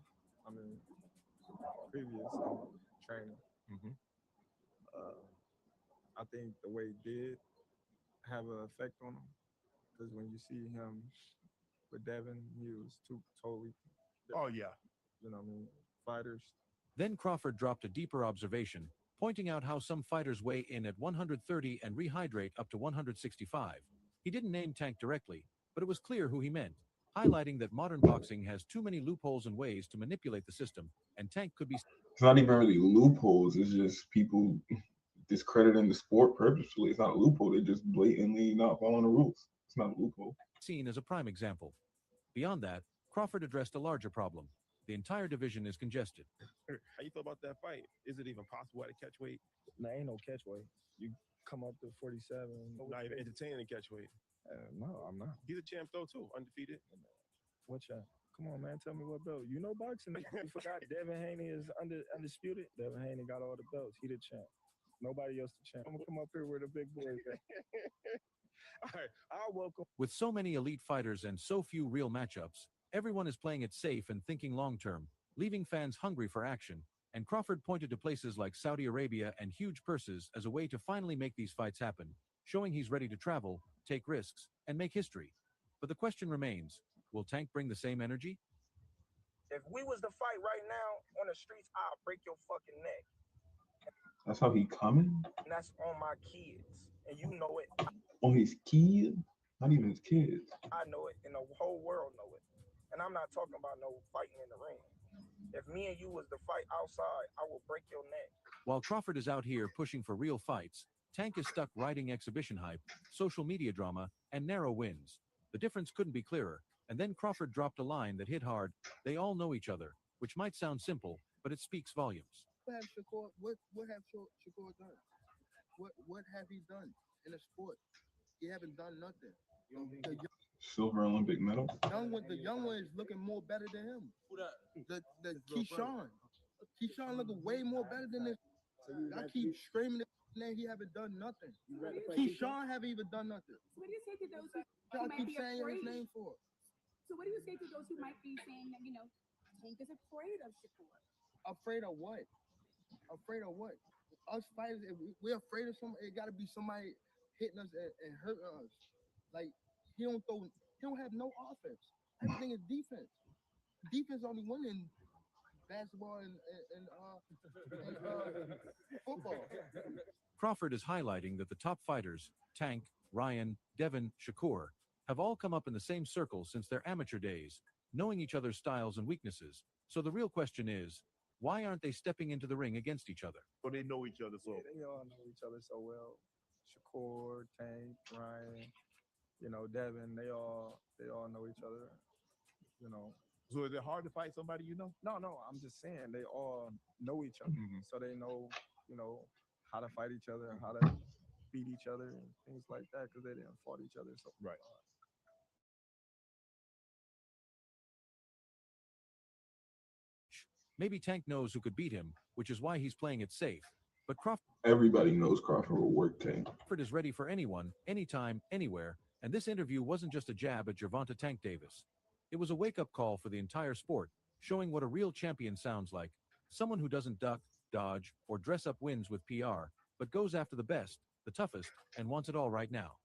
training. Mm-hmm. I think the way he did have an effect on him, because when you see him with Devin, he was totally different. Oh yeah. You know what I mean? Fighters. Then Crawford dropped a deeper observation, pointing out how some fighters weigh in at 130 and rehydrate up to 165. He didn't name Tank directly, but it was clear who he meant, highlighting that modern boxing has too many loopholes and ways to manipulate the system, and Tank could be... It's not even really loopholes. It's just people discrediting the sport purposefully. It's not a loophole. They're just blatantly not following the rules. It's not a loophole. Seen as a prime example. Beyond that, Crawford addressed a larger problem. The entire division is congested. How you feel about that fight? Is it even possible at a catch weight? Nah, ain't no catch weight. You come up to 47. Not even entertaining catch weight. No, I'm not. He's a champ though too, undefeated. What champ? Come on, man. Tell me what belt. You know boxing. You forgot Devin Haney is undisputed. Devin Haney got all the belts. He the champ. Nobody else the champ. I'm gonna come up here with a big boy. All right, I'll welcome. With so many elite fighters and so few real matchups, everyone is playing it safe and thinking long term, leaving fans hungry for action. And Crawford pointed to places like Saudi Arabia and huge purses as a way to finally make these fights happen, showing he's ready to travel, take risks, and make history. But the question remains, will Tank bring the same energy? If we was to fight right now on the streets, I'll break your fucking neck. That's how he coming? And that's on my kids. And you know it. On his kid? Not even his kids. I know it, and the whole world know it. And I'm not talking about no fighting in the ring. If me and you was to fight outside, I will break your neck. While Crawford is out here pushing for real fights, Tank is stuck riding exhibition hype, social media drama, and narrow wins. The difference couldn't be clearer, and then Crawford dropped a line that hit hard. They all know each other, which might sound simple, but it speaks volumes. What have Shakur done? What have he done in the sport? He haven't done nothing. Silver Olympic medal. The young one is looking more better than him. The Keyshawn. Keyshawn looking way more better than this. I keep screaming that he haven't done nothing. Keyshawn haven't even done nothing. What do you say to those who Y'all might keep be saying afraid? his name for. So what do you say to those who might be saying that, Tank is afraid of Shakur? Afraid of what? Afraid of what? Us fighters, if we're afraid of somebody, it got to be somebody hitting us and hurting us. Like, he don't have no offense. Everything is defense. Defense only win in basketball and football. Crawford is highlighting that the top fighters, Tank, Ryan, Devin, Shakur, have all come up in the same circle since their amateur days, knowing each other's styles and weaknesses. So the real question is, why aren't they stepping into the ring against each other? So they know each other so. Yeah, they all know each other so well. Shakur, Tank, Ryan, Devin, they all know each other. So is it hard to fight somebody you know? No, I'm just saying they all know each other. So they know, how to fight each other, how to beat each other and things like that because they didn't fought each other so right. Maybe Tank knows who could beat him, which is why he's playing it safe. But Everybody knows Crawford will work Tank. Crawford is ready for anyone, anytime, anywhere, and this interview wasn't just a jab at Gervonta Tank Davis. It was a wake-up call for the entire sport, showing what a real champion sounds like. Someone who doesn't duck, dodge, or dress up wins with PR, but goes after the best, the toughest, and wants it all right now.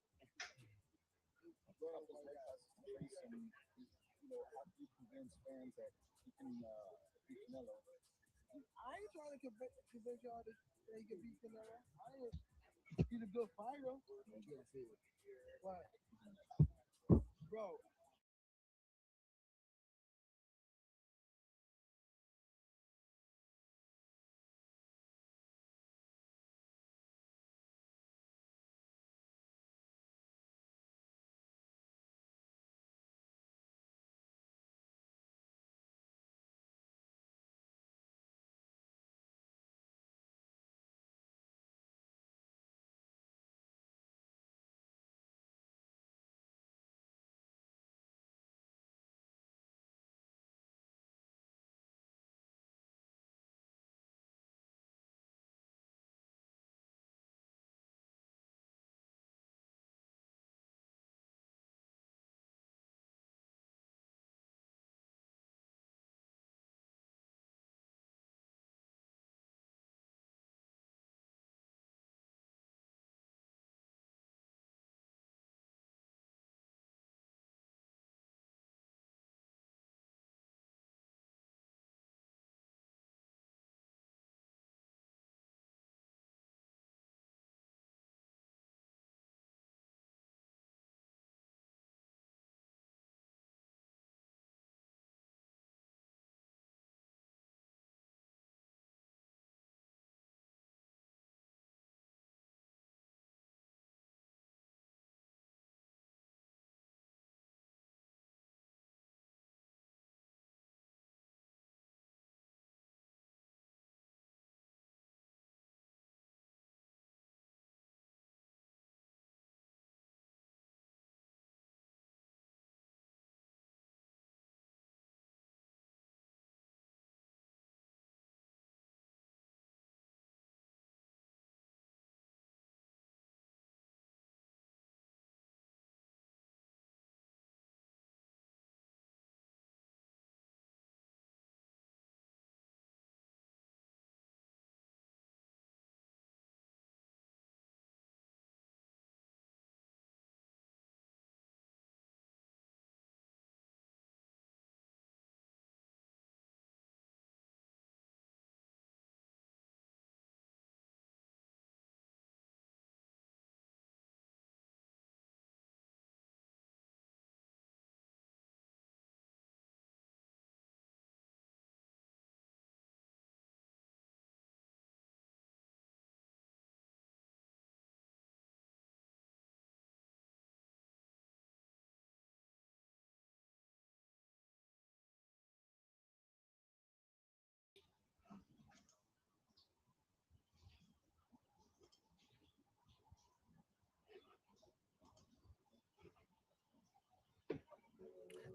I ain't trying to convince y'all that they can beat Canelo. He's a good fighter. But, bro,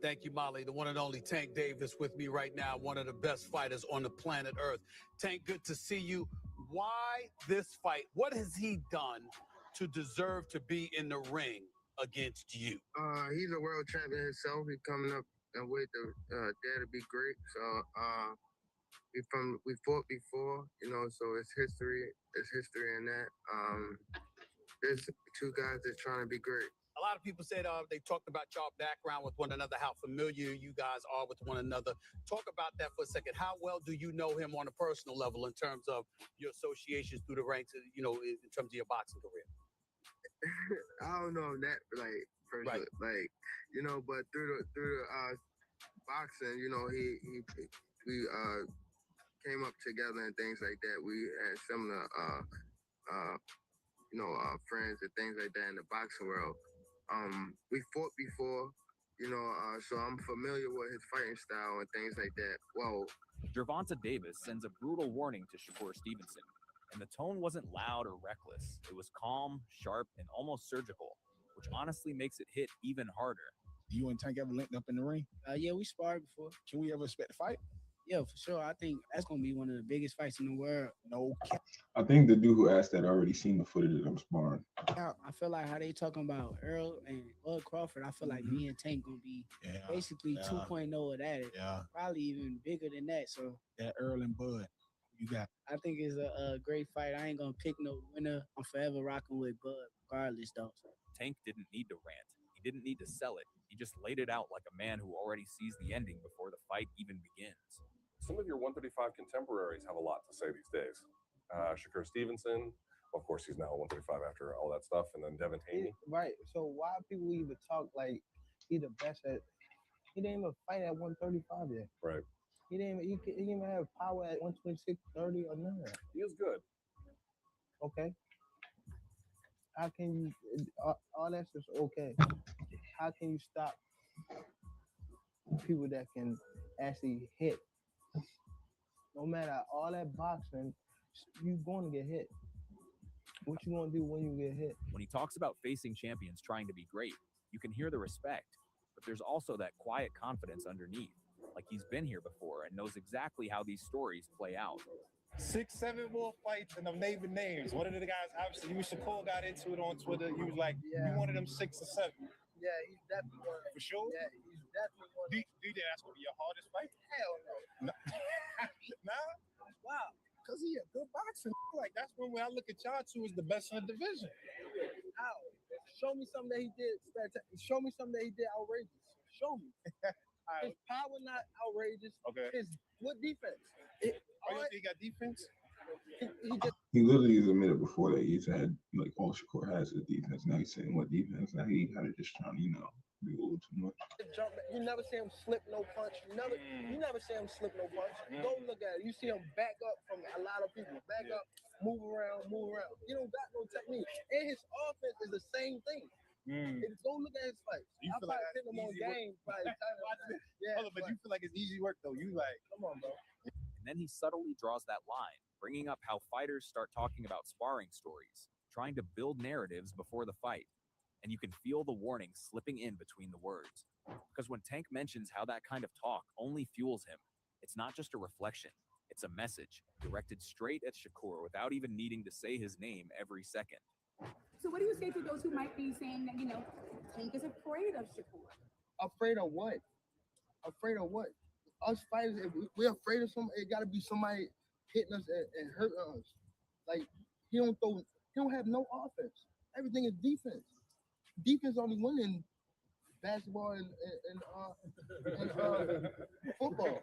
Thank you, Molly. The one and only Tank Davis with me right now, one of the best fighters on the planet Earth. Tank, good to see you. Why this fight? What has he done to deserve to be in the ring against you? He's a world champion himself. He's coming up and with the dare to be great. So we fought before, you know, so it's history. It's history in that. There's two guys that's trying to be great. A lot of people said they talked about y'all background with one another, how familiar you guys are with one another. Talk about that for a second. How well do you know him on a personal level in terms of your associations through the ranks, you know, in terms of your boxing career? I don't know that like personally, like, you know, but through the boxing, you know, we came up together and things like that. We had similar friends and things like that in the boxing world. We fought before, you know, so I'm familiar with his fighting style and things like that. Whoa. Gervonta Davis sends a brutal warning to Shakur Stevenson, and the tone wasn't loud or reckless. It was calm, sharp, and almost surgical, which honestly makes it hit even harder. You and Tank ever linked up in the ring? Yeah, we sparred before. Can we ever expect a fight? Yeah, for sure. I think that's gonna be one of the biggest fights in the world. No cap. I think the dude who asked that already seen the footage of them sparring. I feel like how they talking about Earl and Bud Crawford. I feel like me and Tank gonna be basically 2.0 of that. Yeah. Probably even bigger than that. So that Earl and Bud, you got. I think it's a great fight. I ain't gonna pick no winner. I'm forever rocking with Bud, regardless though. Tank didn't need to rant. He didn't need to sell it. He just laid it out like a man who already sees the ending before the fight even begins. Some of your 135 contemporaries have a lot to say these days. Shakur Stevenson, of course, he's now 135 after all that stuff, and then Devin Haney. Right. So why people even talk like he the best at? He didn't even fight at 135 yet. Right. He didn't even have power at 126, 30 or none of that. He was good. Okay. How can you? All that's just okay. How can you stop people that can actually hit? No matter all that boxing, you're going to get hit. What you going to do when you get hit? When he talks about facing champions trying to be great, you can hear the respect, but there's also that quiet confidence underneath, like he's been here before and knows exactly how these stories play out. 6, 7 more fights and I'm naming names. One of the guys, obviously, you and Shakur got into it on Twitter. You was like, you wanted them 6 or 7. Yeah, he's definitely one. For sure? Yeah, he's definitely one. Do you think that's going to be your hardest fight? Hell no. Nah? Wow. Because he a good boxer. Like, that's when I look at y'all two as the best in the division. How? Show me something that he did. Show me something that he did outrageous. Show me. His power not outrageous. Okay. What defense? You think he got defense? He literally has admitted before that he's had like all Shakur has is defense. Now he's saying what defense? Now he kind of just trying to, you know, do a little too much. You never see him slip no punch. You never see him slip no punch. Go look at it. You see him back up from a lot of people. Back up, move around. You don't got no technique. And his offense is the same thing. Go look at his fight. You feel like him on game. But you feel like it's easy work though. You like, come on, bro. And then he subtly draws that line, bringing up how fighters start talking about sparring stories, trying to build narratives before the fight. And you can feel the warning slipping in between the words. Because when Tank mentions how that kind of talk only fuels him, it's not just a reflection, it's a message directed straight at Shakur without even needing to say his name every second. So what do you say to those who might be saying that, you know, Tank is afraid of Shakur? Afraid of what? Afraid of what? Us fighters, if we're afraid of somebody, it got to be somebody hitting us and hurting us. Like, he don't have no offense. Everything is defense. Defense only win in basketball and football.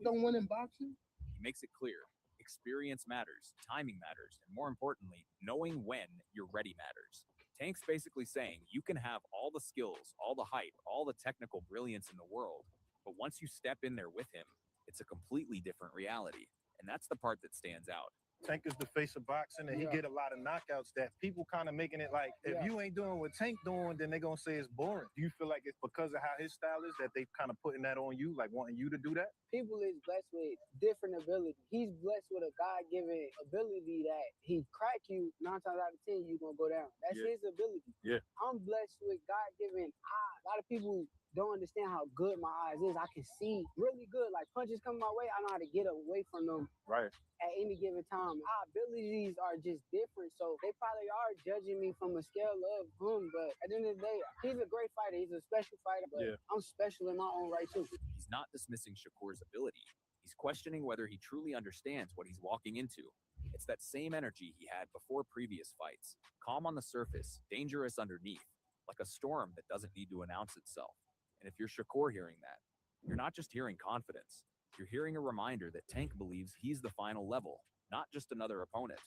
Don't win in boxing. He makes it clear. Experience matters, timing matters, and more importantly, knowing when you're ready matters. Tank's basically saying you can have all the skills, all the hype, all the technical brilliance in the world, but once you step in there with him, it's a completely different reality. And that's the part that stands out. Tank is the face of boxing, and he get a lot of knockouts that people kind of making it like, if you ain't doing what Tank doing, then they're going to say it's boring. Do you feel like it's because of how his style is that they kind of putting that on you, like wanting you to do that? People is blessed with different ability. He's blessed with a God-given ability that he crack you 9 times out of 10, you're going to go down. That's his ability. Yeah. I'm blessed with God-given eye. A lot of people don't understand how good my eyes is. I can see really good. Like punches come my way, I know how to get away from them Right. at any given time. Our abilities are just different, so they probably are judging me from a scale of him. But at the end of the day, he's a great fighter. He's a special fighter, but Yeah. I'm special in my own right too. He's not dismissing Shakur's ability. He's questioning whether he truly understands what he's walking into. It's that same energy he had before previous fights. Calm on the surface, dangerous underneath, like a storm that doesn't need to announce itself. And if you're Shakur hearing that, you're not just hearing confidence. You're hearing a reminder that Tank believes he's the final level, not just another opponent.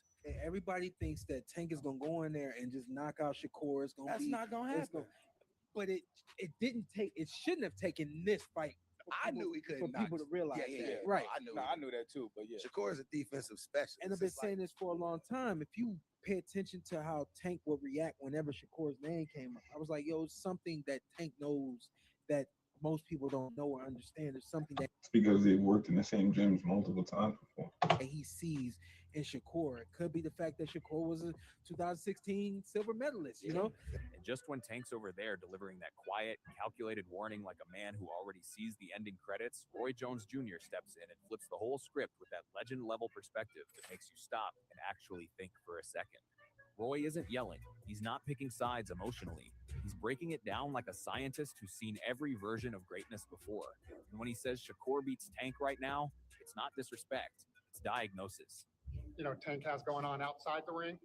Everybody thinks that Tank is gonna go in there and just knock out Shakur. It's gonna That's not gonna happen. But it didn't take. It shouldn't have taken this fight. I knew he couldn't for knock people to you. realize Yeah, that. yeah. Right. I knew that too. But yeah, Shakur is a defensive specialist. And I've been It's like- saying this for a long time. If you pay attention to how Tank would react whenever Shakur's name came up, I was like, yo, it's something that Tank knows that most people don't know or understand. There's something that It's because they've worked in the same gyms multiple times before. he sees in Shakur. It could be the fact that Shakur was a 2016 silver medalist, you know? And just when Tank's over there delivering that quiet, calculated warning like a man who already sees the ending credits, Roy Jones Jr. steps in and flips the whole script with that legend-level perspective that makes you stop and actually think for a second. Roy isn't yelling. He's not picking sides emotionally. He's breaking it down like a scientist who's seen every version of greatness before. And when he says Shakur beats Tank right now, it's not disrespect, it's diagnosis. You know, Tank has going on outside the ring.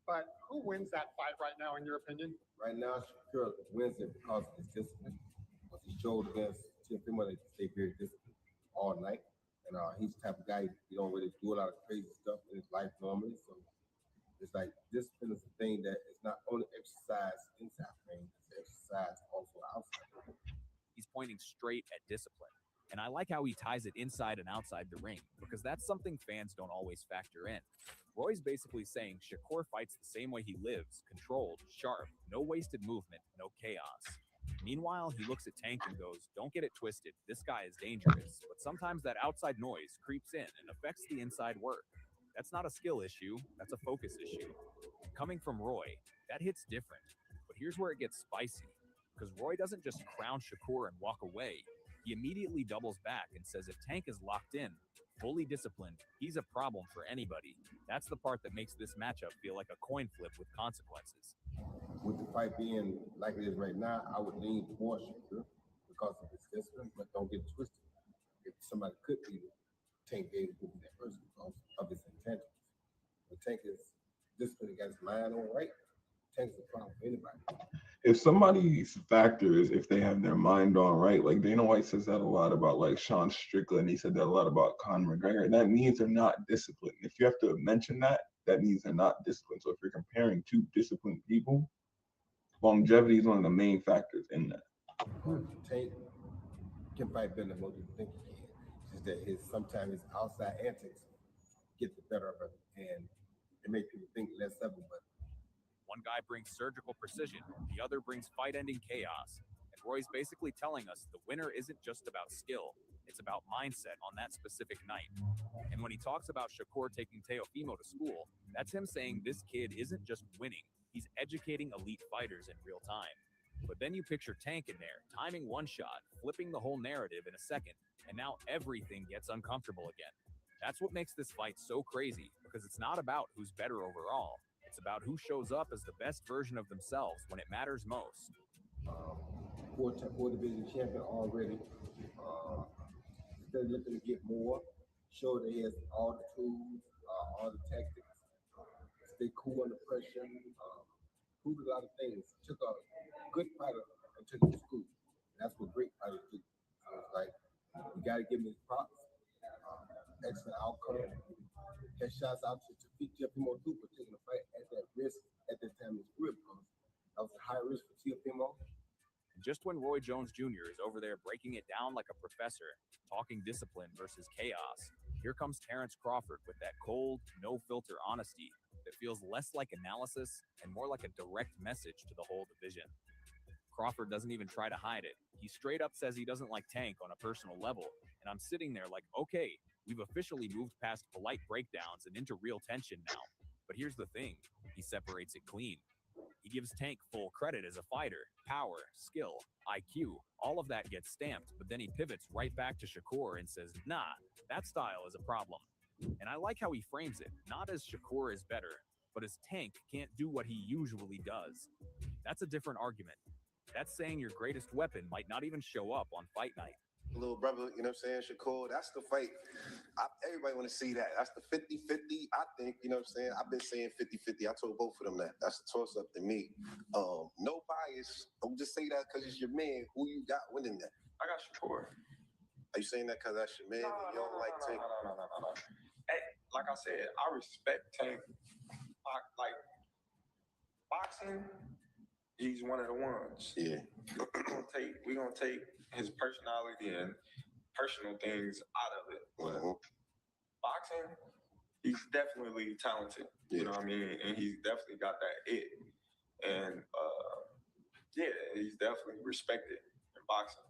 But who wins that fight right now, in your opinion? Right now, Shakur wins it because of his discipline. Because he showed against Teofimo that he stayed very disciplined all night. And he's the type of guy, he don't really do a lot of crazy stuff in his life normally. So it's like discipline is the thing that is not only exercise inside the ring, it's exercise also outside the ring. He's pointing straight at discipline. And I like how he ties it inside and outside the ring, because that's something fans don't always factor in. Roy's basically saying Shakur fights the same way he lives, controlled, sharp, no wasted movement, no chaos. Meanwhile, he looks at Tank and goes, don't get it twisted, this guy is dangerous, but sometimes that outside noise creeps in and affects the inside work. That's not a skill issue, that's a focus issue. Coming from Roy, that hits different. But here's where it gets spicy, because Roy doesn't just crown Shakur and walk away. He immediately doubles back and says if Tank is locked in, fully disciplined, he's a problem for anybody. That's the part that makes this matchup feel like a coin flip with consequences. With the fight being like it is right now, I would lean towards Shakur because of his discipline, but don't get it twisted. If somebody could beat him, Tank Davis would be that person because of his intentions. When Tank is disciplined, got his mind on right, Tank's a problem for anybody. If somebody's factor is if they have their mind on right, like Dana White says that a lot about like Sean Strickland, he said that a lot about Conor McGregor, that means they're not disciplined. If you have to mention that, that means they're not disciplined. So if you're comparing two disciplined people, longevity is one of the main factors in that. Tank can fight better than most people think he can. It's just that sometimes his outside antics get the better of him, and it makes people think less of him. But one guy brings surgical precision, the other brings fight-ending chaos. And Roy's basically telling us the winner isn't just about skill, it's about mindset on that specific night. And when he talks about Shakur taking Teofimo to school, that's him saying this kid isn't just winning, he's educating elite fighters in real time. But then you picture Tank in there, timing one shot, flipping the whole narrative in a second, and now everything gets uncomfortable again. That's what makes this fight so crazy, because it's not about who's better overall. It's about who shows up as the best version of themselves when it matters most. Four division champion already. They're looking to get more. Show that he has all the tools, all the tactics. Stay cool under pressure. Proved a lot of things. Took a good fighter and took him to school. That's what great fighters do. So it's like, you got to give him his props. Excellent outcome. Headshots out to Teofimo too for taking the fight at that risk at that time in his career because that was a high risk for Teofimo. Just when Roy Jones Jr. is over there breaking it down like a professor, talking discipline versus chaos, here comes Terrence Crawford with that cold, no-filter honesty that feels less like analysis and more like a direct message to the whole division. Crawford doesn't even try to hide it. He straight up says he doesn't like Tank on a personal level, and I'm sitting there like, okay, we've officially moved past polite breakdowns and into real tension now. But here's the thing, he separates it clean. He gives Tank full credit as a fighter, power, skill, IQ, all of that gets stamped, but then he pivots right back to Shakur and says, nah, that style is a problem. And I like how he frames it, not as Shakur is better, but as Tank can't do what he usually does. That's a different argument. That's saying your greatest weapon might not even show up on fight night. Little brother, you know what I'm saying, Shakur, that's the fight. Everybody want to see that. That's the 50-50. I think, you know what I'm saying, I've been saying 50-50. I told both of them that. That's a toss-up to me. No bias. Don't just say that because it's your man. Who you got winning that? I got Shakur. Are you saying that because that's your man? You don't like Tank? No. Hey, like I said, I respect Tank. Like, boxing, he's one of the ones. Yeah. We're gonna take his personality and personal things out of it. But boxing, he's definitely talented. You know what I mean? And he's definitely got that it. And yeah, he's definitely respected in boxing.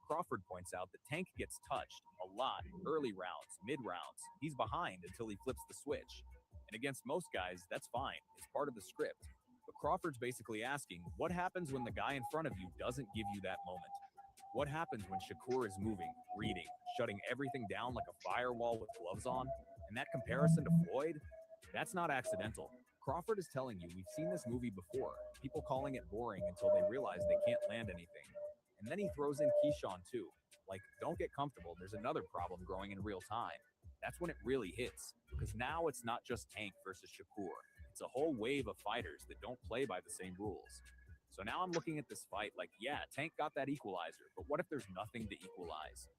Crawford points out that Tank gets touched a lot, early rounds, mid rounds. He's behind until he flips the switch. And against most guys, that's fine. It's part of the script. But Crawford's basically asking, what happens when the guy in front of you doesn't give you that moment? What happens when Shakur is moving, reading, shutting everything down like a firewall with gloves on? And that comparison to Floyd, that's not accidental. Crawford is telling you we've seen this movie before, people calling it boring until they realize they can't land anything. And then he throws in Keyshawn too. Like, don't get comfortable, there's another problem growing in real time. That's when it really hits, because now it's not just Tank versus Shakur. It's a whole wave of fighters that don't play by the same rules. So now I'm looking at this fight like, yeah, Tank got that equalizer, but what if there's nothing to equalize?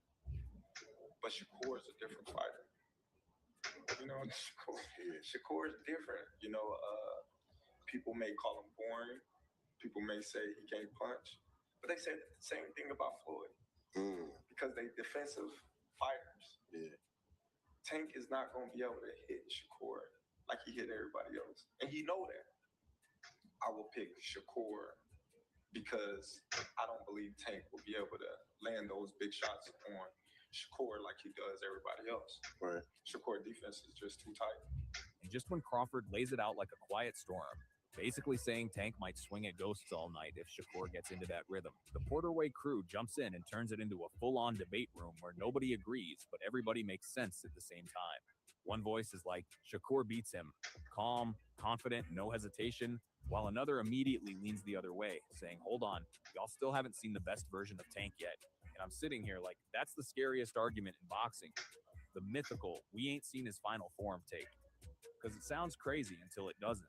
But Shakur is a different fighter. You know, Shakur is different. You know, people may call him boring. People may say he can't punch. But they say the same thing about Floyd. Because they defensive fighters. Yeah. Tank is not going to be able to hit Shakur like he hit everybody else. And he know that. I will pick Shakur because I don't believe Tank will be able to land those big shots on Shakur like he does everybody else. Right. Shakur defense is just too tight. And just when Crawford lays it out like a quiet storm, basically saying Tank might swing at ghosts all night if Shakur gets into that rhythm, the Porterway crew jumps in and turns it into a full-on debate room where nobody agrees, but everybody makes sense at the same time. One voice is like, Shakur beats him, calm, confident, no hesitation, while another immediately leans the other way, saying, hold on, y'all still haven't seen the best version of Tank yet. And I'm sitting here like, that's the scariest argument in boxing. The mythical, we ain't seen his final form take. Because it sounds crazy until it doesn't.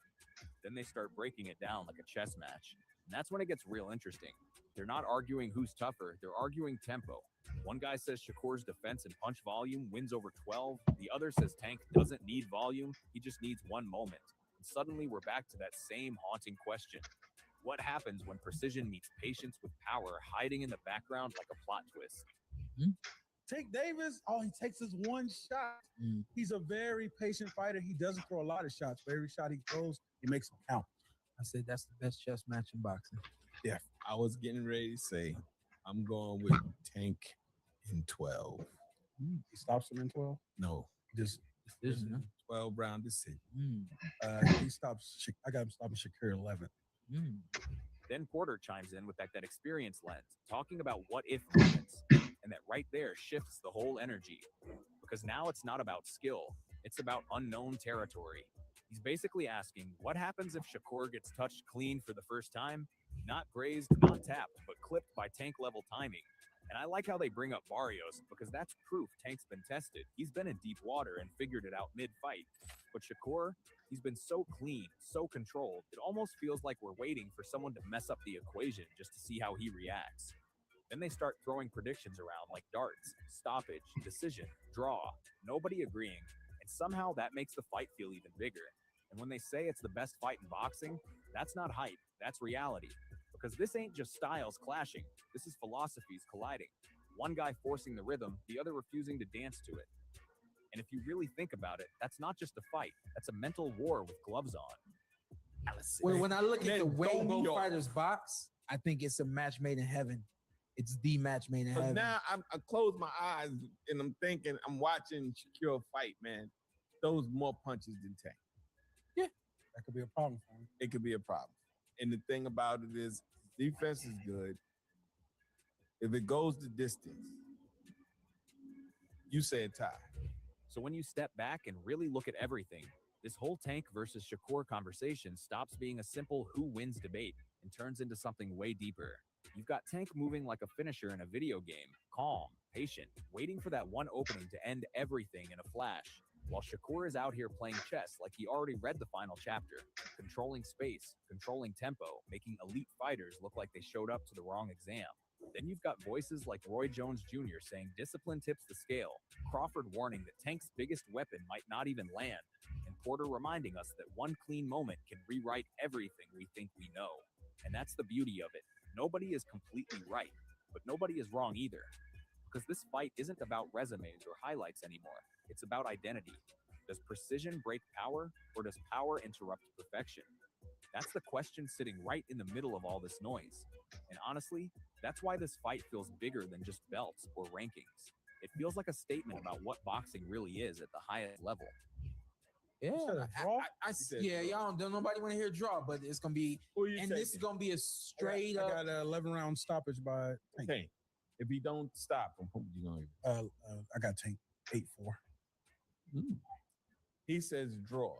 Then they start breaking it down like a chess match. And that's when it gets real interesting. They're not arguing who's tougher, they're arguing tempo. One guy says Shakur's defense and punch volume wins over 12. The other says Tank doesn't need volume, he just needs one moment. And suddenly we're back to that same haunting question. What happens when precision meets patience with power hiding in the background like a plot twist? Tank Davis, all he takes is one shot. He's a very patient fighter. He doesn't throw a lot of shots, but every shot he throws, he makes them count. I said that's the best chess match in boxing. Yeah, I was getting ready to say I'm going with Tank in 12. He stops him in 12? No, Just Decision, huh? 12 round decision. He stops. I got him stopping Shakur 11. Then Porter chimes in with that experience lens, talking about what if moments. And that right there shifts the whole energy. Because now it's not about skill, it's about unknown territory. He's basically asking, what happens if Shakur gets touched clean for the first time? Not grazed, not tapped, but clipped by Tank-level timing. And I like how they bring up Barrios, because that's proof Tank's been tested. He's been in deep water and figured it out mid-fight. But Shakur, he's been so clean, so controlled, it almost feels like we're waiting for someone to mess up the equation just to see how he reacts. Then they start throwing predictions around like darts, stoppage, decision, draw, nobody agreeing, and somehow that makes the fight feel even bigger. And when they say it's the best fight in boxing, that's not hype, that's reality. Because this ain't just styles clashing, this is philosophies colliding. One guy forcing the rhythm, the other refusing to dance to it. And if you really think about it, that's not just a fight, that's a mental war with gloves on. When I look at the way both fighters box, I think it's a match made in heaven. It's the match made in heaven. Now I close my eyes and I'm thinking, I'm watching Shakur fight, man. Those more punches than Tank. Yeah, that could be a problem for him. It could be a problem. And the thing about it is, defense is good. If it goes the distance, you said tie. So when you step back and really look at everything, this whole Tank versus Shakur conversation stops being a simple who wins debate and turns into something way deeper. You've got Tank moving like a finisher in a video game, calm, patient, waiting for that one opening to end everything in a flash, while Shakur is out here playing chess like he already read the final chapter, controlling space, controlling tempo, making elite fighters look like they showed up to the wrong exam. Then you've got voices like Roy Jones Jr. saying discipline tips the scale, Crawford warning that Tank's biggest weapon might not even land, and Porter reminding us that one clean moment can rewrite everything we think we know. And that's the beauty of it. Nobody is completely right, but nobody is wrong either. Because this fight isn't about resumes or highlights anymore. It's about identity. Does precision break power, or does power interrupt perfection? That's the question sitting right in the middle of all this noise. And honestly, that's why this fight feels bigger than just belts or rankings. It feels like a statement about what boxing really is at the highest level. Yeah, yeah, y'all don't nobody want to hear draw, but it's gonna be, and this is gonna be a straight up. I got an 11-round stoppage by Tank. If he don't stop him, who you gonna? I got Tank 8-4. He says draw.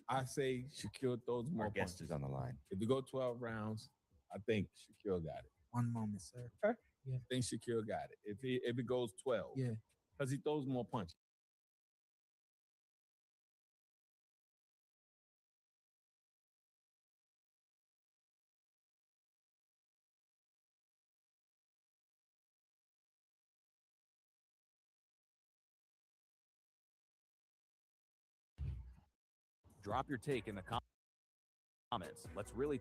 I say Shaquille throws more. Our guest is on the line. If we go 12 rounds, I think Shaquille got it. One moment, sir. Okay. Yeah. I think Shaquille got it. If it goes 12, yeah, because he throws more punches. Drop your take in the comments. Let's really